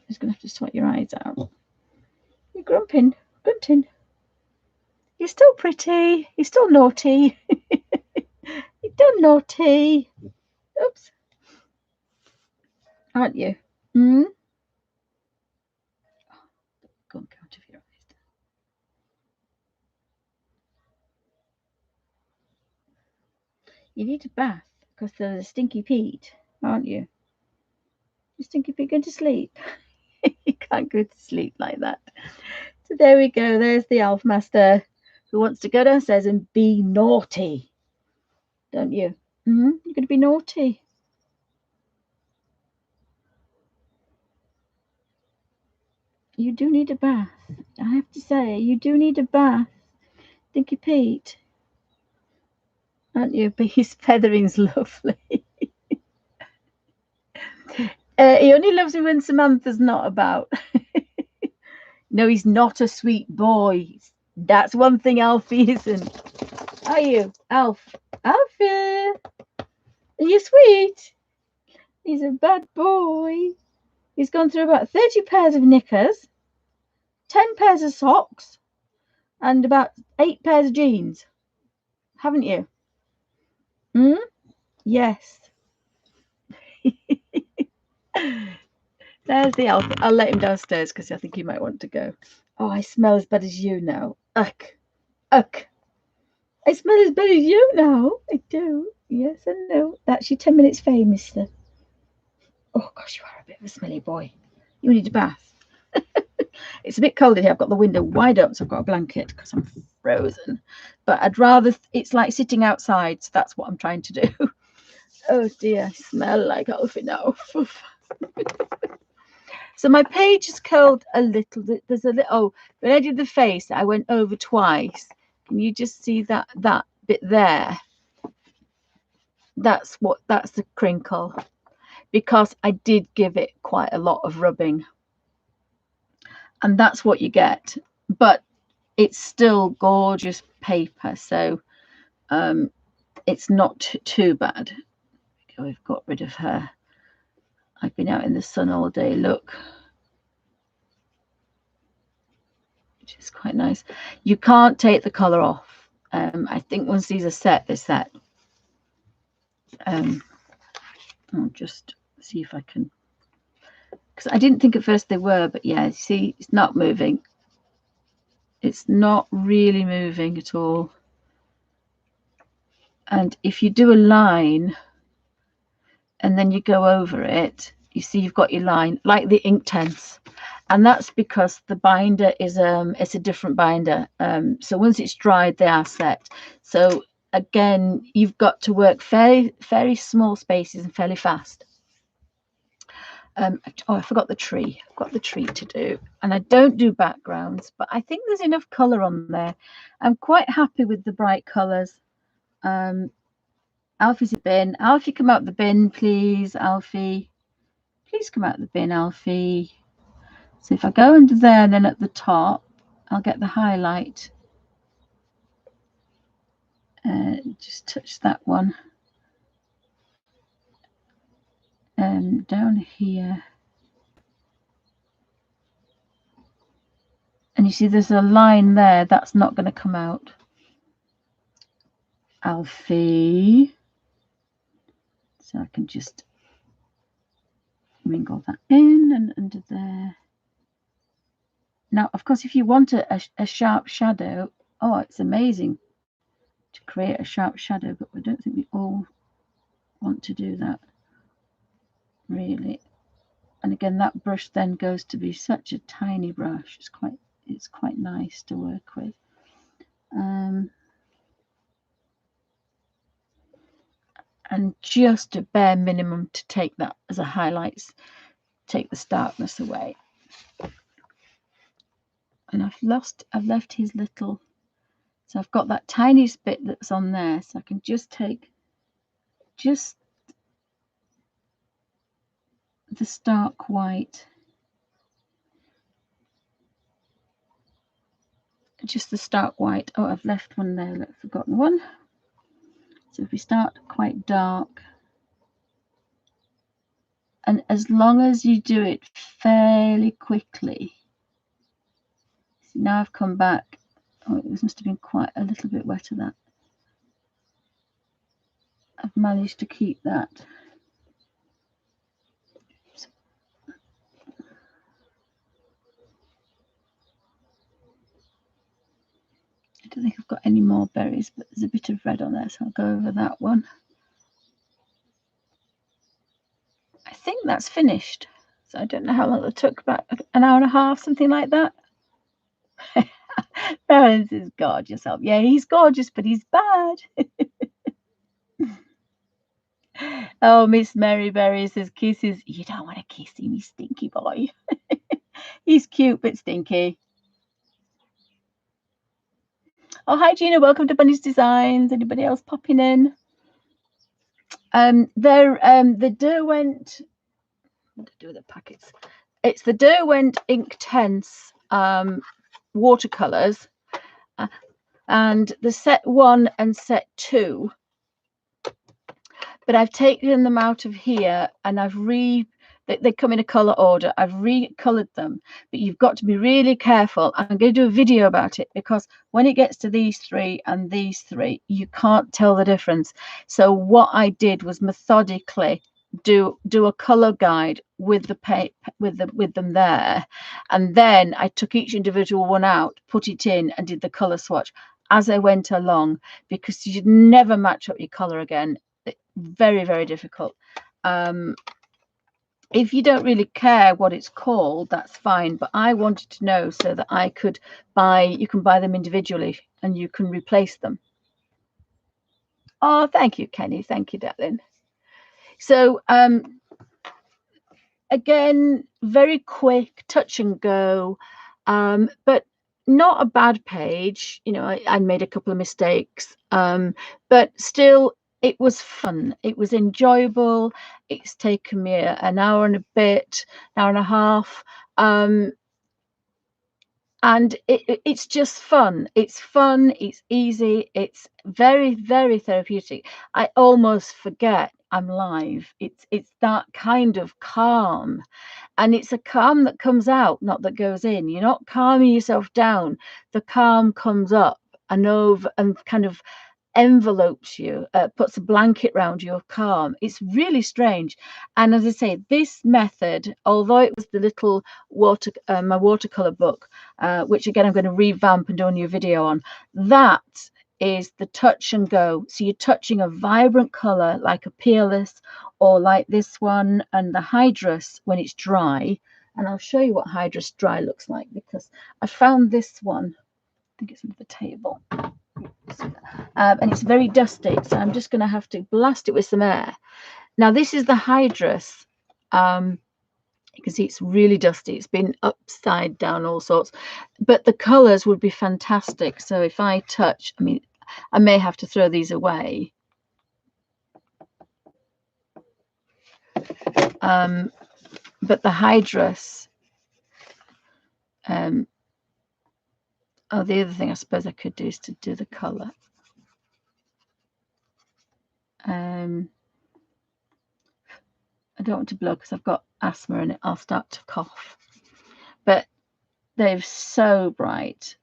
He's going to have to sort your eyes out. You're grunting. You're still pretty. You're still naughty. You're done naughty. Oops. Aren't you? Hmm? Gunk out of your eyes. You need a bath because there's a stinky Pete, aren't you? You stinky Pete going to sleep? You can't go to sleep like that. So there we go. There's the Alf Master who wants to go downstairs and be naughty. Don't you? You're going to be naughty. You do need a bath. I have to say, you do need a bath. Stinky Pete. Aren't you? But his feathering's lovely. He only loves me when Samantha's not about. No, he's not a sweet boy. That's one thing Alfie isn't. Are you, Alf? Alfie, are you sweet? He's a bad boy. He's gone through about 30 pairs of knickers, 10 pairs of socks, and about 8 pairs of jeans. Haven't you? Yes. There's the Alfie. I'll let him downstairs because I think he might want to go. Oh, I smell as bad as you now. Ugh. Ugh. I smell as bad as you now. I do. Yes, I know. That's your 10 minutes fame, mister. Oh, gosh, you are a bit of a smelly boy. You need a bath. It's a bit cold in here. I've got the window wide open, so I've got a blanket because I'm frozen. But I'd rather, it's like sitting outside, so that's what I'm trying to do. Oh, dear. I smell like Alfie now. So my page is curled a little. There's a little. Oh, when I did the face, I went over twice. Can you just see that bit there? That's the crinkle, because I did give it quite a lot of rubbing, and that's what you get. But it's still gorgeous paper, so it's not too bad. We've got rid of her. I've been out in the sun all day, look. Which is quite nice. You can't take the colour off. I think once these are set, they're set. I'll just see if I can, because I didn't think at first they were, but yeah, see, it's not moving. It's not really moving at all. And if you do a line and then you go over it, you see you've got your line like the Inktense, and that's because the binder is it's a different binder. So once it's dried, they are set. So again, you've got to work very small spaces and fairly fast. Oh, I forgot the tree. I've got the tree to do, and I don't do backgrounds, but I think there's enough colour on there. I'm quite happy with the bright colours. Alfie's a bin. Alfie, come out the bin, please. Alfie, please come out the bin, Alfie. So if I go under there, and then at the top, I'll get the highlight. Just touch that one. Down here. And you see there's a line there that's not going to come out. Alfie. So I can just wrinkle that in and under there. Now, of course, if you want a sharp shadow, oh, it's amazing to create a sharp shadow, but I don't think we all want to do that, really. And again, that brush then goes to be such a tiny brush. It's quite nice to work with. And just a bare minimum to take that as a highlights, take the starkness away. And I've left his little, so I've got that tiniest bit that's on there, so I can just take just the stark white, just the stark white. Oh, I've left one there, I've forgotten one. So if we start quite dark, and as long as you do it fairly quickly. See, now I've come back. Oh, it must have been quite a little bit wetter, that. I've managed to keep that. I don't think I've got any more berries, but there's a bit of red on there, so I'll go over that one. I think that's finished. So I don't know how long it took, about an hour and a half, something like that. Barons is gorgeous. Yeah, he's gorgeous, but he's bad. Oh, Miss Maryberry says kisses. You don't want to kiss him, he's stinky boy. He's cute but stinky. Oh, hi Gina, welcome to Bunny's Designs. Anybody else popping in? The Derwent, what did I do with the packets? It's the Derwent Inktense watercolors, and the set 1 and set 2. But I've taken them out of here, and they come in a color order. I've recolored them, but you've got to be really careful. I'm going to do a video about it, because when it gets to these 3 and these 3, you can't tell the difference. So what I did was methodically do a color guide with the paper, with them there, and then I took each individual one out, put it in, and did the color swatch as I went along, because you'd never match up your color again. Very, very difficult. If you don't really care what it's called, that's fine, but I wanted to know so that I could you can buy them individually and you can replace them. Oh, thank you, Kenny. Thank you, darling. So again, very quick, touch and go, but not a bad page. You know, I made a couple of mistakes, but still it was fun. It was enjoyable. It's taken me an hour and a bit, an hour and a half. And it's just fun. It's fun. It's easy. It's very, very therapeutic. I almost forget I'm live. It's that kind of calm, and it's a calm that comes out, not that goes in. You're not calming yourself down. The calm comes up and over and kind of envelopes you, puts a blanket around you of calm. It's really strange. And as I say, this method, although it was the little my watercolor book, which again I'm going to revamp and do a new video on, that is the touch and go. So you're touching a vibrant color like a Peerless or like this one, and the Hydrus when it's dry. And I'll show you what Hydrus dry looks like, because I found this one, I think it's under the table. And it's very dusty, so I'm just going to have to blast it with some air. Now this is the Hydrus. You can see it's really dusty. It's been upside down, all sorts, but the colors would be fantastic. So if I touch, I mean, I may have to throw these away. But the Hydrus, oh, the other thing I suppose I could do is to do the color. I don't want to blow because I've got asthma and I'll start to cough. But they're so bright.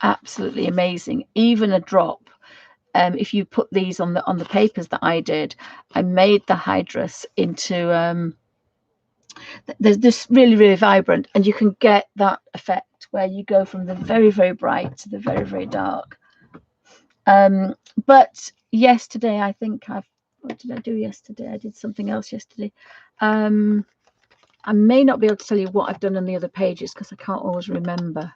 Absolutely amazing. Even a drop. If you put these on the papers that I did, I made the Hydrus into there's this really, really vibrant, and you can get that effect where you go from the very, very bright to the very, very dark. But yesterday, I think what did I do yesterday? I did something else yesterday. I may not be able to tell you what I've done on the other pages because I can't always remember.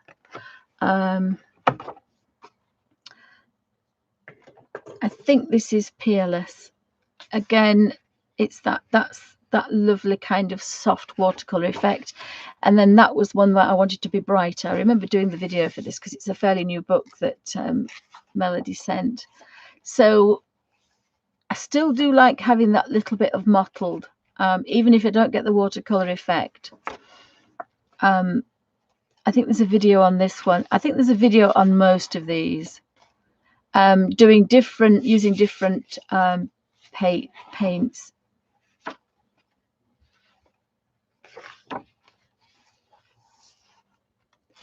I think this is Peerless. Again, it's that's that lovely kind of soft watercolor effect. And then that was one that I wanted to be brighter. I remember doing the video for this because it's a fairly new book that Melody sent. So I still do like having that little bit of mottled, even if I don't get the watercolor effect. I think there's a video on this one. I think there's a video on most of these, using different paints.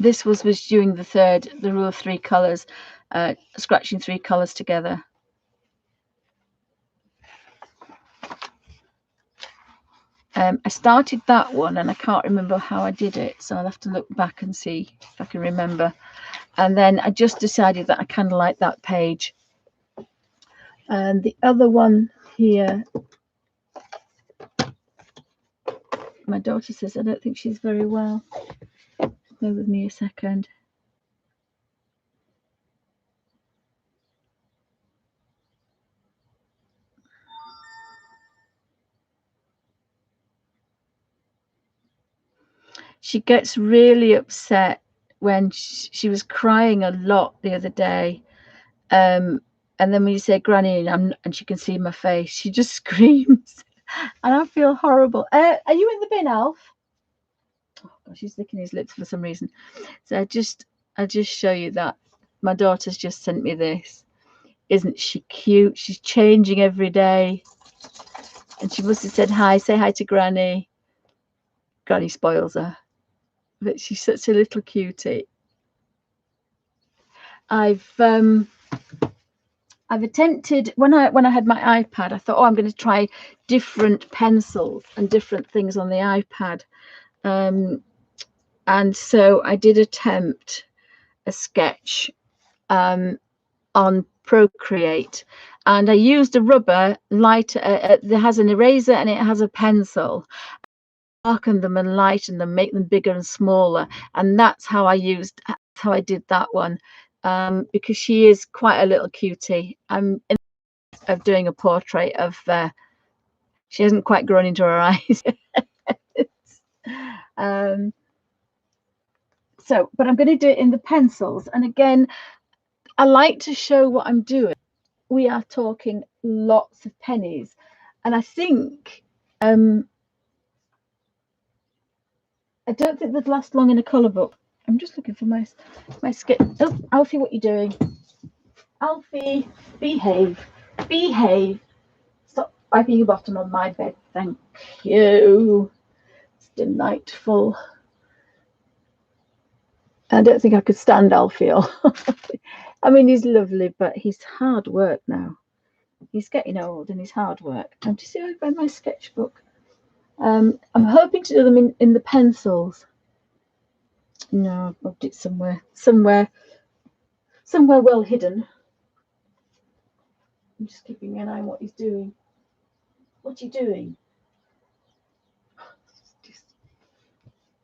This was doing the rule of 3 colors, scratching 3 colors together. I started that one and I can't remember how I did it, so I'll have to look back and see if I can remember. And then I just decided that I kind of like that page. And the other one here, my daughter says I don't think she's very well. Bear with me a second. She gets really upset when she was crying a lot the other day. And then when you say Granny and she can see my face, she just screams. And I feel horrible. Are you in the bin, Alf? Oh gosh, he's licking his lips for some reason. So I'll just show you that. My daughter's just sent me this. Isn't she cute? She's changing every day. And she must have said hi. Say hi to Granny. Granny spoils her. But she's such a little cutie. I've attempted, when I had my iPad, I thought, oh, I'm going to try different pencils and different things on the iPad. And so I did attempt a sketch on Procreate, and I used a rubber light that has an eraser and it has a pencil. Darken them and lighten them, make them bigger and smaller, and that's how I did that one. Because she is quite a little cutie. I'm in of doing a portrait of she hasn't quite grown into her eyes. So but I'm going to do it in the pencils, and again I like to show what I'm doing. We are talking lots of pennies, and I think I don't think they'd last long in a colour book. I'm just looking for my sketch. Oh, Alfie, what are you doing? Alfie, behave, behave. Stop wiping your bottom on my bed. Thank you. It's delightful. I don't think I could stand Alfie. I mean, he's lovely, but he's hard work now. He's getting old and he's hard work. And do you see I read my sketchbook? I'm hoping to do them in the pencils. No, I've moved it somewhere well hidden. I'm just keeping an eye on what he's doing. What are you doing?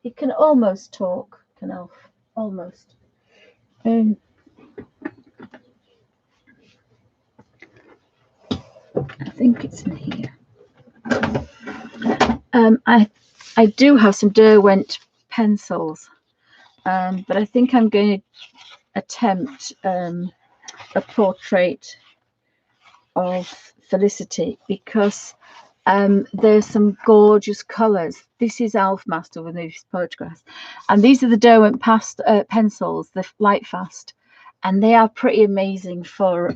He can almost talk, can Elf? Almost. I think it's in here. I do have some Derwent pencils, but I think I'm going to attempt a portrait of Felicity because there's some gorgeous colours. This is Alf Master with these photographs, and these are the Derwent pencils, the light fast, and they are pretty amazing for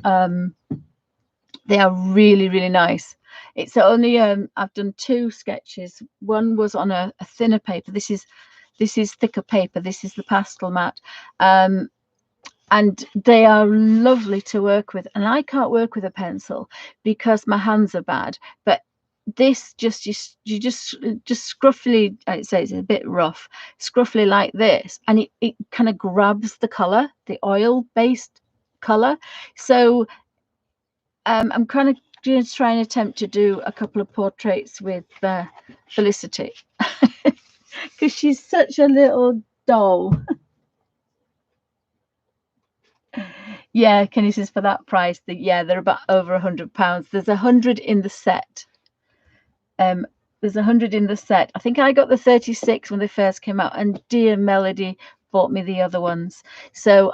they are really, really nice. It's only I've done 2 sketches. One was on a thinner paper. This is thicker paper. This is the pastel matte, and they are lovely to work with. And I can't work with a pencil because my hands are bad. But this you just scruffily, I'd say it's a bit rough, scruffily like this, and it kind of grabs the color, the oil based color. So I'm kind of going to try and attempt to do a couple of portraits with Felicity because she's such a little doll. Yeah, Kenny says for that price, they're about over £100. There's 100 in the set. There's 100 in the set. I think I got the 36 when they first came out, and dear Melody bought me the other ones. So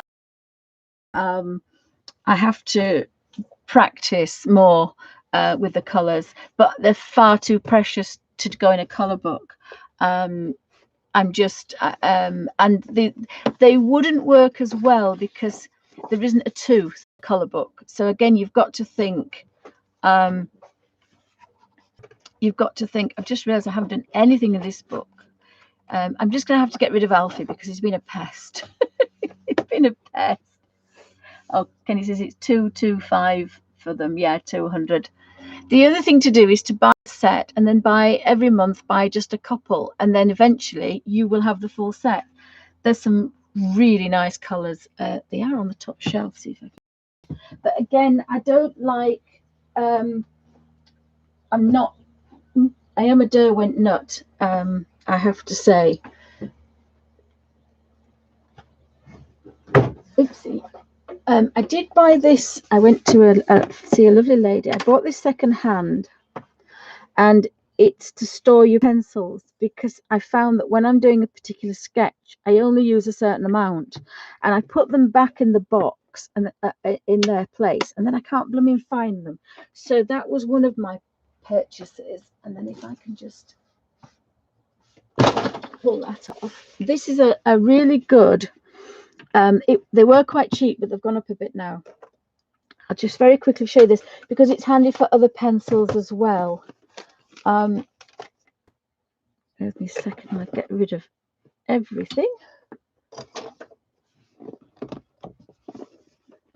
I have to practice more with the colors, but they're far too precious to go in a color book. I'm just and they wouldn't work as well because there isn't a tooth color book. So again, you've got to think I've just realized I haven't done anything in this book. I'm just gonna have to get rid of Alfie because he's been a pest. It's been a pest. Oh, Kenny says it's 225 for them. Yeah, 200. The other thing to do is to buy a set and then every month buy just a couple, and then eventually you will have the full set. There's some really nice colors. They are on the top shelf. See if I can. But again, I don't like. I am a Derwent nut. I have to say. Oopsie. I did buy this. I went to see a lovely lady. I bought this second hand, and it's to store your pencils because I found that when I'm doing a particular sketch, I only use a certain amount, and I put them back in the box and in their place, and then I can't blooming find them. So that was one of my purchases. And then if I can just pull that off, this is a really good. They were quite cheap, but they've gone up a bit now. I'll just very quickly show you this because it's handy for other pencils as well. Give me a second, I'll get rid of everything.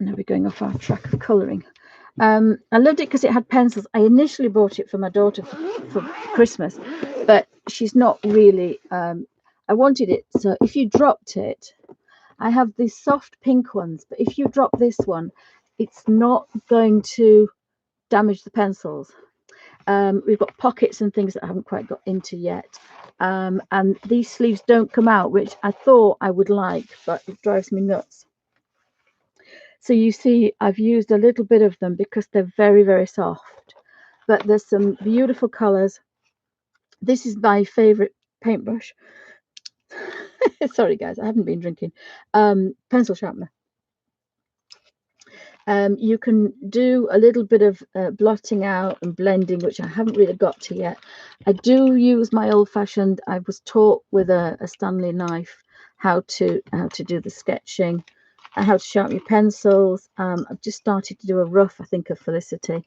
Now we're going off our track of colouring. I loved it because it had pencils. I initially bought it for my daughter for Christmas, but she's not really. I wanted it, so if you dropped it, I have these soft pink ones, but if you drop this one, it's not going to damage the pencils. We've got pockets and things that I haven't quite got into yet, and these sleeves don't come out, which I thought I would like, but it drives me nuts. So you see I've used a little bit of them because they're very, very soft, but there's some beautiful colors. This is my favorite paintbrush. Sorry guys, I haven't been drinking. Pencil sharpener. You can do a little bit of blotting out and blending, which I haven't really got to yet. I do use my old-fashioned. I was taught with a Stanley knife how to do the sketching. how to sharpen your pencils. I've just started to do a rough, I think, of Felicity.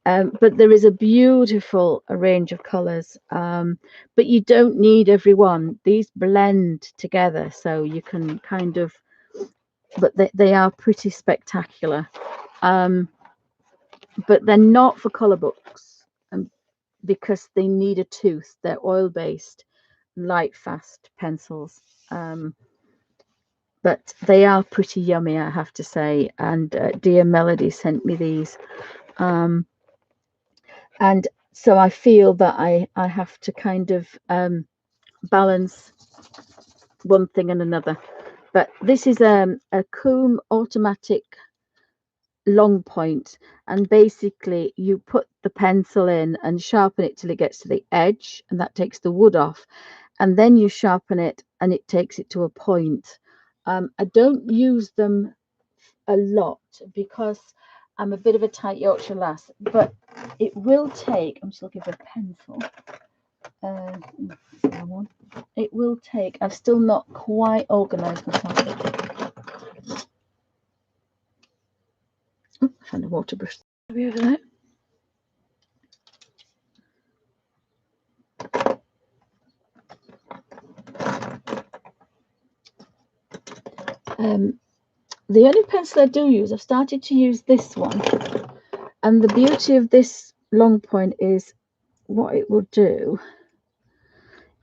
But there is a beautiful range of colours, but you don't need every one. These blend together, so you can kind of, but they are pretty spectacular. But they're not for colour books, because they need a tooth. They're oil-based, light, fast pencils. But they are pretty yummy, I have to say. And dear Melody sent me these. And so I feel that I have to kind of balance one thing and another. But this is a comb automatic long point, and basically you put the pencil in and sharpen it till it gets to the edge, and that takes the wood off, and then you sharpen it and it takes it to a point. I don't use them a lot because I'm a bit of a tight Yorkshire lass, but it will take, I'm just looking for a pencil. It will take, I've still not quite organised myself. Oh, I found a water brush over there. The only pencil I do use, I've started to use this one, and the beauty of this long point is what it will do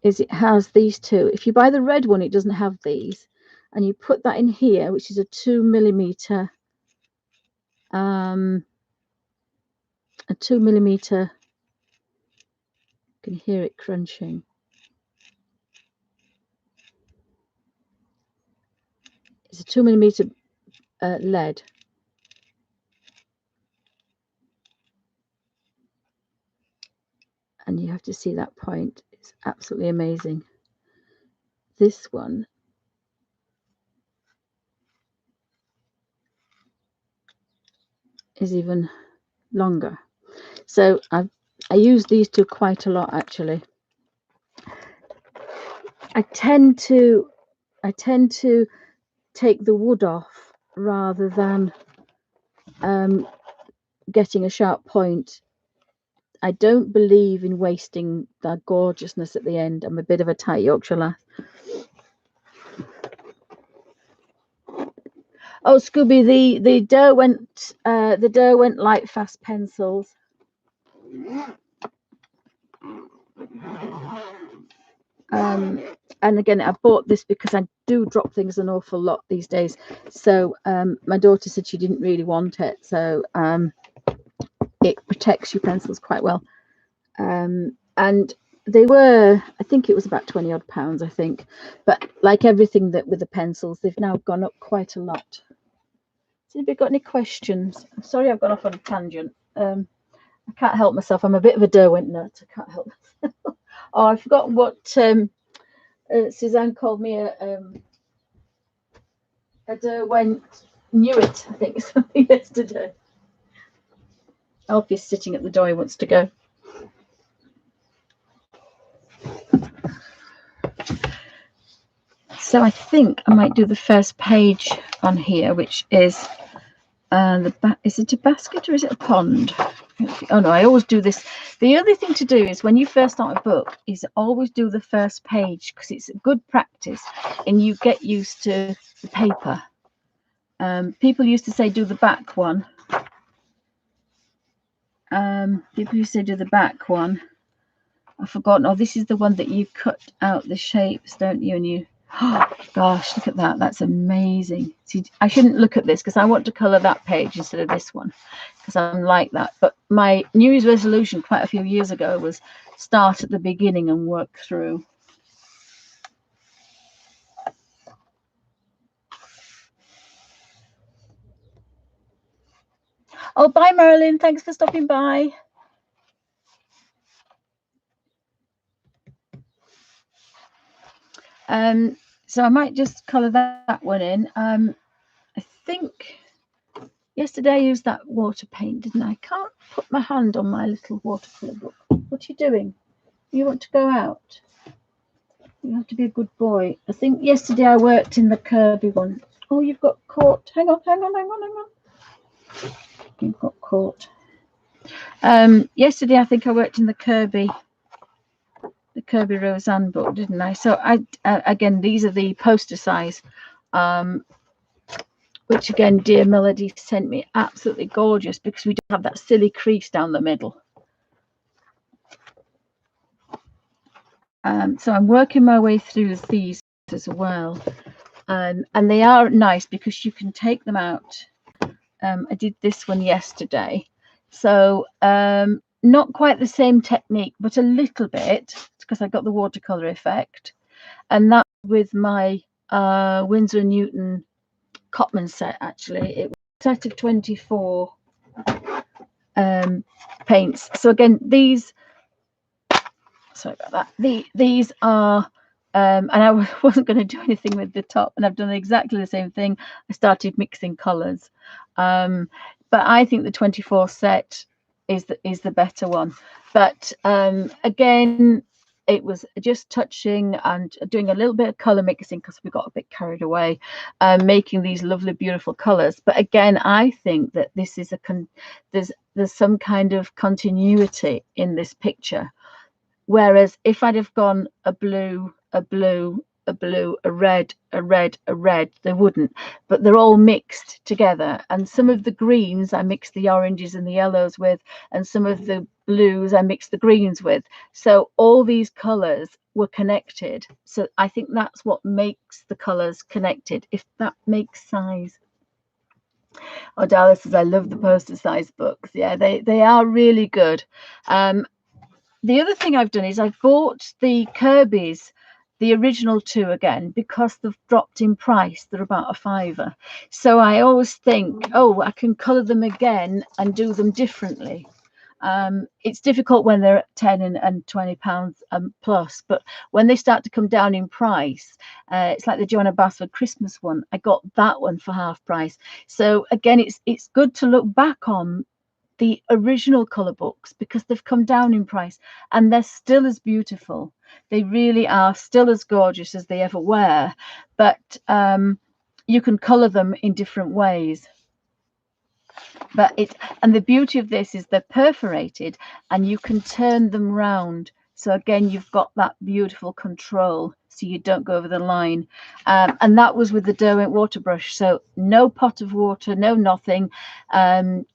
is it has these two. If you buy the red one, it doesn't have these, and you put that in here, which is a 2mm, you can hear it crunching. It's a 2mm lead. And you have to see that point. It's absolutely amazing. This one is even longer. So I use these two quite a lot, actually. I tend to take the wood off rather than getting a sharp point. I don't believe in wasting that gorgeousness at the end. I'm a bit of a tight Yorkshire lass. Oh, Scooby, the Derwent light fast pencils. And again, I bought this because I do drop things an awful lot these days. So my daughter said she didn't really want it, so it protects your pencils quite well. And they were, I think it was about 20 odd pounds, I think. But like everything that with the pencils, they've now gone up quite a lot. So have you got any questions? I'm sorry I've gone off on a tangent. I can't help myself. I'm a bit of a Derwent nut. I can't help myself. Oh, I forgot what Suzanne called me a Derwent Newit, I think, something yesterday. Alfie's sitting at the door. He wants to go. So I think I might do the first page on here, which is is it a basket or is it a pond? Oh no, I always do this. The other thing to do is when you first start a book is always do the first page, because it's a good practice and you get used to the paper. People used to say do the back one. People used to say do the back one. I've forgotten. Oh, this is the one that you cut out the shapes, don't you? And you, oh gosh, look at that. That's amazing. See, I shouldn't look at this because I want to colour that page instead of this one, because I'm like that. But my New Year's resolution quite a few years ago was start at the beginning and work through. Oh, bye, Marilyn. Thanks for stopping by. So I might just colour that one in. I think yesterday I used that water paint, didn't I? I can't put my hand on my little watercolour book. What are you doing? You want to go out? You have to be a good boy. I think yesterday I worked in the Kirby one. Oh, you've got caught. Hang on, hang on, hang on, hang on. You've got caught. Yesterday, I think I worked in the Kirby Roseanne book, didn't I? So again, these are the poster size, which again, dear Melody sent me, absolutely gorgeous, because we don't have that silly crease down the middle. So I'm working my way through these as well, and they are nice because you can take them out. I did this one yesterday, so not quite the same technique, but a little bit, because I got the watercolor effect, and that with my Winsor & Newton Cotman set. Actually, it was a set of 24 paints. So again, these, sorry about that, these are and I wasn't going to do anything with the top, and I've done exactly the same thing. I started mixing colors, but I think the 24 set is the better one. But again, it was just touching and doing a little bit of color mixing because we got a bit carried away, making these lovely, beautiful colors. But again, I think that this is there's some kind of continuity in this picture. Whereas if I'd have gone a blue, a blue, a blue, a red, a red, a red, they wouldn't. But they're all mixed together. And some of the greens I mixed the oranges and the yellows with, and some of the blues I mixed the greens with. So all these colours were connected. So I think that's what makes the colours connected, if that makes size. Oh, Dallas says, I love the poster size books. Yeah, they are really good. The other thing I've done is I've bought the Kirby's, the original two again, because they've dropped in price. They're about £5. So I always think, oh, I can colour them again and do them differently. It's difficult when they're at 10 and 20 pounds plus, but when they start to come down in price, it's like the Joanna Basford Christmas one. I got that one for half price. So again, it's good to look back on the original color books because they've come down in price and they're still as beautiful. They really are still as gorgeous as they ever were, but you can color them in different ways. But and the beauty of this is they're perforated and you can turn them round. So again, you've got that beautiful control, so you don't go over the line. And that was with the Derwent water brush. So no pot of water, no nothing, can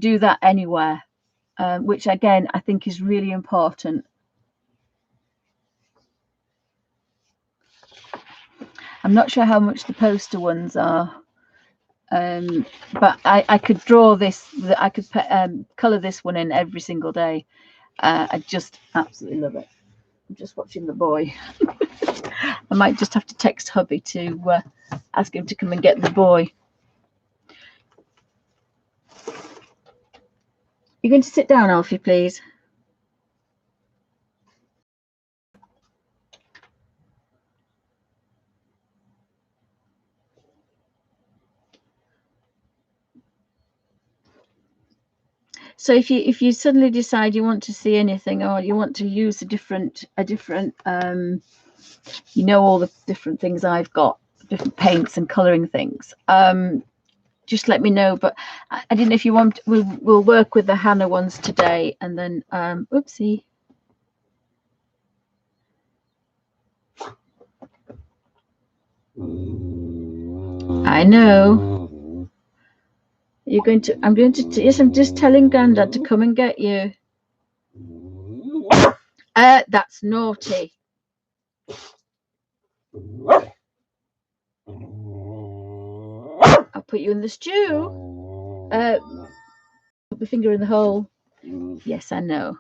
do that anywhere, which again, I think is really important. I'm not sure how much the poster ones are, but I could draw this, I could color this one in every single day. I just absolutely love it. I'm just watching the boy. I might just have to text hubby to ask him to come and get the boy. You're going to sit down, Alfie, please? So if you suddenly decide you want to see anything, or you want to use a different you know, all the different things I've got, different paints and colouring things, just let me know. But I didn't know if you want, we'll work with the Hannah ones today, and then oopsie. I know. You're going to, I'm going to, yes, I'm just telling Grandad to come and get you. That's naughty. I'll put you in the stew. Put my finger in the hole. Yes, I know.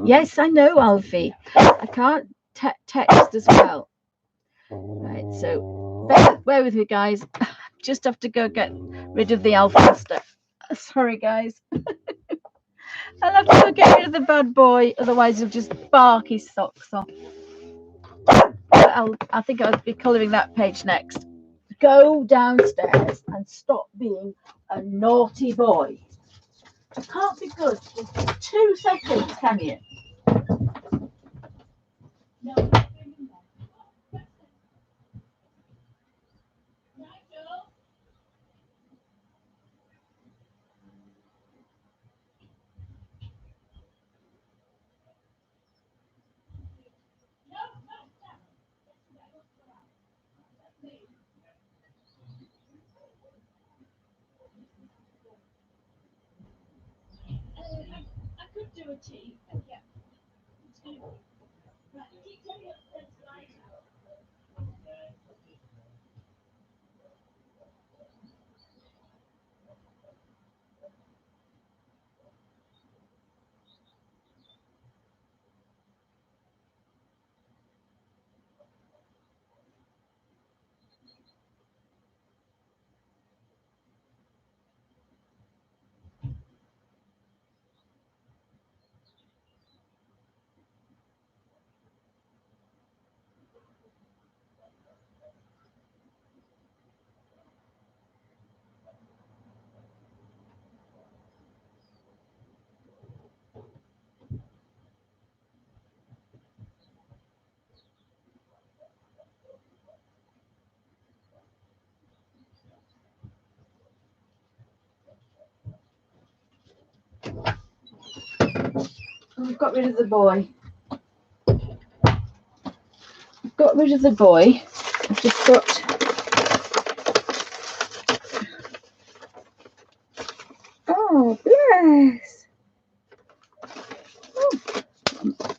Yes, I know, Alfie. I can't text as well. Right, so bear with me, guys. Just have to go get rid of the alpha stuff. Sorry, guys. I'll have to go get rid of the bad boy, otherwise he'll just bark his socks off. I think I'll be colouring that page next. Go downstairs and stop being a naughty boy. You can't be good for 2 seconds, can you? No. I've got rid of the boy. Got rid of the boy. I've just got oh bless. Oh,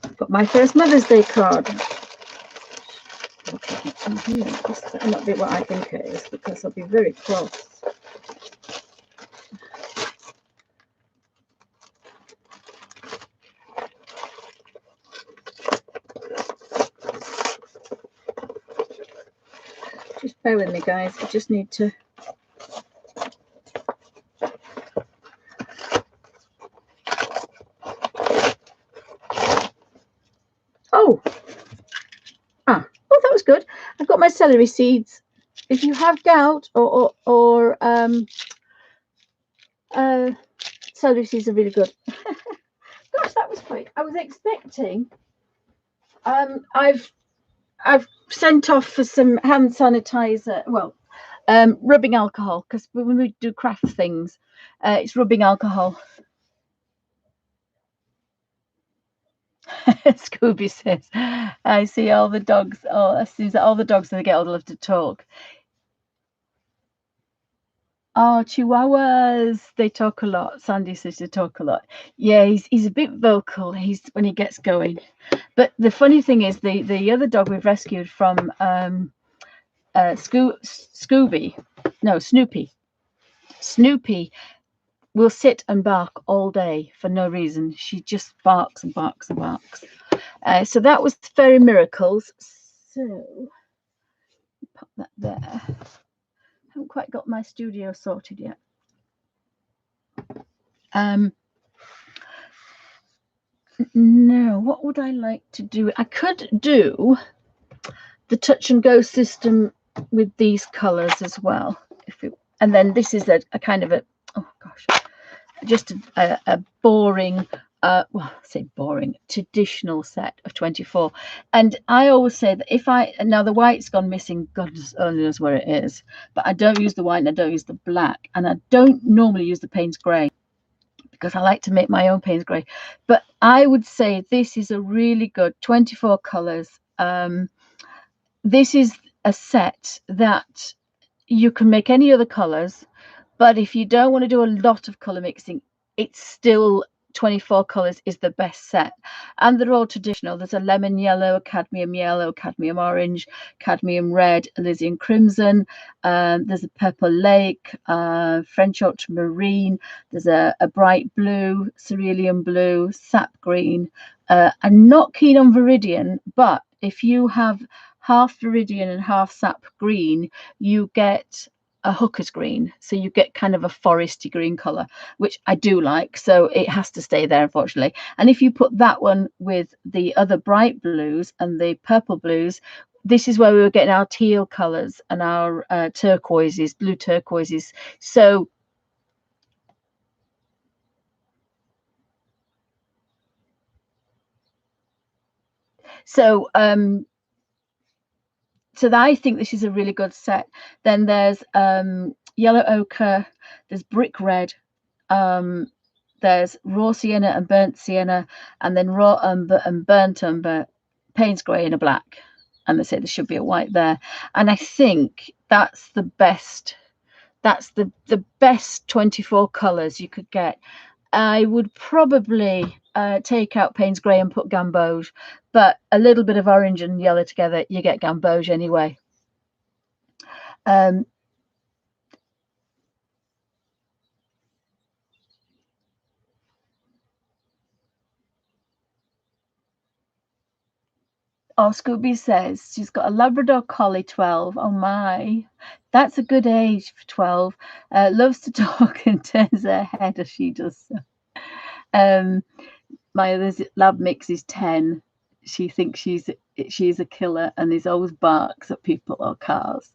I've got my first Mother's Day card. Okay, here. This better not be what I think it is because I'll be very cross. Just bear with me, guys. I just need to. Oh, that was good. I've got my celery seeds. If you have gout or celery seeds are really good. Gosh, that was quick. I was expecting. I've sent off for some hand sanitizer. Well, rubbing alcohol, because when we do craft things, it's rubbing alcohol. Scooby says, I see all the dogs. Oh, it seems that all the dogs when they get older love to talk. Oh, chihuahuas, they talk a lot. Sandy says they talk a lot. Yeah, he's a bit vocal. He's when he gets going. But the funny thing is, the other dog we've rescued from Snoopy will sit and bark all day for no reason. She just barks and barks and barks. So that was Fairy Miracles. So pop that there. Haven't quite got my studio sorted yet. No, what would I like to do? I could do the touch and go system with these colors as well. And then this is a kind of a, oh gosh, just a boring, well, I say boring, traditional set of 24. And I always say that now the white's gone missing, God only knows where it is, but I don't use the white and I don't use the black, and I don't normally use the Payne's grey because I like to make my own Payne's grey. But I would say this is a really good 24 colors. This is a set that you can make any other colors, but if you don't want to do a lot of color mixing, it's still 24 colors is the best set, and they're all traditional. There's a lemon yellow, cadmium orange, cadmium red, Elysian crimson, there's a purple lake, French ultramarine, there's a bright blue, cerulean blue, sap green. I'm not keen on viridian, but if you have half viridian and half sap green, you get a hooker's green, so you get kind of a foresty green color, which I do like, so it has to stay there, unfortunately. And if you put that one with the other bright blues and the purple blues, this is where we were getting our teal colors and our turquoises, blue turquoises. So I think this is a really good set. Then there's yellow ochre, there's brick red, there's raw sienna and burnt sienna, and then raw umber and burnt umber, Payne's grey and a black. And they say there should be a white there. And I think that's the best. That's the best 24 colours you could get. I would probably take out Payne's Grey and put gamboge, but a little bit of orange and yellow together, you get gamboge anyway. Oh, Scooby says she's got a Labrador Collie, 12. Oh my, that's a good age for 12. Loves to talk and turns her head as she does so. My other lab mix is 10. She thinks she's a killer and is always barks at people or cars.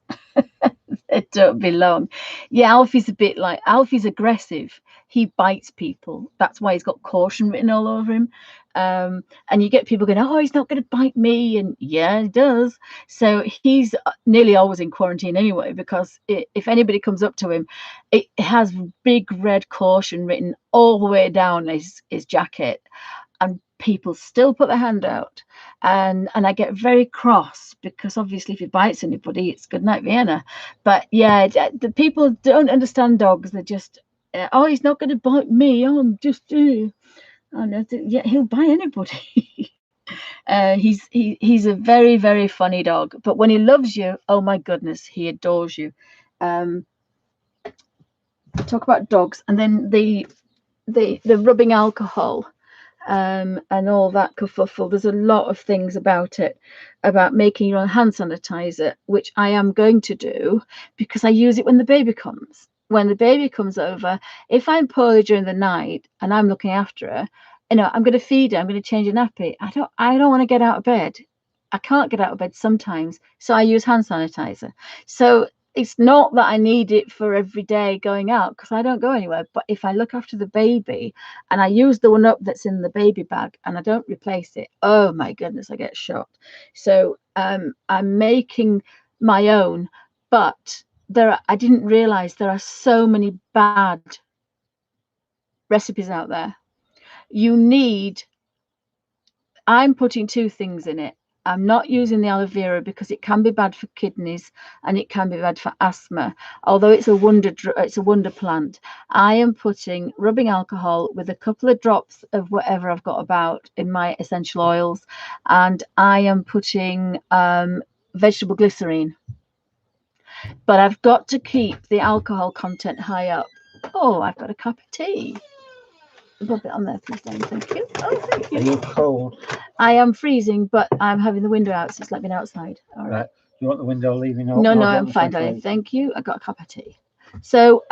They don't belong. Yeah, Alfie's a bit like, Alfie's aggressive. He bites people. That's why he's got caution written all over him. And you get people going, oh, he's not going to bite me. And yeah, he does. So he's nearly always in quarantine anyway, because if anybody comes up to him, it has big red caution written all the way down his jacket. And people still put their hand out. And I get very cross because obviously if he bites anybody, it's good night Vienna. But yeah, the people don't understand dogs. They're just, oh, he's not going to bite me. Oh, I'm just, oh no, yeah, he'll bite anybody. He's a very, very funny dog. But when he loves you, oh my goodness, he adores you. Talk about dogs, and then the rubbing alcohol. And all that kerfuffle. There's a lot of things about it, about making your own hand sanitizer, which I am going to do because I use it when the baby comes. When the baby comes over, if I'm poorly during the night and I'm looking after her, I'm going to feed her, I'm going to change a nappy. I don't want to get out of bed. I can't get out of bed sometimes, so I use hand sanitizer. So it's not that I need it for every day going out because I don't go anywhere. But if I look after the baby and I use the one up that's in the baby bag and I don't replace it, oh my goodness, I get shot. So I'm making my own, but I didn't realize there are so many bad recipes out there. I'm putting 2 things in it. I'm not using the aloe vera because it can be bad for kidneys and it can be bad for asthma. Although it's a wonder plant. I am putting rubbing alcohol with a couple of drops of whatever I've got about in my essential oils, and I am putting vegetable glycerine. But I've got to keep the alcohol content high up. Oh, I've got a cup of tea. Rub it on there, please, Dan. Thank you. Oh, thank you. Are you cold? I am freezing, but I'm having the window out, so it's let me outside. All right. You want the window leaving open? No, I'm fine, darling. Thank you. I got a cup of tea. So,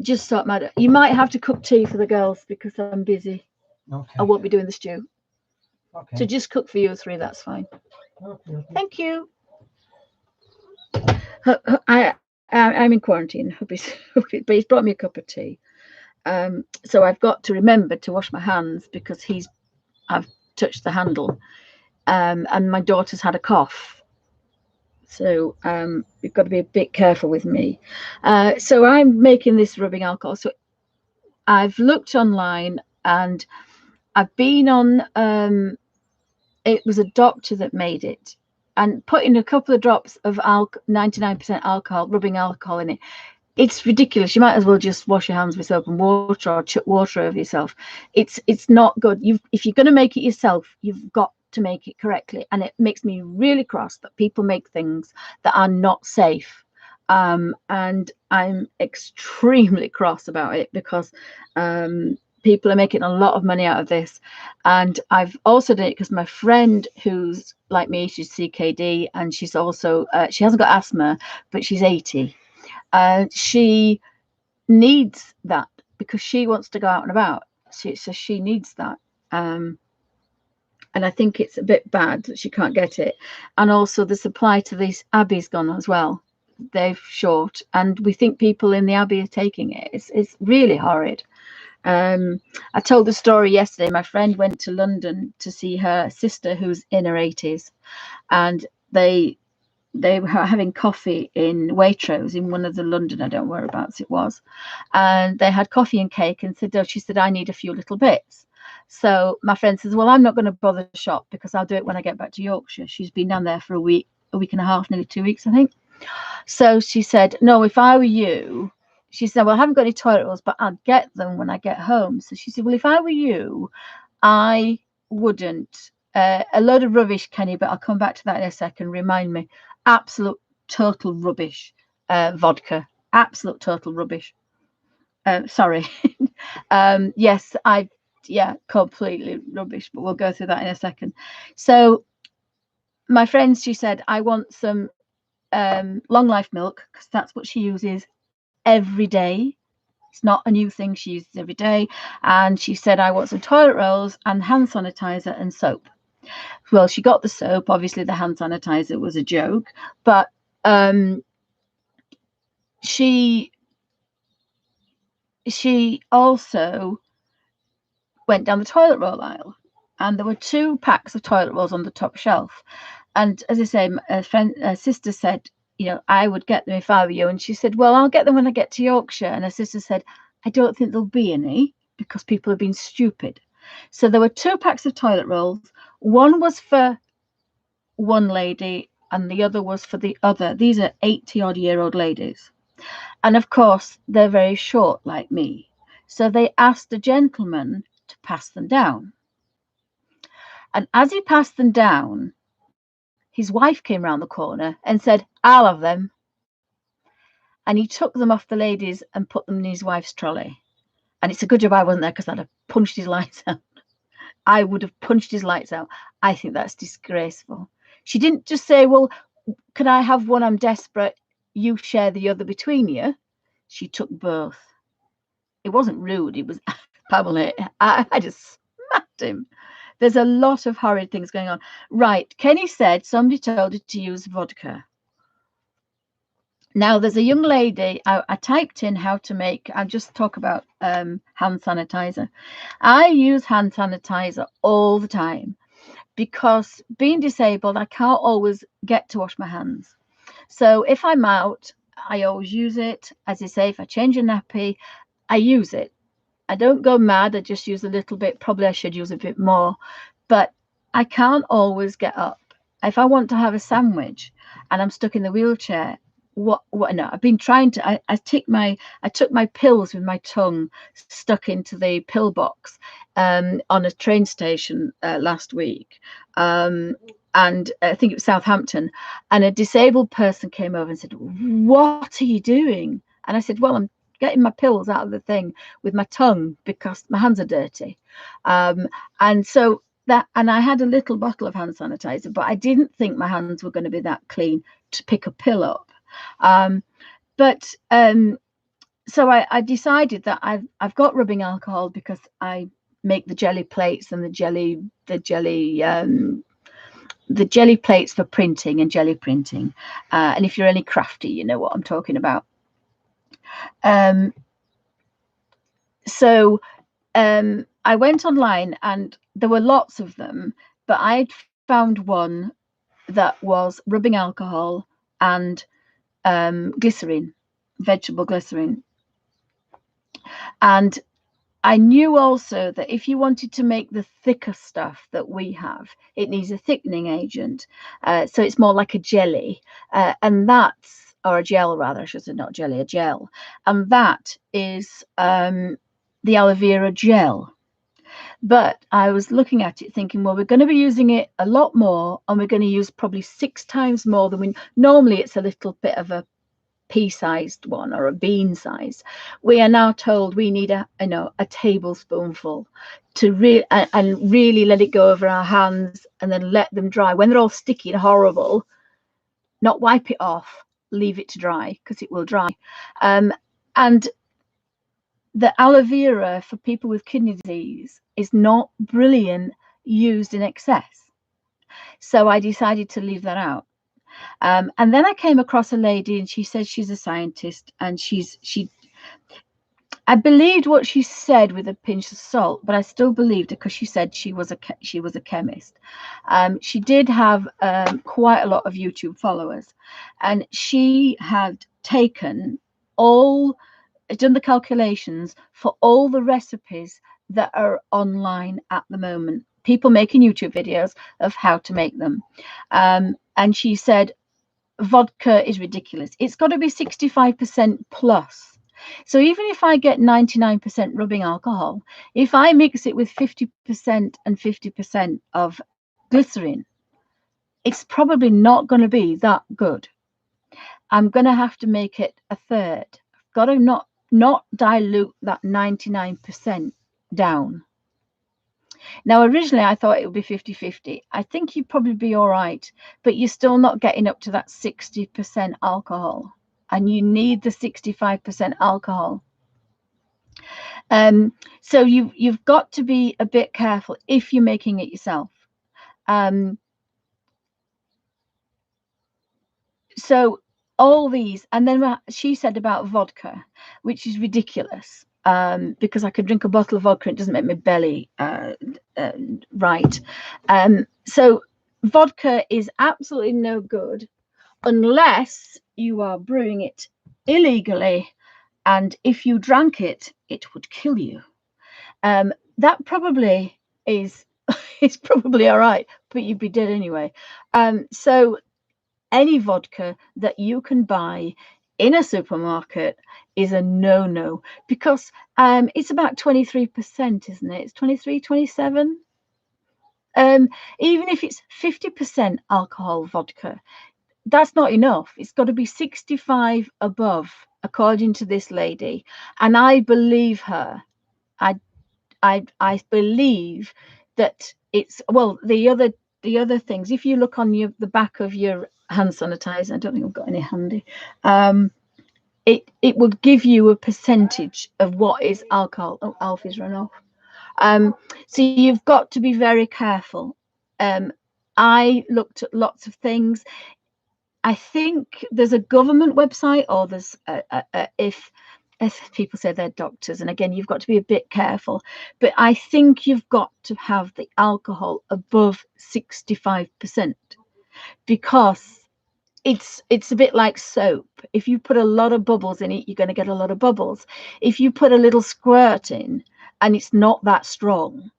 just sort matter. You might have to cook tea for the girls because I'm busy. Okay. I won't be doing the stew. Okay. So just cook for you 3. That's fine. Okay. Thank you. I'm in quarantine, but he's brought me a cup of tea. So I've got to remember to wash my hands because I've touched the handle, and my daughter's had a cough, so you've got to be a bit careful with me. So I'm making this rubbing alcohol. So I've looked online and I've been on it was a doctor that made it, and putting a couple of drops of 99% alcohol, rubbing alcohol in it. It's ridiculous. You might as well just wash your hands with soap and water or chuck water over yourself. It's not good. If you're going to make it yourself, you've got to make it correctly. And it makes me really cross that people make things that are not safe. And I'm extremely cross about it because people are making a lot of money out of this. And I've also done it because my friend who's like me, she's CKD, and she's also she hasn't got asthma, but she's 80. She needs that because she wants to go out and about. So she needs that. And I think it's a bit bad that she can't get it. And also the supply to these Abbey's gone as well. They're short. And we think people in the Abbey are taking it. It's really horrid. I told the story yesterday. My friend went to London to see her sister who's in her 80s. And they were having coffee in Waitrose in one of the London, I don't know whereabouts it was, and they had coffee and cake, and she said, I need a few little bits. So my friend says, well, I'm not going to bother shop because I'll do it when I get back to Yorkshire. She's been down there for a week and a half, nearly 2 weeks, I think. So she said, no, if I were you, she said, well, I haven't got any toilet rolls, but I'll get them when I get home. So she said, well, if I were you, I wouldn't. A load of rubbish, Kenny, but I'll come back to that in a second. Remind me. Absolute total rubbish. Vodka. Absolute total rubbish. Sorry. Yes, completely rubbish, but we'll go through that in a second. So my friend, she said, I want some long life milk, because that's what she uses every day. It's not a new thing, she uses every day. And she said, I want some toilet rolls and hand sanitizer and soap. Well, she got the soap. Obviously the hand sanitizer was a joke, but she also went down the toilet roll aisle, and there were 2 packs of toilet rolls on the top shelf. And as I say, a sister said, you know, I would get them if I were you. And she said, well, I'll get them when I get to Yorkshire. And her sister said, I don't think there'll be any, because people have been stupid. So there were 2 packs of toilet rolls. One was for one lady and the other was for the other. These are 80-odd-year-old ladies. And of course, they're very short like me. So they asked a gentleman to pass them down. And as he passed them down, his wife came round the corner and said, I'll have them. And he took them off the ladies and put them in his wife's trolley. And it's a good job I wasn't there, because I'd have punched his lights out. I would have punched his lights out. I think that's disgraceful. She didn't just say, well, can I have one? I'm desperate. You share the other between you. She took both. It wasn't rude. It was Pamela. I just smacked him. There's a lot of horrid things going on. Right. Kenny said somebody told her to use vodka. Now, there's a young lady. I typed in how to make. I just talk about hand sanitizer. I use hand sanitizer all the time, because being disabled, I can't always get to wash my hands. So if I'm out, I always use it. As I say, if I change a nappy, I use it. I don't go mad. I just use a little bit. Probably I should use a bit more, but I can't always get up. If I want to have a sandwich and I'm stuck in the wheelchair, no, I've been trying to. I took my pills with my tongue stuck into the pill box on a train station last week. And I think it was Southampton, and a disabled person came over and said, what are you doing? And I said, well, I'm getting my pills out of the thing with my tongue because my hands are dirty. And so that, and I had a little bottle of hand sanitizer, but I didn't think my hands were going to be that clean to pick a pill up. So I decided that I've got rubbing alcohol, because I make the jelly plates and the jelly plates for printing and jelly printing. And if you're any crafty, you know what I'm talking about. So I went online and there were lots of them, but I'd found one that was rubbing alcohol and glycerin, vegetable glycerin. And I knew also that if you wanted to make the thicker stuff that we have, it needs a thickening agent. So it's more like a jelly, and that's, or a gel rather, I should say, not jelly, a gel. And that is the aloe vera gel. But I was looking at it thinking, well, we're going to be using it a lot more, and we're going to use probably 6 times more than we normally. It's a little bit of a pea-sized one or a bean size. We are now told we need a tablespoonful to really let it go over our hands, and then let them dry. When they're all sticky and horrible, not wipe it off, leave it to dry, because it will dry. And the aloe vera for people with kidney disease is not brilliant used in excess. So I decided to leave that out. And then I came across a lady, and she said she's a scientist, and I believed what she said with a pinch of salt, but I still believed her, because she said she was a chemist. She did have quite a lot of YouTube followers, and she had done the calculations for all the recipes that are online at the moment. People making YouTube videos of how to make them. And she said, vodka is ridiculous. It's got to be 65% plus. So even if I get 99% rubbing alcohol, if I mix it with 50% and 50% of glycerin, it's probably not going to be that good. I'm going to have to make it a third. I've got to not dilute that 99% down. Now, originally I thought it would be 50-50. I think you'd probably be all right, but you're still not getting up to that 60% alcohol, and you need the 65% alcohol. So you've got to be a bit careful if you're making it yourself. So all these, and then she said about vodka, which is ridiculous, because I could drink a bottle of vodka, it doesn't make my belly right. So vodka is absolutely no good unless you are brewing it illegally, and if you drank it, it would kill you. That probably is it's probably all right, but you'd be dead anyway. So any vodka that you can buy in a supermarket is a no-no, because it's about 23%, isn't it? It's 23, 27. Even if it's 50% alcohol vodka, that's not enough. It's got to be 65 above, according to this lady, and I believe her. I believe that it's, well, the other things, if you look on the back of your hand sanitizer, I don't think I've got any handy, it will give you a percentage of what is alcohol. Oh, Alfie's run off. So you've got to be very careful. I looked at lots of things. I think there's a government website, or there's if people say they're doctors, and again, you've got to be a bit careful, but I think you've got to have the alcohol above 65%, because it's a bit like soap. If you put a lot of bubbles in it, you're going to get a lot of bubbles. If you put a little squirt in and it's not that strong,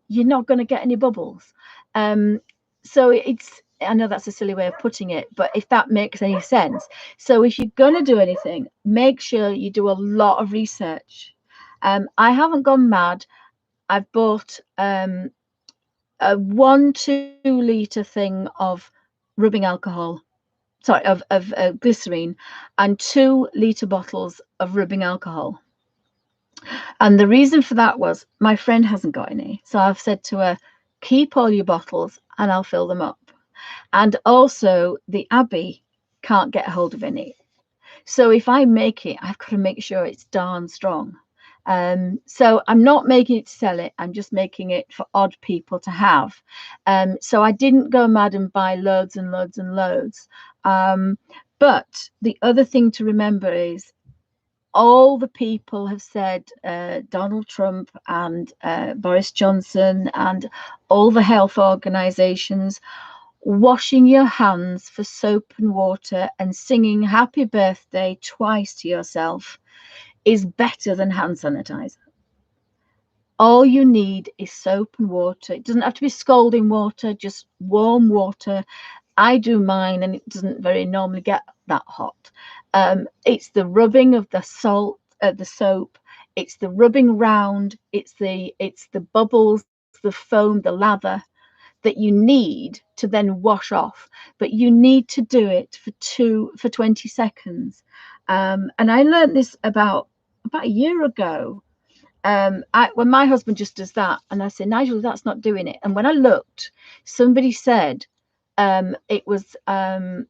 you're not going to get any bubbles. So it's, I know that's a silly way of putting it, but if that makes any sense. So if you're going to do anything, make sure you do a lot of research. I haven't gone mad. I've bought a 1-2 litre thing of rubbing alcohol, sorry, of glycerine, and 2 litre bottles of rubbing alcohol. And the reason for that was my friend hasn't got any. So I've said to her, keep all your bottles and I'll fill them up. And also the Abbey can't get hold of any. So if I make it, I've got to make sure it's darn strong. So I'm not making it to sell it. I'm just making it for odd people to have. So I didn't go mad and buy loads and loads and loads. But the other thing to remember is all the people have said, Donald Trump and Boris Johnson and all the health organizations, washing your hands for soap and water and singing happy birthday twice to yourself is better than hand sanitizer. All you need is soap and water. It doesn't have to be scalding water, just warm water. I do mine and it doesn't very normally get that hot. It's the rubbing of the salt, the soap. It's the rubbing round. It's the bubbles, the foam, the lather that you need to then wash off. But you need to do it for 20 seconds. And I learned this about a year ago. When my husband just does that, and I say, Nigel, that's not doing it. And when I looked, somebody said it was a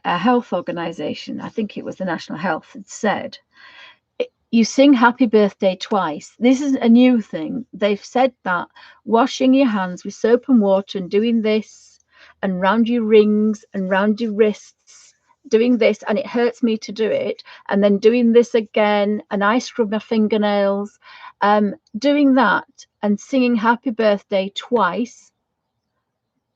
health organization. I think it was the National Health had said, you sing happy birthday twice. This is a new thing. They've said that washing your hands with soap and water and doing this and round your rings and round your wrists, doing this, and it hurts me to do it, and then doing this again, and I scrub my fingernails, doing that and singing happy birthday twice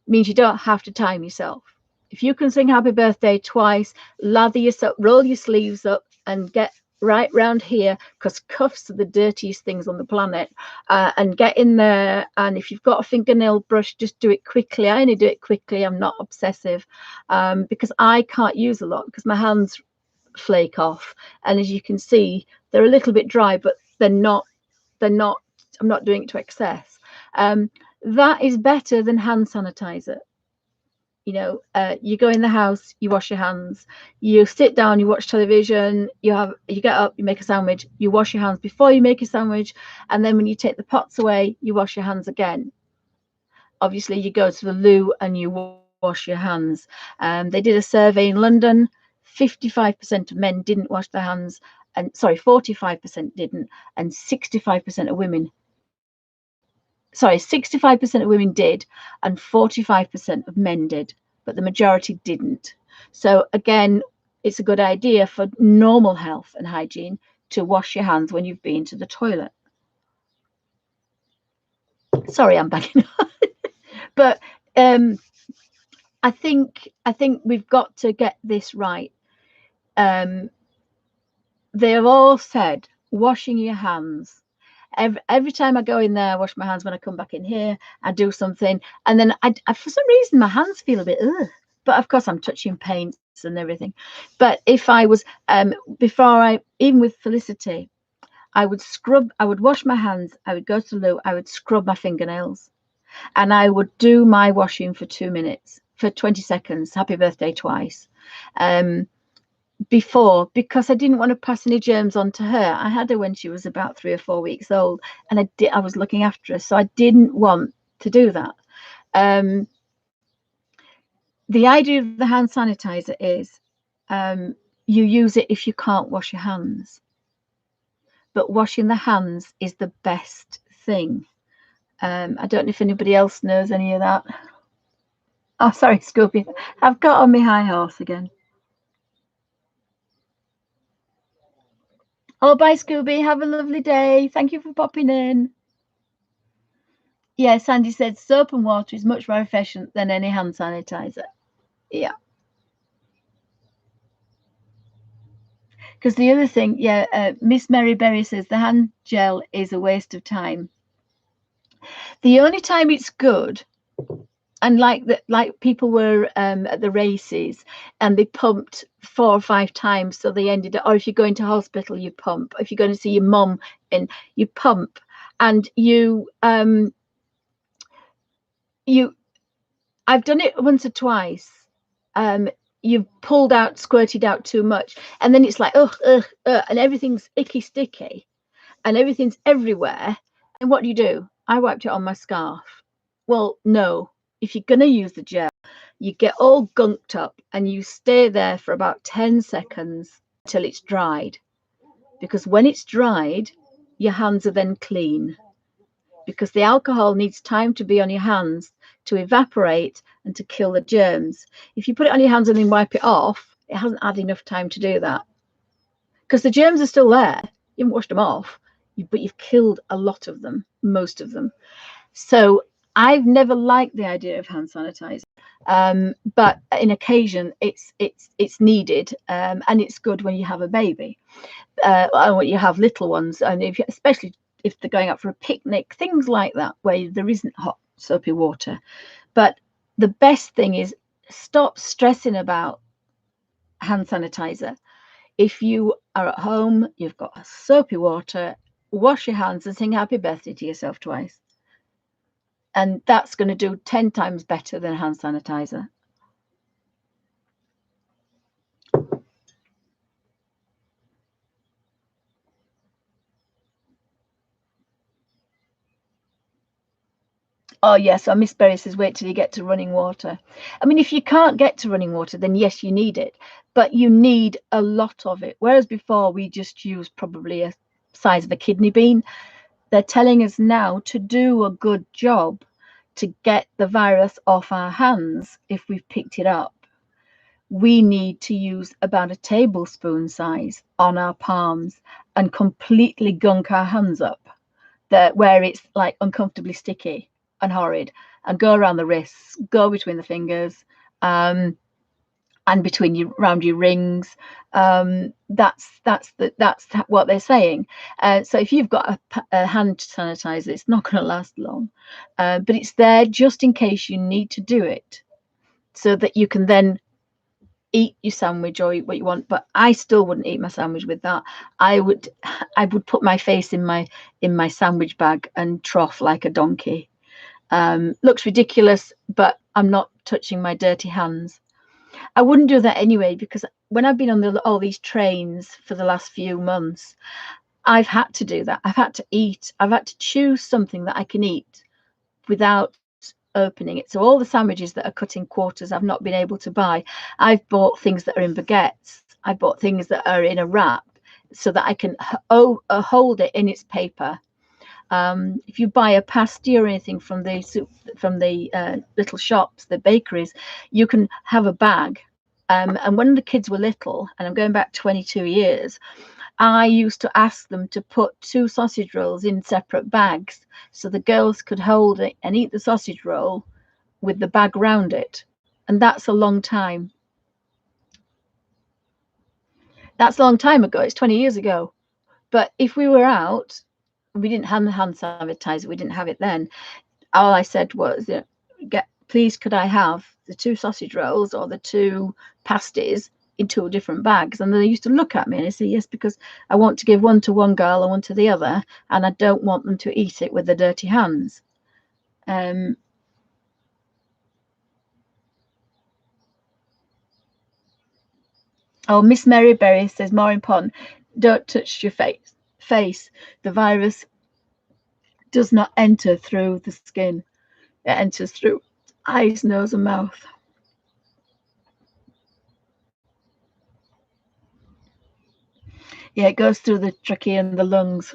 means you don't have to time yourself. If you can sing happy birthday twice, lather yourself, roll your sleeves up and get right round here, because cuffs are the dirtiest things on the planet, and get in there. And if you've got a fingernail brush, just do it quickly. I only do it quickly. I'm not obsessive, because I can't use a lot because my hands flake off. And as you can see, they're a little bit dry, but they're not, I'm not doing it to excess. That is better than hand sanitizer. You know, you go in the house, you wash your hands, you sit down, you watch television, you get up, you make a sandwich, you wash your hands before you make a sandwich, and then when you take the pots away, you wash your hands again. Obviously, you go to the loo and you wash your hands. They did a survey in London. 55% of men didn't wash their hands, and 45% didn't, and 65% of women. 65% of women did, and 45% of men did, but the majority didn't. So again, it's a good idea for normal health and hygiene to wash your hands when you've been to the toilet. Sorry, I'm backing up. But I think we've got to get this right. They have all said washing your hands. Every time I go in there, I wash my hands. When I come back in here, I do something, and then I for some reason my hands feel a bit ugh. But of course I'm touching paints and everything. But if I was even with Felicity, I would wash my hands, I would go to the loo, I would scrub my fingernails, and I would do my washing for 2 minutes, for 20 seconds, happy birthday twice. Before, because I didn't want to pass any germs on to her. I had her when she was about 3 or 4 weeks old, and I was looking after her, so I didn't want to do that. The idea of the hand sanitizer is you use it if you can't wash your hands, but washing the hands is the best thing. I don't know if anybody else knows any of that. Oh, sorry, Scooby, I've got on my high horse again. Oh, bye, Scooby. Have a lovely day. Thank you for popping in. Yeah, Sandy said soap and water is much more efficient than any hand sanitizer. Yeah. Because the other thing, Miss Mary Berry says the hand gel is a waste of time. The only time it's good, and like people were at the races and they pumped 4 or 5 times, so they ended up, or if you're going to hospital, you pump. If you're going to see your mum, and you pump, and I've done it once or twice. You've squirted out too much, and then it's like and everything's icky sticky, and everything's everywhere. And what do? I wiped it on my scarf. Well, no. If you're going to use the gel, you get all gunked up and you stay there for about 10 seconds until it's dried. Because when it's dried, your hands are then clean. Because the alcohol needs time to be on your hands to evaporate and to kill the germs. If you put it on your hands and then wipe it off, it hasn't had enough time to do that. Because the germs are still there. You haven't washed them off, but you've killed a lot of them, most of them. So I've never liked the idea of hand sanitizer, but in occasion it's needed, and it's good when you have a baby, and when you have little ones, and especially if they're going out for a picnic, things like that, where there isn't hot soapy water. But the best thing is stop stressing about hand sanitizer. If you are at home, you've got soapy water, wash your hands and sing happy birthday to yourself twice. And that's going to do 10 times better than hand sanitizer. Oh, yes. So Miss Berry says, wait till you get to running water. I mean, if you can't get to running water, then yes, you need it. But you need a lot of it. Whereas before, we just used probably a size of a kidney bean. They're telling us now to do a good job to get the virus off our hands if we've picked it up. We need to use about a tablespoon size on our palms and completely gunk our hands up where it's like uncomfortably sticky and horrid, and go around the wrists, go between the fingers, and around your rings. That's what they're saying. So if you've got a hand sanitizer, it's not going to last long, but it's there just in case you need to do it, so that you can then eat your sandwich or eat what you want, but I still wouldn't eat my sandwich with that. I would put my face in my sandwich bag and trough like a donkey. Looks ridiculous, but I'm not touching my dirty hands. I wouldn't do that anyway, because when I've been on all these trains for the last few months, I've had to do that. I've had to eat. I've had to choose something that I can eat without opening it. So all the sandwiches that are cut in quarters, I've not been able to buy. I've bought things that are in baguettes. I've bought things that are in a wrap so that I can hold it in its paper. If you buy a pasty or anything from the little shops, the bakeries, you can have a bag. And when the kids were little, and I'm going back 22 years, I used to ask them to put 2 sausage rolls in separate bags so the girls could hold it and eat the sausage roll with the bag round it. And that's a long time. That's a long time ago. It's 20 years ago. But if we were out, we didn't have the hand sanitizer. We didn't have it then. All I said was, please, could I have the 2 sausage rolls or the 2 pasties in 2 different bags? And they used to look at me and I say, yes, because I want to give one to one girl and one to the other, and I don't want them to eat it with their dirty hands. Oh, Miss Maryberry says, more important, don't touch your face. The virus does not enter through the skin. It enters through eyes, nose and mouth. Yeah, it goes through the trachea and the lungs.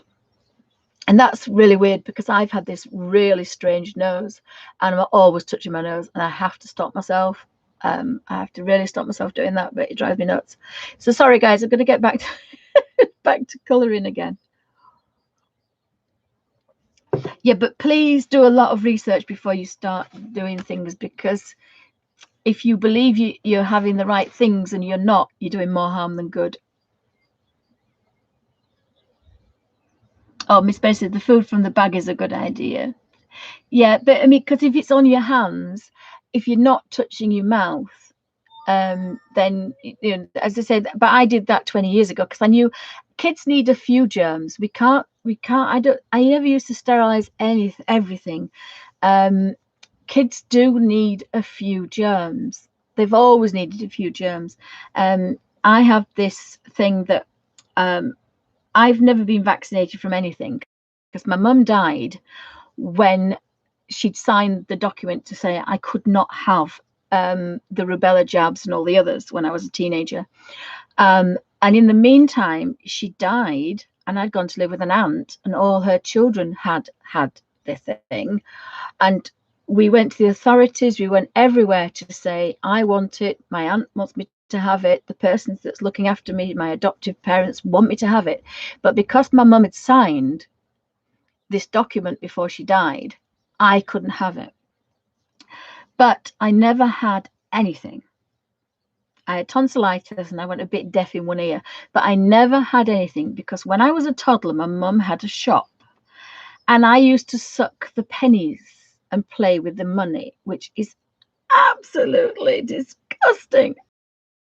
And that's really weird, because I've had this really strange nose and I'm always touching my nose, and I have to stop myself. I have to really stop myself doing that, but it drives me nuts. So sorry guys, I'm going to get back to back to colouring again. Yeah, but please do a lot of research before you start doing things, because if you believe you're having the right things and you're not, you're doing more harm than good. Oh, Miss Betty said the food from the bag is a good idea. Yeah, but I mean, because if it's on your hands, if you're not touching your mouth, then, you know, as I said, but I did that 20 years ago because I knew kids need a few germs. I never used to sterilize everything. Kids do need a few germs. They've always needed a few germs. I have this thing that I've never been vaccinated from anything, because my mum died when she'd signed the document to say I could not have the rubella jabs and all the others when I was a teenager. And in the meantime, she died, and I'd gone to live with an aunt, and all her children had this thing. And we went to the authorities, we went everywhere to say, I want it, my aunt wants me to have it, the person that's looking after me, my adoptive parents want me to have it. But because my mum had signed this document before she died, I couldn't have it. But I never had anything. I had tonsillitis and I went a bit deaf in one ear, but I never had anything, because when I was a toddler, my mum had a shop and I used to suck the pennies and play with the money, which is absolutely disgusting.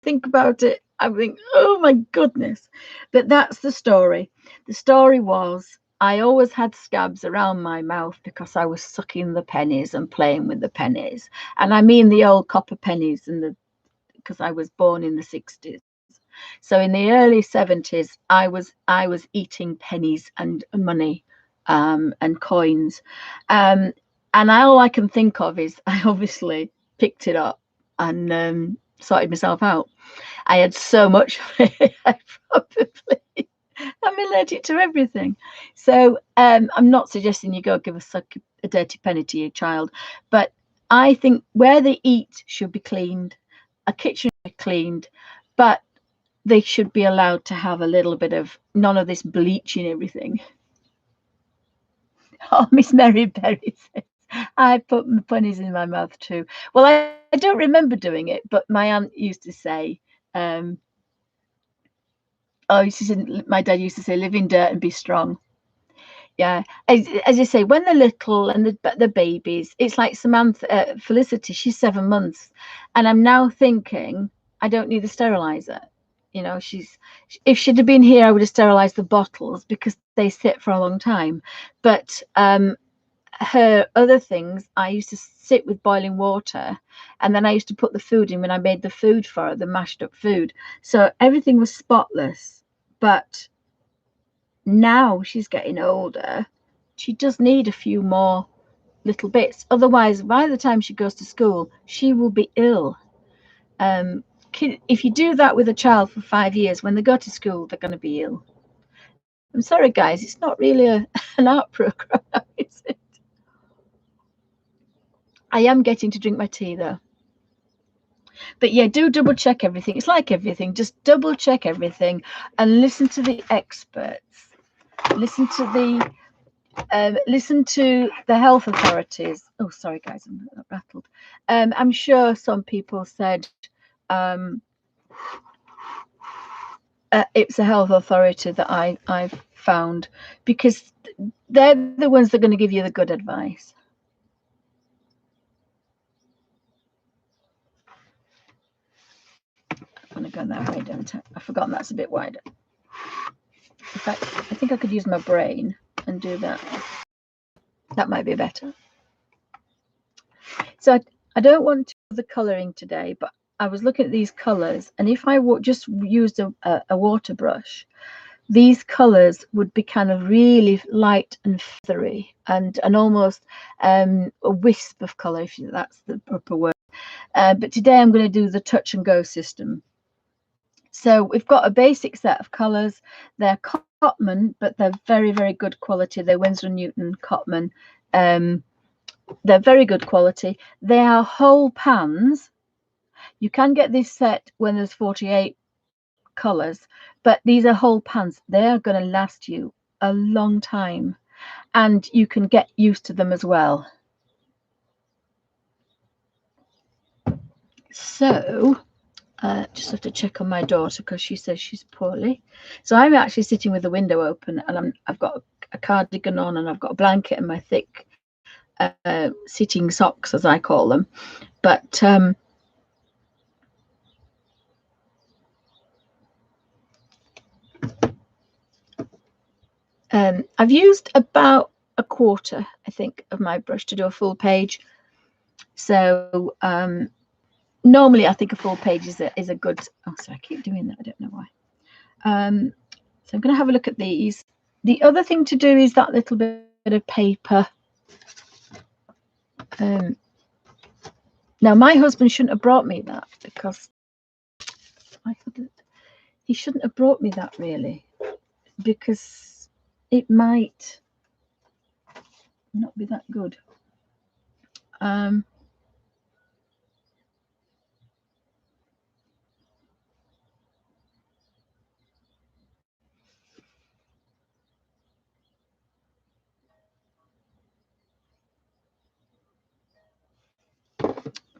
Think about it, I think, oh my goodness. But that's the story. The story was, I always had scabs around my mouth because I was sucking the pennies and playing with the pennies. And I mean the old copper pennies, and because I was born in the 60s. So in the early 70s, I was eating pennies and money and coins. And all I can think of is I obviously picked it up and sorted myself out. I had so much of it, I'm allergic to everything. So I'm not suggesting you go give a dirty penny to your child, but I think where they eat should be cleaned, a kitchen should be cleaned, but they should be allowed to have a little bit of none of this bleaching everything. Oh, Miss Mary Berry says, I put my pennies in my mouth too. Well, I don't remember doing it, but my aunt used to say, my dad used to say, live in dirt and be strong. Yeah, as you say, when they're little and the babies, it's like Samantha, Felicity, she's 7 months. And I'm now thinking, I don't need the sterilizer. You know, if she'd have been here, I would have sterilized the bottles because they sit for a long time. But her other things, I used to sit with boiling water, and then I used to put the food in when I made the food for her, the mashed up food. So everything was spotless. But now she's getting older, she does need a few more little bits. Otherwise, by the time she goes to school, she will be ill. If you do that with a child for 5 years, when they go to school, they're going to be ill. I'm sorry, guys, it's not really an art program, is it? I am getting to drink my tea, though. But yeah, do double check everything. It's like everything. Just double check everything and listen to the experts. Listen to the health authorities. Oh, sorry, guys, I'm rattled. I'm sure some people said it's a health authority that I've found, because they're the ones that are going to give you the good advice. I'm going to go that way, don't I? I've forgotten that's a bit wider. In fact, I think I could use my brain and do that. That might be better. So I don't want to do the colouring today, but I was looking at these colours, and if I just used a water brush, these colours would be kind of really light and feathery and almost a wisp of colour, if that's the proper word. But today I'm going to do the touch and go system. So we've got a basic set of colours. They're Cotman, but they're very, very good quality. They're Winsor & Newton Cotman. They're very good quality. They are whole pans. You can get this set when there's 48 colours, but these are whole pans. They are going to last you a long time, and you can get used to them as well. So just have to check on my daughter because she says she's poorly. So I'm actually sitting with the window open, and I've got a cardigan on, and I've got a blanket and my thick sitting socks, as I call them. But I've used about a quarter, I think, of my brush to do a full page. So normally I think a full page is a good. Oh, sorry, I keep doing that. I don't know why. So I'm going to have a look at these. The other thing to do is that little bit of paper. Now my husband shouldn't have brought me that, because he shouldn't have brought me that, really, because it might not be that good.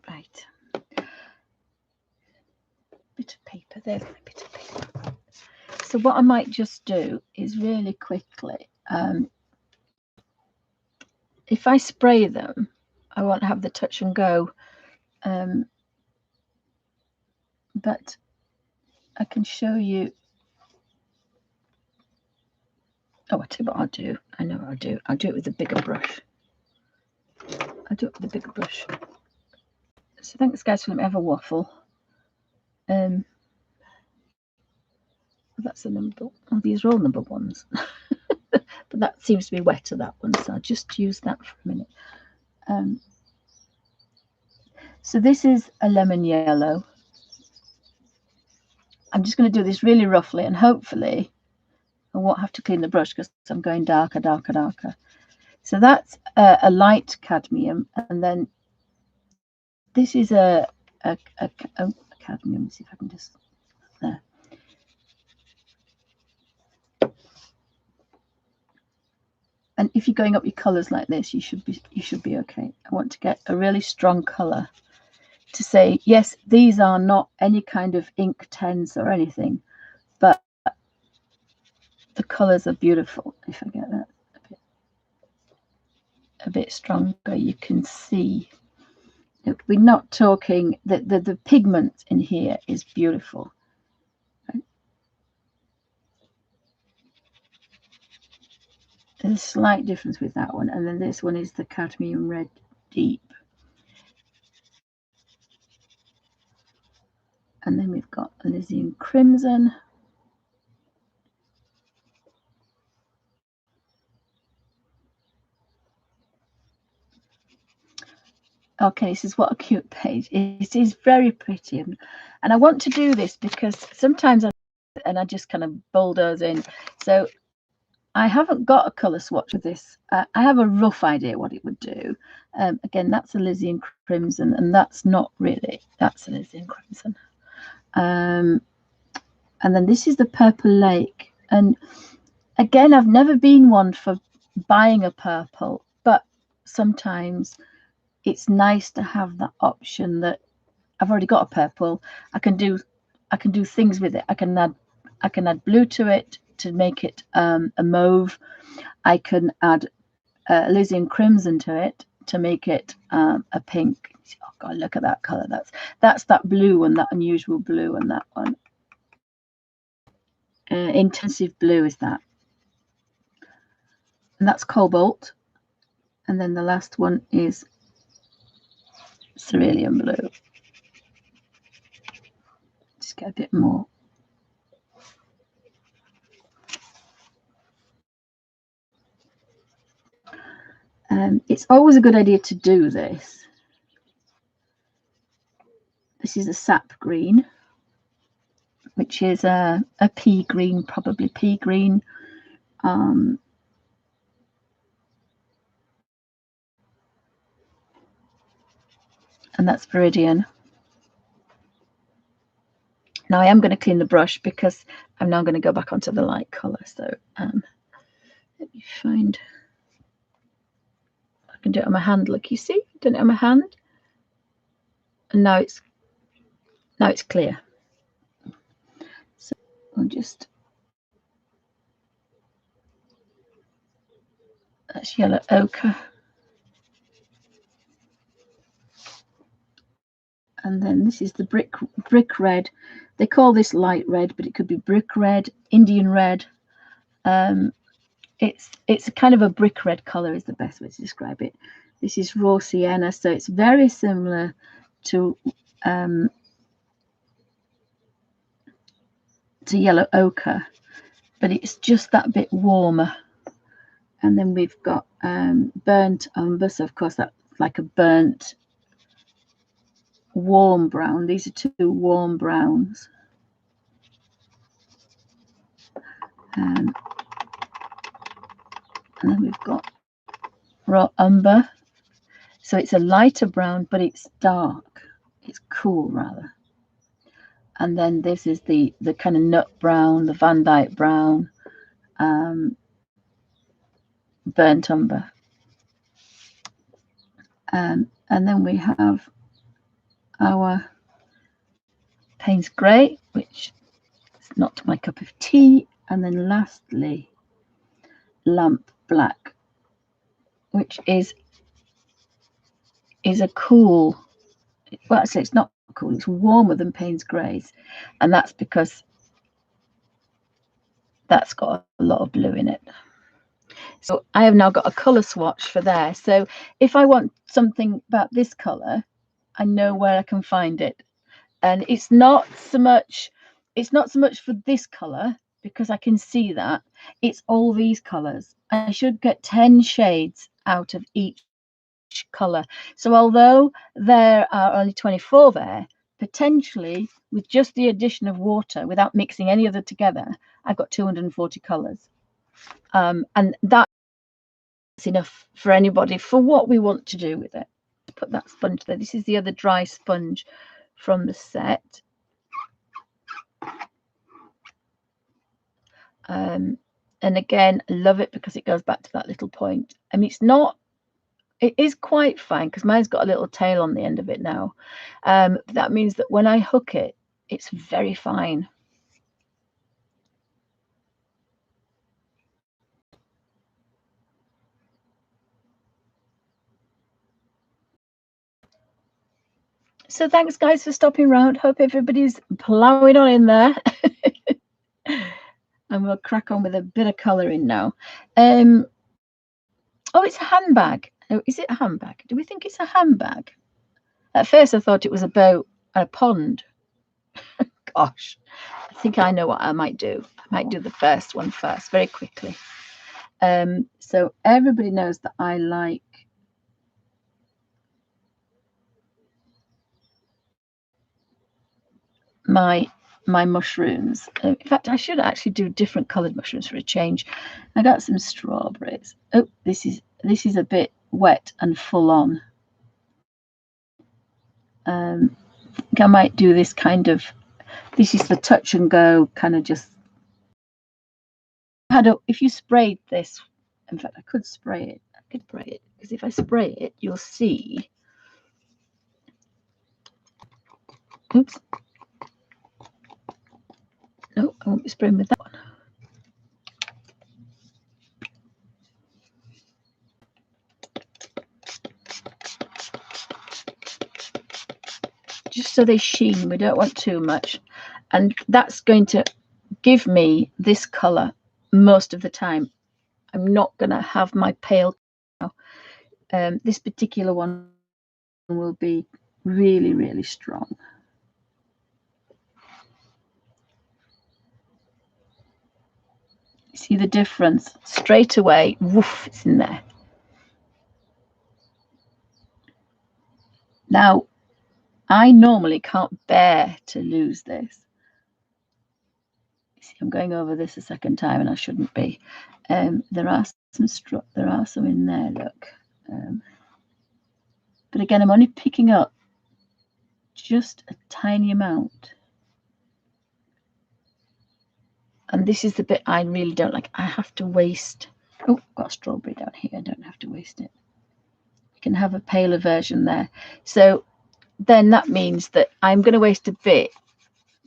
Right, bit of paper. There's my bit of paper. So what I might just do is really quickly, if I spray them, I won't have the touch and go, but I can show you. Oh, I tell you what I'll do. I know what I'll do. I'll do it with a bigger brush. I'll do it with a bigger brush. So thanks, guys, for letting me have a waffle. That's a number. Oh, these are all number ones. But that seems to be wetter, that one. So I'll just use that for a minute. So this is a lemon yellow. I'm just going to do this really roughly, and hopefully I won't have to clean the brush because I'm going darker, darker, darker. So that's a light cadmium, and then this is a cadmium. Let's see if I can just there. And if you're going up your colours like this, you should be okay. I want to get a really strong colour to say, yes, these are not any kind of ink tens or anything, but the colours are beautiful. If I get that a bit stronger, you can see we're not talking, the pigment in here is beautiful. There's a slight difference with that one, and then this one is the cadmium red deep. And then we've got alizarin crimson. Okay, this is what a cute page. It is very pretty, and I want to do this because sometimes I just kind of bulldoze in. So I haven't got a colour swatch with this. I have a rough idea what it would do. Again, that's alizarin crimson, and that's not really. That's alizarin crimson. And then this is the Purple Lake. And again, I've never been one for buying a purple, but sometimes it's nice to have that option that I've already got a purple. I can do things with it. I can add blue to it to make it a mauve. I can add alizarin crimson to it to make it a pink. Oh God, look at that color. That's that blue and that unusual blue, and that one. Intensive blue is that. And that's cobalt. And then the last one is cerulean blue. Just get a bit more. It's always a good idea to do this. This is a sap green, which is a pea green, probably pea green. And that's Viridian. Now I am going to clean the brush because I'm now going to go back onto the light colour. So let me find. I can do it on my hand. Look, you see, done it on my hand, and now it's clear. So I'll just. That's yellow ochre. And then this is the brick red. They call this light red, but it could be brick red, Indian red. It's a kind of a brick red color is the best way to describe it. This is raw sienna, so it's very similar to yellow ochre, but it's just that bit warmer. And then we've got burnt umber, so of course that's like a burnt warm brown. These are two warm browns. And then we've got raw umber, so it's a lighter brown, but it's dark. It's cool rather. And then this is the kind of nut brown, the Van Dyke brown, burnt umber. And then we have our Payne's Grey, which is not my cup of tea. And then lastly, Lamp Black, which is a cool, well, actually it's not cool, it's warmer than Payne's Greys. And that's because that's got a lot of blue in it. So I have now got a colour swatch for there. So if I want something about this colour, I know where I can find it. And it's not so much for this colour because I can see that. It's all these colours. I should get 10 shades out of each colour. So although there are only 24 there, potentially with just the addition of water, without mixing any other together, I've got 240 colours. And that's enough for anybody for what we want to do with it. Put that sponge there. This is the other dry sponge from the set. And again, I love it because it goes back to that little point. I mean, it is quite fine because mine's got a little tail on the end of it now. That means that when I hook it, it's very fine. So thanks, guys, for stopping round. Hope everybody's ploughing on in there. And we'll crack on with a bit of colouring now. Oh, it's a handbag. Oh, is it a handbag? Do we think it's a handbag? At first, I thought it was a boat and a pond. Gosh, I think I know what I might do. I might do the first one first, very quickly. So everybody knows that I like my mushrooms. In fact, I should actually do different coloured mushrooms for a change. I got some strawberries. Oh, this is a bit wet and full on. I think I might do this kind of. This is the touch and go kind of just. If you sprayed this, in fact, I could spray it. I could spray it because if I spray it, you'll see. Oops. No, I won't be spraying with that one. Just so they sheen. We don't want too much. And that's going to give me this colour most of the time. I'm not going to have my pale. This particular one will be really, really strong. See the difference? Straight away, woof, it's in there. Now, I normally can't bear to lose this. See, I'm going over this a second time and I shouldn't be. There are some in there, look. But again, I'm only picking up just a tiny amount. And this is the bit I really don't like. I have to waste. Oh, I've got a strawberry down here. I don't have to waste it. You can have a paler version there. So then that means that I'm going to waste a bit,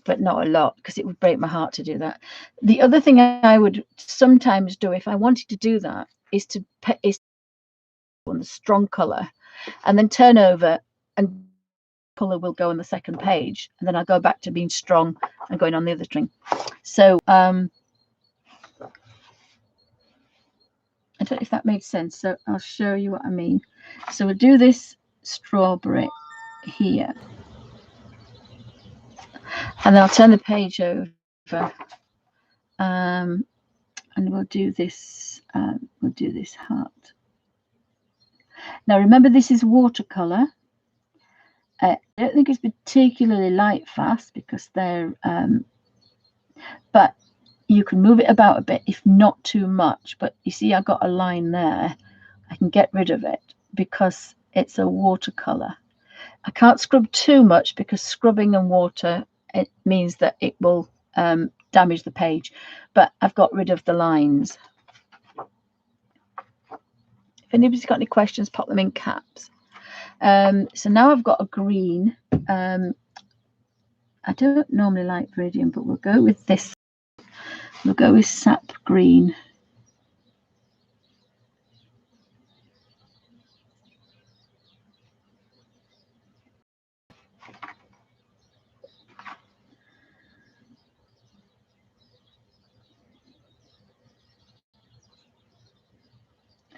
but not a lot, because it would break my heart to do that. The other thing I would sometimes do if I wanted to do that is on the strong colour and then turn over and colour will go on the second page, and then I'll go back to being strong and going on the other string. So I don't know if that made sense. So I'll show you what I mean. So we'll do this strawberry here, and then I'll turn the page over, and we'll do this. We'll do this heart. Now remember, this is watercolor. I don't think it's particularly light fast because they're, but you can move it about a bit if not too much. But you see, I got a line there. I can get rid of it because it's a watercolor. I can't scrub too much because scrubbing and water, it means that it will damage the page. But I've got rid of the lines. If anybody's got any questions, pop them in caps. So now I've got a green. I don't normally like Viridian, but we'll go with this. We'll go with sap green.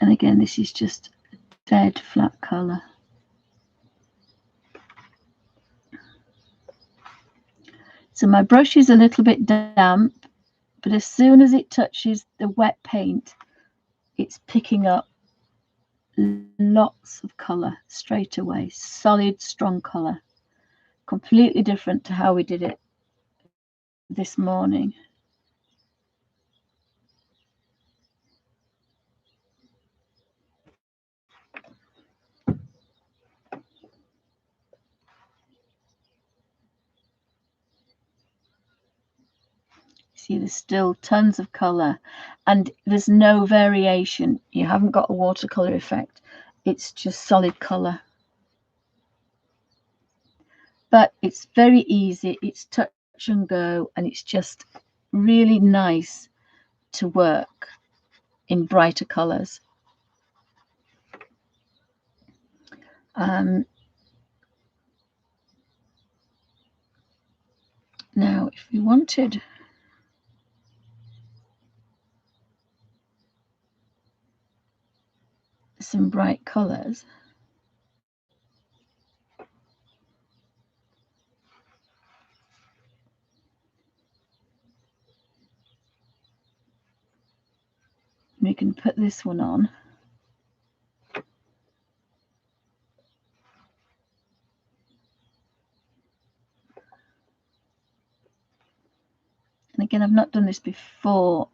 And again, this is just a dead flat colour. So my brush is a little bit damp, but as soon as it touches the wet paint, it's picking up lots of colour straight away. Solid, strong colour. Completely different to how we did it this morning. See, there's still tons of colour and there's no variation. You haven't got a watercolour effect. It's just solid colour. But it's very easy. It's touch and go, and it's just really nice to work in brighter colours. Now, if we wanted some bright colours, we can put this one on. And again, I've not done this before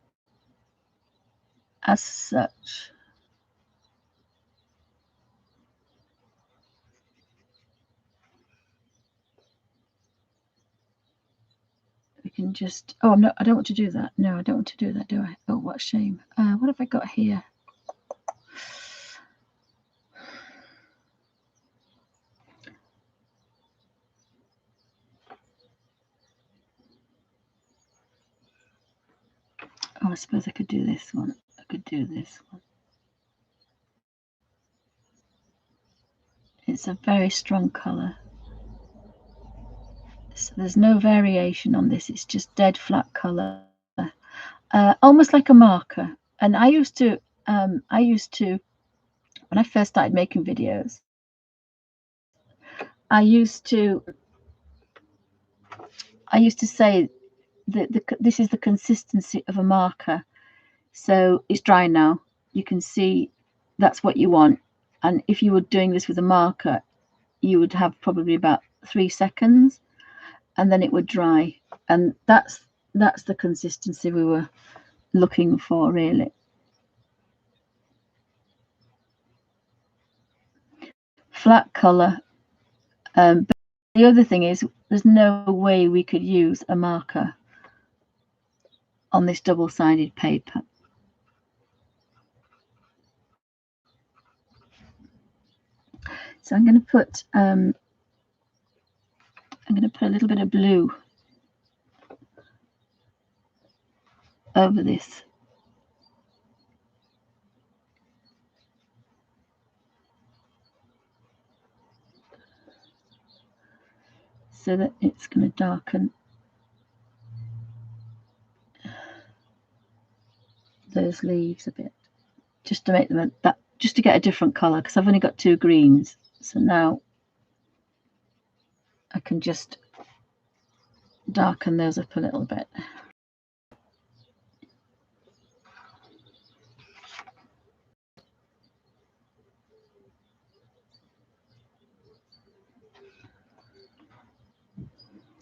as such. We can just, oh, I don't want to do that. No, I don't want to do that, do I? Oh, what a shame. What have I got here? Oh, I suppose I could do this one. I could do this one. It's a very strong colour. So there's no variation on this. It's just dead flat colour. Almost like a marker. And I used to, when I first started making videos, I used to say that this is the consistency of a marker. So it's dry now. You can see that's what you want. And if you were doing this with a marker, you would have probably about 3 seconds, and then it would dry. And that's the consistency we were looking for, really. Flat colour. But the other thing is, there's no way we could use a marker on this double-sided paper. So I'm going to put a little bit of blue over this. So that it's going to darken those leaves a bit, just to make them just to get a different colour, because I've only got 2 greens. So now I can just darken those up a little bit.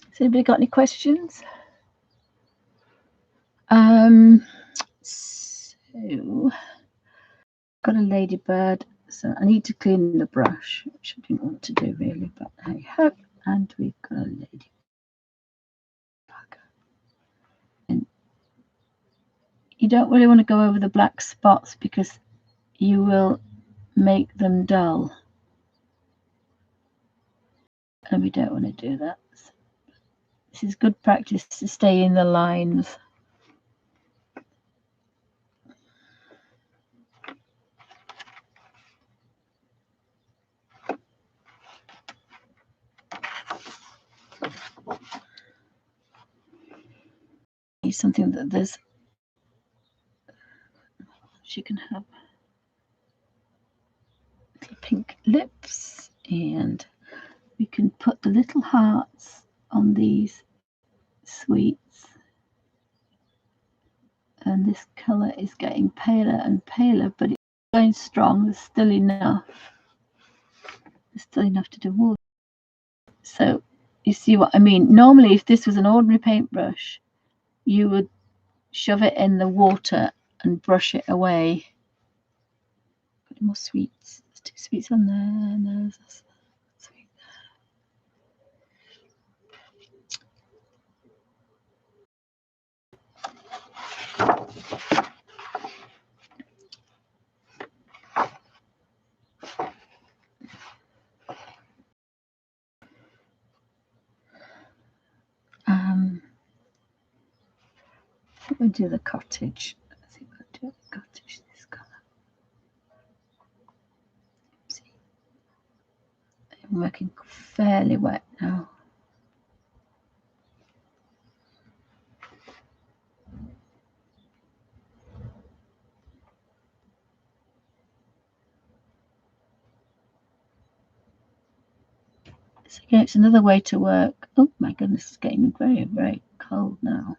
Has anybody got any questions? So got a ladybird, so I need to clean the brush, which I didn't want to do really, but hey ho. And we've got a ladybug. And you don't really want to go over the black spots because you will make them dull, and we don't want to do that. So this is good practice to stay in the lines. Something that there's, she can have little pink lips, and we can put the little hearts on these sweets. And this colour is getting paler and paler, but it's going strong. There's still enough. There's still enough to do water. So you see what I mean? Normally, if this was an ordinary paintbrush, you would shove it in the water and brush it away. Put more sweets. There's 2 sweets on there. And there's a sweet I think we'll do the cottage. I think we'll do the cottage this colour. See, I'm working fairly wet now. So again, it's another way to work. Oh my goodness, it's getting very, very cold now.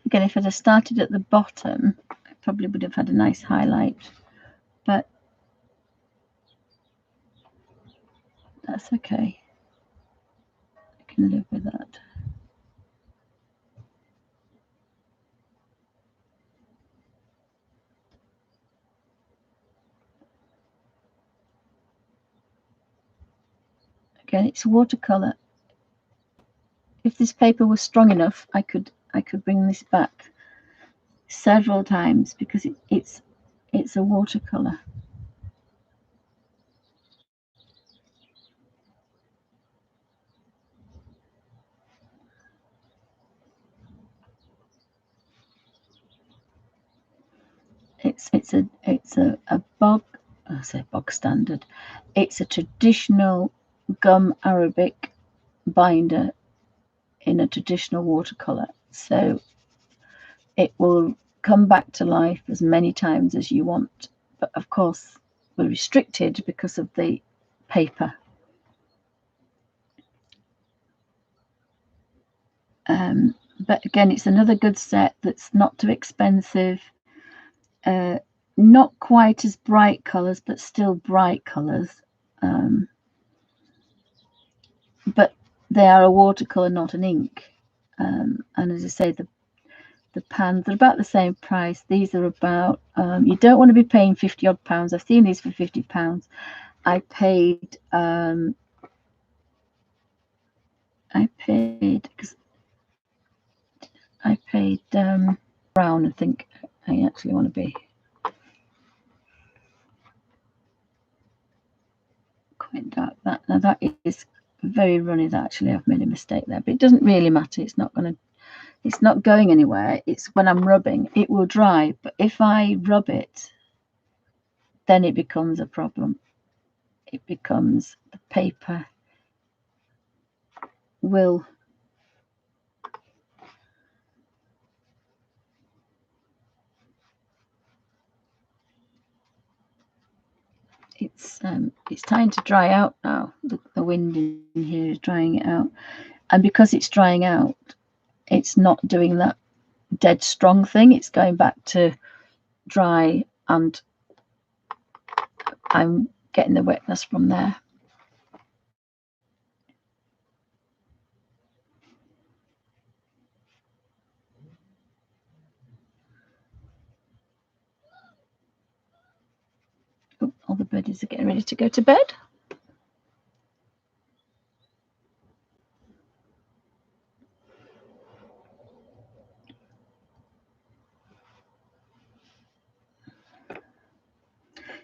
Again, if I'd have started at the bottom, I probably would have had a nice highlight, but that's okay. I can live with that. Again, it's watercolor. If this paper was strong enough, I could bring this back several times because it's a watercolor. It's a bog, I say bog standard. It's a traditional gum Arabic binder in a traditional watercolor, so it will come back to life as many times as you want, but of course we're restricted because of the paper. But again, it's another good set that's not too expensive, not quite as bright colors, but still bright colors, but they are a watercolor, not an ink. And as I say, the pans are about the same price. These are about, you don't want to be paying 50 odd pounds. I've seen these for 50 pounds. I paid brown. I think I actually want to be quite dark. That now that is very runny. That actually I've made a mistake there, but it doesn't really matter. It's not going anywhere. It's when I'm rubbing, it will dry, but if I rub it, then it becomes a problem. It becomes the paper will it's time to dry out now. The wind in here is drying it out, and because it's drying out, it's not doing that dead strong thing. It's going back to dry, and I'm getting the wetness from there. Oh, all the birdies are getting ready to go to bed.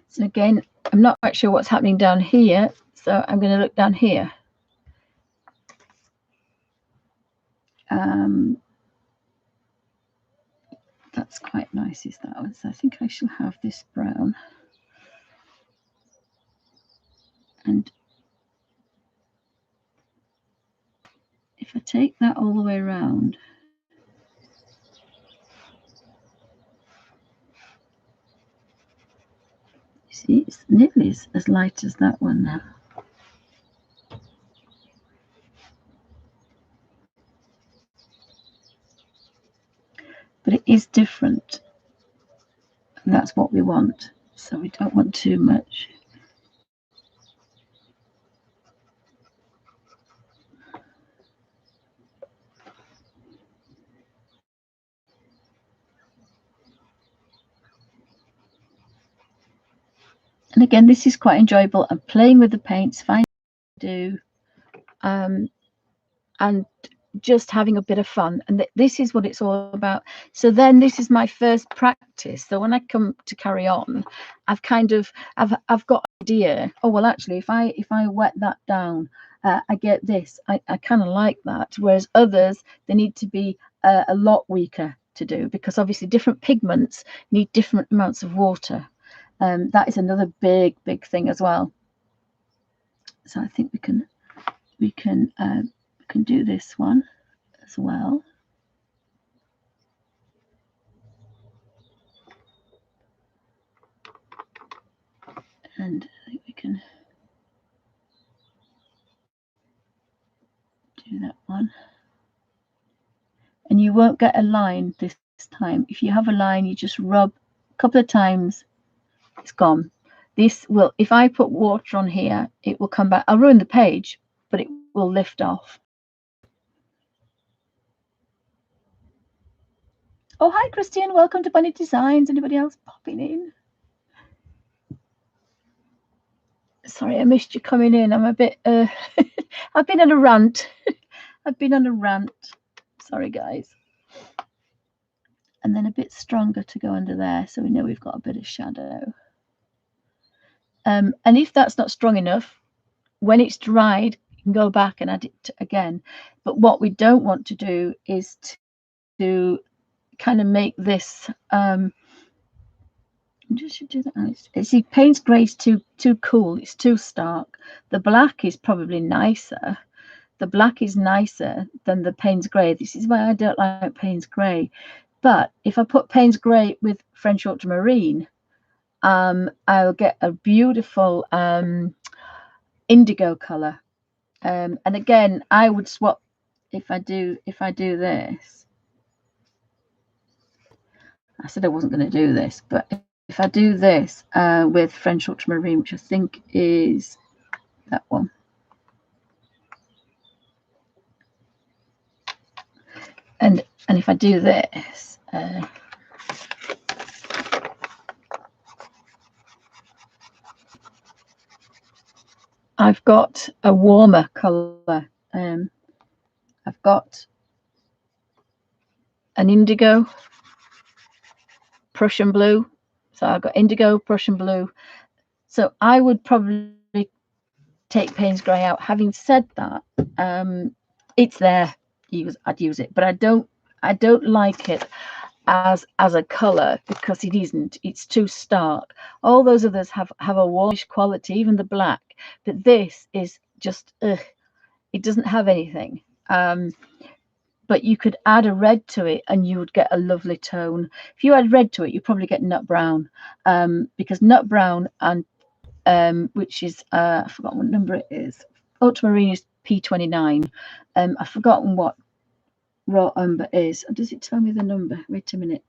So again, I'm not quite sure what's happening down here, so I'm going to look down here. That's quite nice, is that one? So I think I shall have this brown. And if I take that all the way around, you see, it's nearly as light as that one now. But it is different, and that's what we want. So we don't want too much. And again, this is quite enjoyable. I'm playing with the paints, finding what to do, and just having a bit of fun. And this is what it's all about. So then this is my first practice. So when I come to carry on, I've got an idea. Oh, well, actually, if I wet that down, I get this. I kind of like that. Whereas others, they need to be a lot weaker. to do, because obviously different pigments need different amounts of water. That is another big thing as well. So I think we can do this one as well. And I think we can do that one. And you won't get a line this time. If you have a line, you just rub a couple of times, it's gone. This will, if I put water on here, it will come back. I'll ruin the page, but it will lift off. Oh, hi, Christian. Welcome to Bunny Designs. Anybody else popping in? Sorry, I missed you coming in. I'm a bit, I've been on a rant. I've been on a rant. Sorry, guys. And then a bit stronger to go under there, so we know we've got a bit of shadow. And if that's not strong enough, when it's dried, you can go back and add it again. But what we don't want to do is to kind of make this just should do that. See, Payne's grey is too cool, it's too stark. The black is probably nicer. The black is nicer than the Payne's grey. This is why I don't like Payne's grey. But if I put Payne's grey with French ultramarine, I'll get a beautiful indigo color. And again, I would swap if I do this. I said I wasn't going to do this, but if I do this with French ultramarine, which I think is that one. And if I do this, I've got a warmer color. I've got an indigo, Prussian blue. So I've got indigo, Prussian blue. So I would probably take Payne's grey out. Having said that, it's there. I'd use it, but I don't like it as a color because it isn't. It's too stark. All those others have a warmish quality, even the black, but this is just it doesn't have anything. But you could add a red to it and you would get a lovely tone. If you add red to it, you probably get nut brown, because nut brown and which is I forgot what number it is. Ultramarine is P29. I've forgotten what raw umber is. Does it tell me the number? Wait a minute.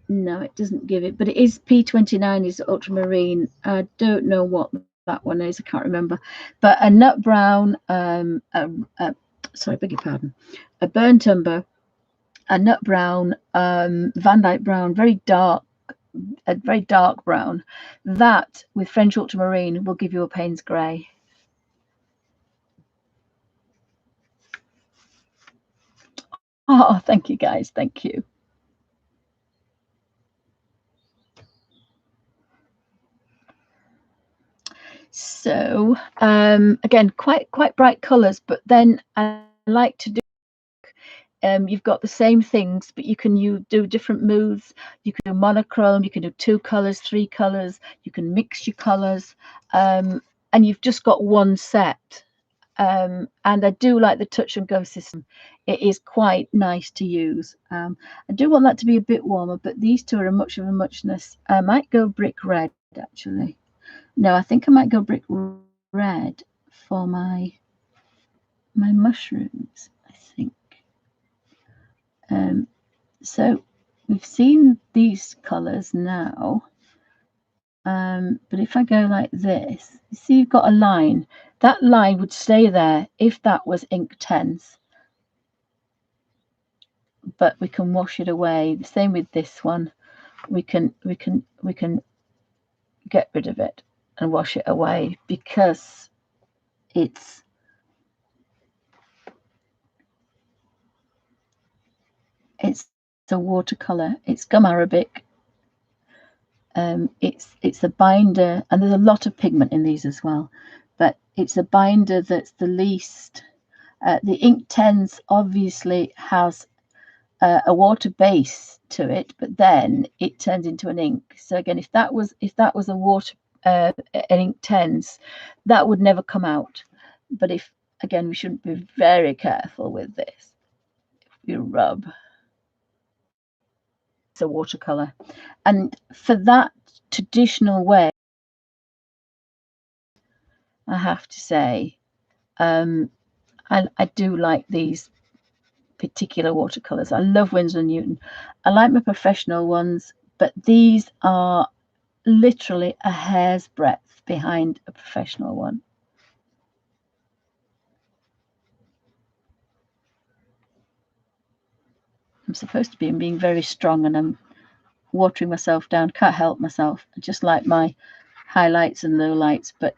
No, it doesn't give it, but it is P29 is ultramarine. I don't know what that one is. I can't remember. But a nut brown, sorry, beg your pardon, a burnt umber, a nut brown, Van Dyke brown, very dark, a very dark brown. That with French ultramarine will give you a Payne's grey. Oh, thank you guys. Thank you. So again, quite bright colors, but then I like to do you've got the same things, but you do different moves. You can do monochrome, you can do 2 colors, 3 colors, you can mix your colors, and you've just got one set. And I do like the touch and go system. It is quite nice to use. I do want that to be a bit warmer, but these two are much of a muchness. I might go brick red actually. No, I think I might go brick red for my mushrooms, I think. So we've seen these colors now, but if I go like this, you see you've got a line. That line would stay there if that was ink 10s, but we can wash it away. The same with this one. We can get rid of it and wash it away because it's a watercolor. It's gum arabic. It's a binder, and there's a lot of pigment in these as well, but it's a binder that's the least The ink Tens obviously has a water base to it, but then it turns into an ink. So again, if that was a water an ink Tens, that would never come out. But if, again, we shouldn't be very careful with this. If you rub, it's a watercolor, and for that traditional way, I have to say, I do like these particular watercolors. I love Winsor & Newton. I like my professional ones, but these are literally a hair's breadth behind a professional one. I'm supposed to be being very strong, and I'm watering myself down. Can't help myself. I just like my highlights and lowlights, but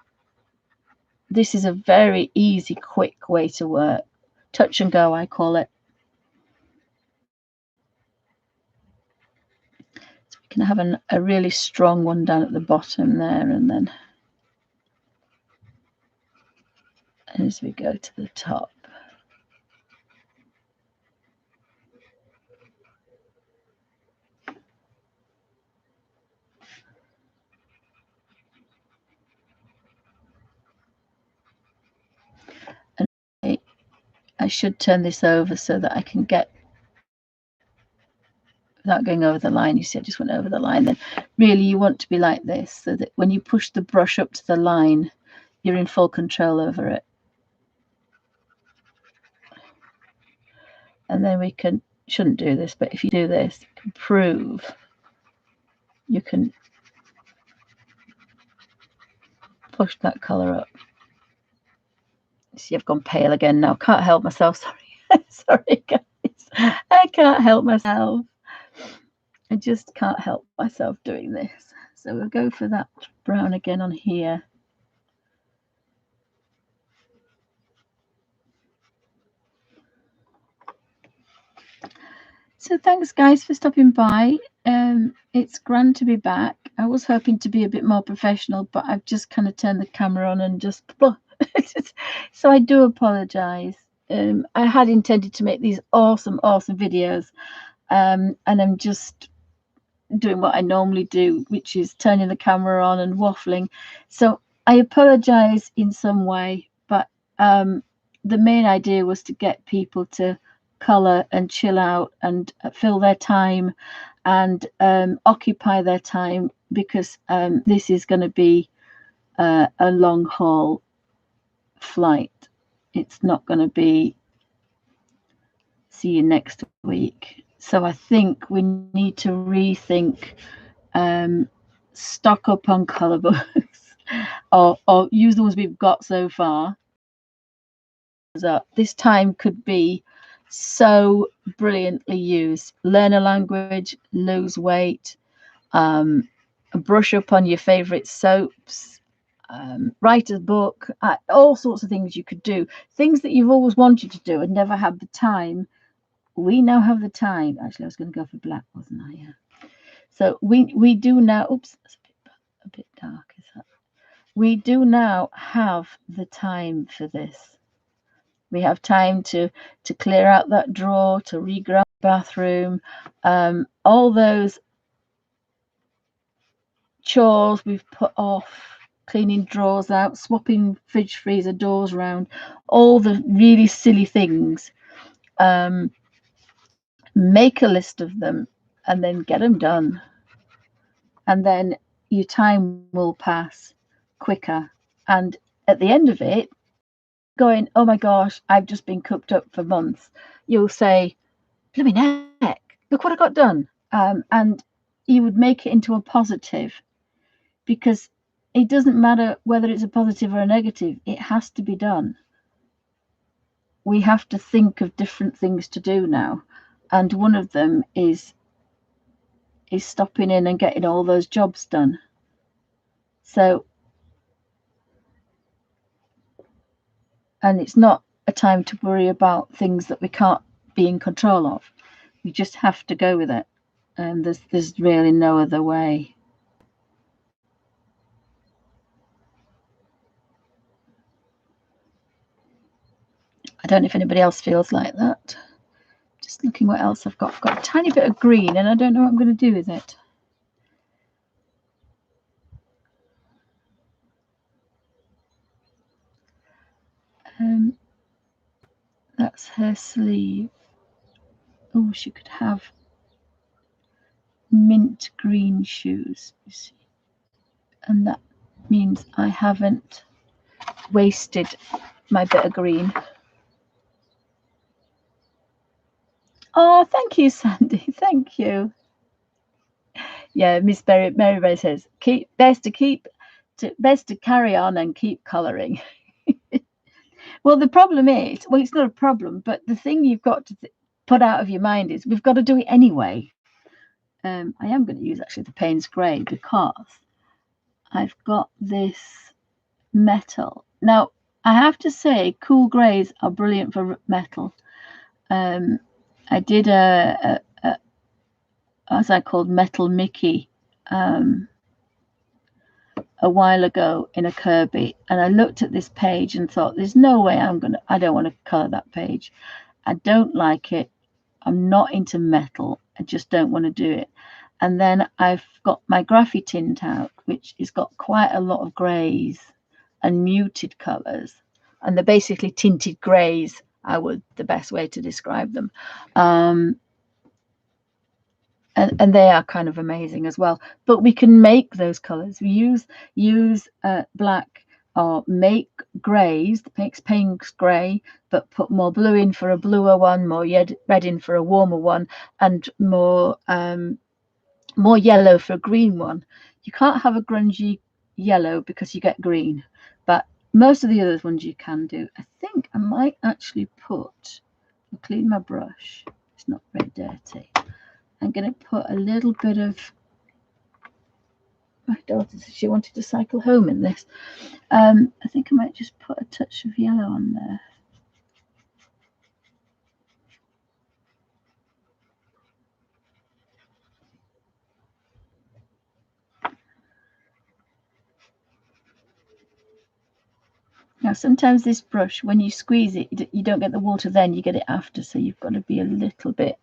this is a very easy, quick way to work. Touch and go, I call it. So we can have a really strong one down at the bottom there, and then as we go to the top. And I should turn this over so that I can get, without going over the line. You see, I just went over the line. Then really you want to be like this, so that when you push the brush up to the line, you're in full control over it. And then we can, shouldn't do this, but if you do this, you can prove, you can push that colour up. See, I've gone pale again now. Can't help myself. Sorry. Sorry, guys. I can't help myself. I just can't help myself doing this. So we'll go for that brown again on here. So thanks, guys, for stopping by. It's grand to be back. I was hoping to be a bit more professional, but I've just kind of turned the camera on and just so I do apologize. I had intended to make these awesome videos, and I'm just doing what I normally do, which is turning the camera on and waffling. So I apologize in some way, but the main idea was to get people to color and chill out and fill their time and occupy their time, because this is going to be a long haul flight. It's not going to be see you next week. So I think we need to rethink, stock up on color books or use the ones we've got so far. This time could be so brilliantly used. Learn a language, lose weight, brush up on your favorite soaps, write a book, all sorts of things you could do. Things that you've always wanted to do and never had the time. We now have the time. Actually, I was going to go for black, wasn't I? Yeah. So we do now. Oops, that's a bit dark. Is that? We do now have the time for this. We have time to clear out that drawer, to reground the bathroom, all those chores we've put off, cleaning drawers out, swapping fridge freezer doors around, all the really silly things. Make a list of them and then get them done, and then your time will pass quicker. And at the end of it, going, oh my gosh, I've just been cooped up for months, you'll say, blimey heck, look what I got done. And you would make it into a positive, because it doesn't matter whether it's a positive or a negative, it has to be done. We have to think of different things to do now, and one of them is stopping in and getting all those jobs done. So, and it's not a time to worry about things that we can't be in control of. We just have to go with it, and there's really no other way. don't know if anybody else feels like that. Just looking what else I've got. I've got a tiny bit of green and I don't know what I'm going to do with it. That's her sleeve. Oh, she could have mint green shoes, you see. And that means I haven't wasted my bit of green. Oh, thank you, Sandy. Thank you. Yeah, Miss Mary says, best to carry on and keep colouring. Well, the problem is, well, it's not a problem, but the thing you've got to put out of your mind is we've got to do it anyway. I am going to use actually the Payne's Grey because I've got this metal. Now, I have to say, cool greys are brilliant for metal. I did as I called Metal Mickey a while ago in a Kirby, and I looked at this page and thought, there's no way I don't want to colour that page. I don't like it. I'm not into metal. I just don't want to do it. And then I've got my Graffy tint out, which has got quite a lot of greys and muted colours. And they're basically tinted greys, the best way to describe them. And they are kind of amazing as well. But we can make those colours. We use black or make greys, makes Payne's Grey, but put more blue in for a bluer one, more red in for a warmer one, and more yellow for a green one. You can't have a grungy yellow because you get green, but most of the other ones you can do. I think I might actually I'll clean my brush. It's not very dirty. I'm going to put a little bit of, my daughter said she wanted to cycle home in this. I think I might just put a touch of yellow on there. Now, sometimes this brush, when you squeeze it, you don't get the water then, you get it after. So you've got to be a little bit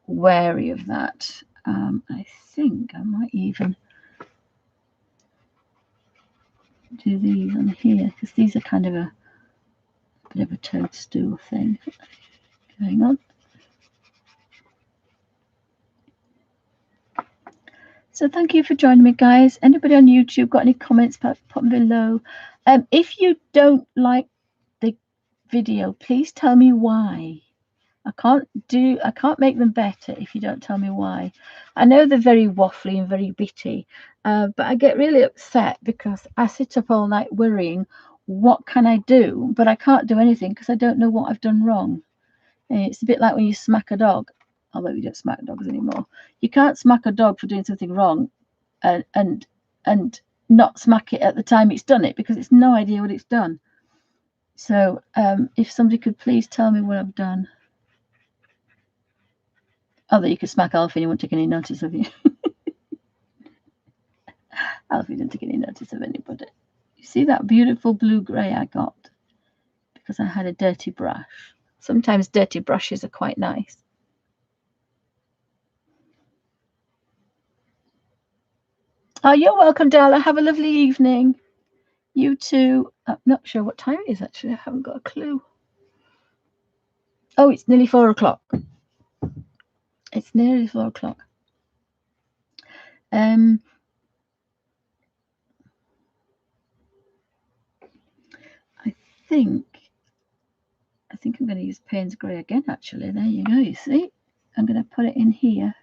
wary of that. I think I might even do these on here because these are kind of a bit of a toadstool thing going on. So thank you for joining me, guys. Anybody on YouTube got any comments, put them below. If you don't like the video, please tell me why. I can't make them better if you don't tell me why. I know they're very waffly and very bitty, but I get really upset because I sit up all night worrying, what can I do? But I can't do anything because I don't know what I've done wrong. And it's a bit like when you smack a dog, although we don't smack dogs anymore. You can't smack a dog for doing something wrong and not smack it at the time it's done it because it's no idea what it's done. So if somebody could please tell me what I've done. Although you could smack Alfie and he won't take any notice of you. Alfie didn't take any notice of anybody. You see that beautiful blue-grey I got? Because I had a dirty brush. Sometimes dirty brushes are quite nice. Oh, you're welcome, Della. Have a lovely evening. You too. I'm not sure what time it is, actually. I haven't got a clue. Oh, it's nearly 4 o'clock. It's nearly 4 o'clock. I think I'm going to use Payne's Grey again, actually. There you go, you see. I'm going to put it in here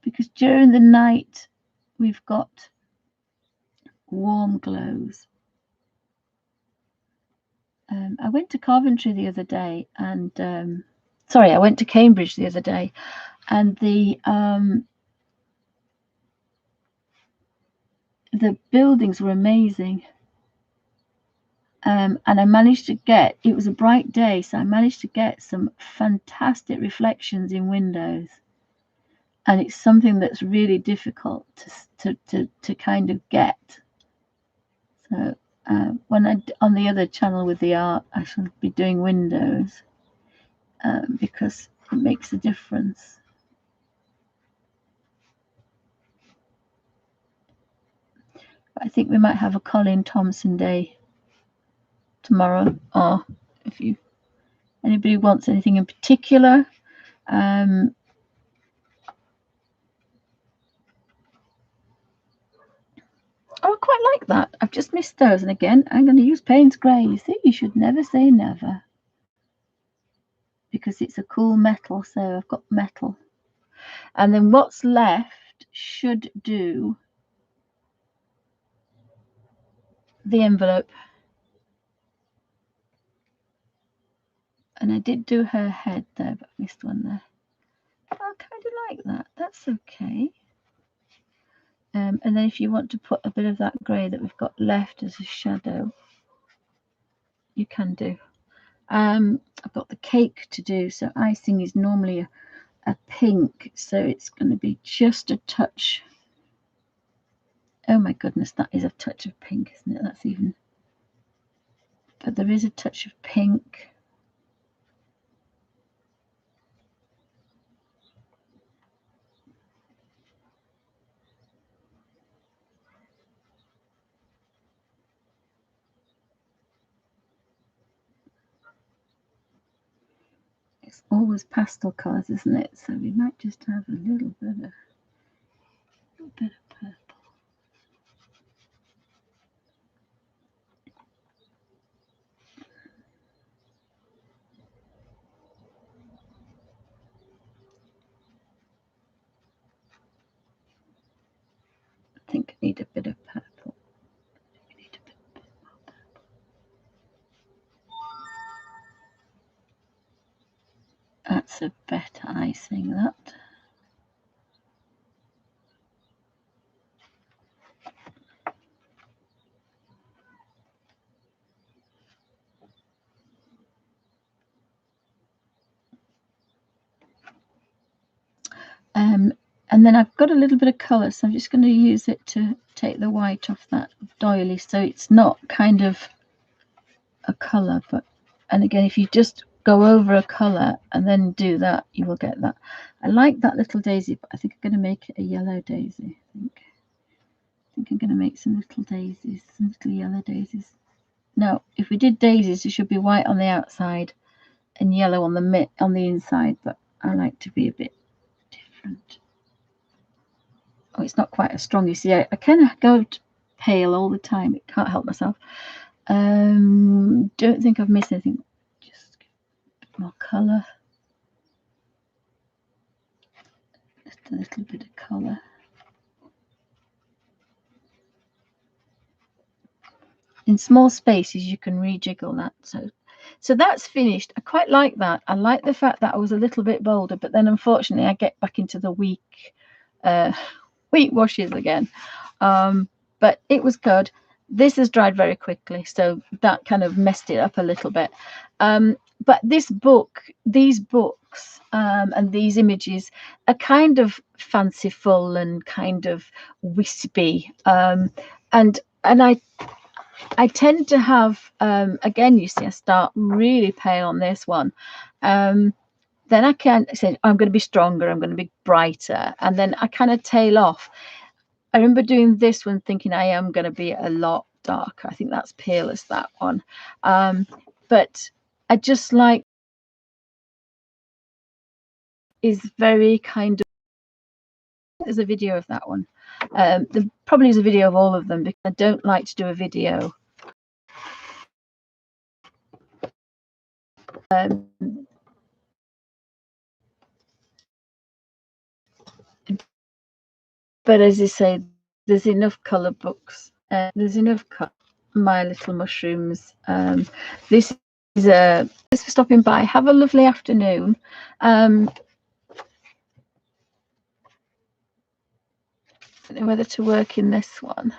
because during the night we've got warm glows. I went to Coventry the other day and I went to Cambridge the other day, and the buildings were amazing. And I managed to get, it was a bright day, so I managed to get some fantastic reflections in windows. And it's something that's really difficult to kind of get. So when on the other channel with the art, I shall be doing windows because it makes a difference. I think we might have a Colin Thompson day tomorrow, or if anybody wants anything in particular. Oh, I quite like that. I've just missed those, and again, I'm going to use Payne's Grey. You see, you should never say never, because it's a cool metal. So I've got metal, and then what's left should do the envelope. And I did do her head there, but I missed one there. I kind of like that. That's okay. And then if you want to put a bit of that grey that we've got left as a shadow, you can do. I've got the cake to do, so icing is normally a pink, so it's going to be just a touch. Oh my goodness, that is a touch of pink, isn't it? That's even, but there is a touch of pink. It's always pastel colours, isn't it? So we might just have a little bit of purple. I think I need a bit of purple. That's a better icing, that. And then I've got a little bit of colour, so I'm just going to use it to take the white off that doily, so it's not kind of a colour. But, and again, if you just go over a colour and then do that, you will get that. I like that little daisy, but I think I'm going to make it a yellow daisy. I think I'm going to make some little daisies, some little yellow daisies. Now, if we did daisies, it should be white on the outside and yellow on the inside, but I like to be a bit different. Oh, it's not quite as strong. You see, I kind of go pale all the time. It can't help myself. Don't think I've missed anything. Just give a bit more colour. Just a little bit of colour. In small spaces, you can rejiggle that. So that's finished. I quite like that. I like the fact that I was a little bit bolder, but then unfortunately I get back into the weak washes again. But it was good. This has dried very quickly, so that kind of messed it up a little bit. But these books and these images are kind of fanciful and kind of wispy, and I tend to have again, you see, I start really pale on this one. Then I can say I'm going to be stronger, I'm going to be brighter, and then I kind of tail off. I remember doing this one thinking I am going to be a lot darker. I think that's pale as that one. But I just like is very kind of, there's a video of that one. There probably is a video of all of them because I don't like to do a video. But as I say, there's enough colour books. There's enough My Little Mushrooms. This is thanks for stopping by. Have a lovely afternoon. I don't know whether to work in this one.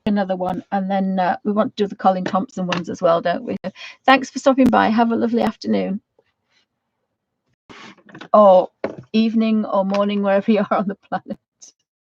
Another one, and then we want to do the Colin Thompson ones as well, don't we? Thanks for stopping by. Have a lovely afternoon. Or evening or morning, wherever you are on the planet.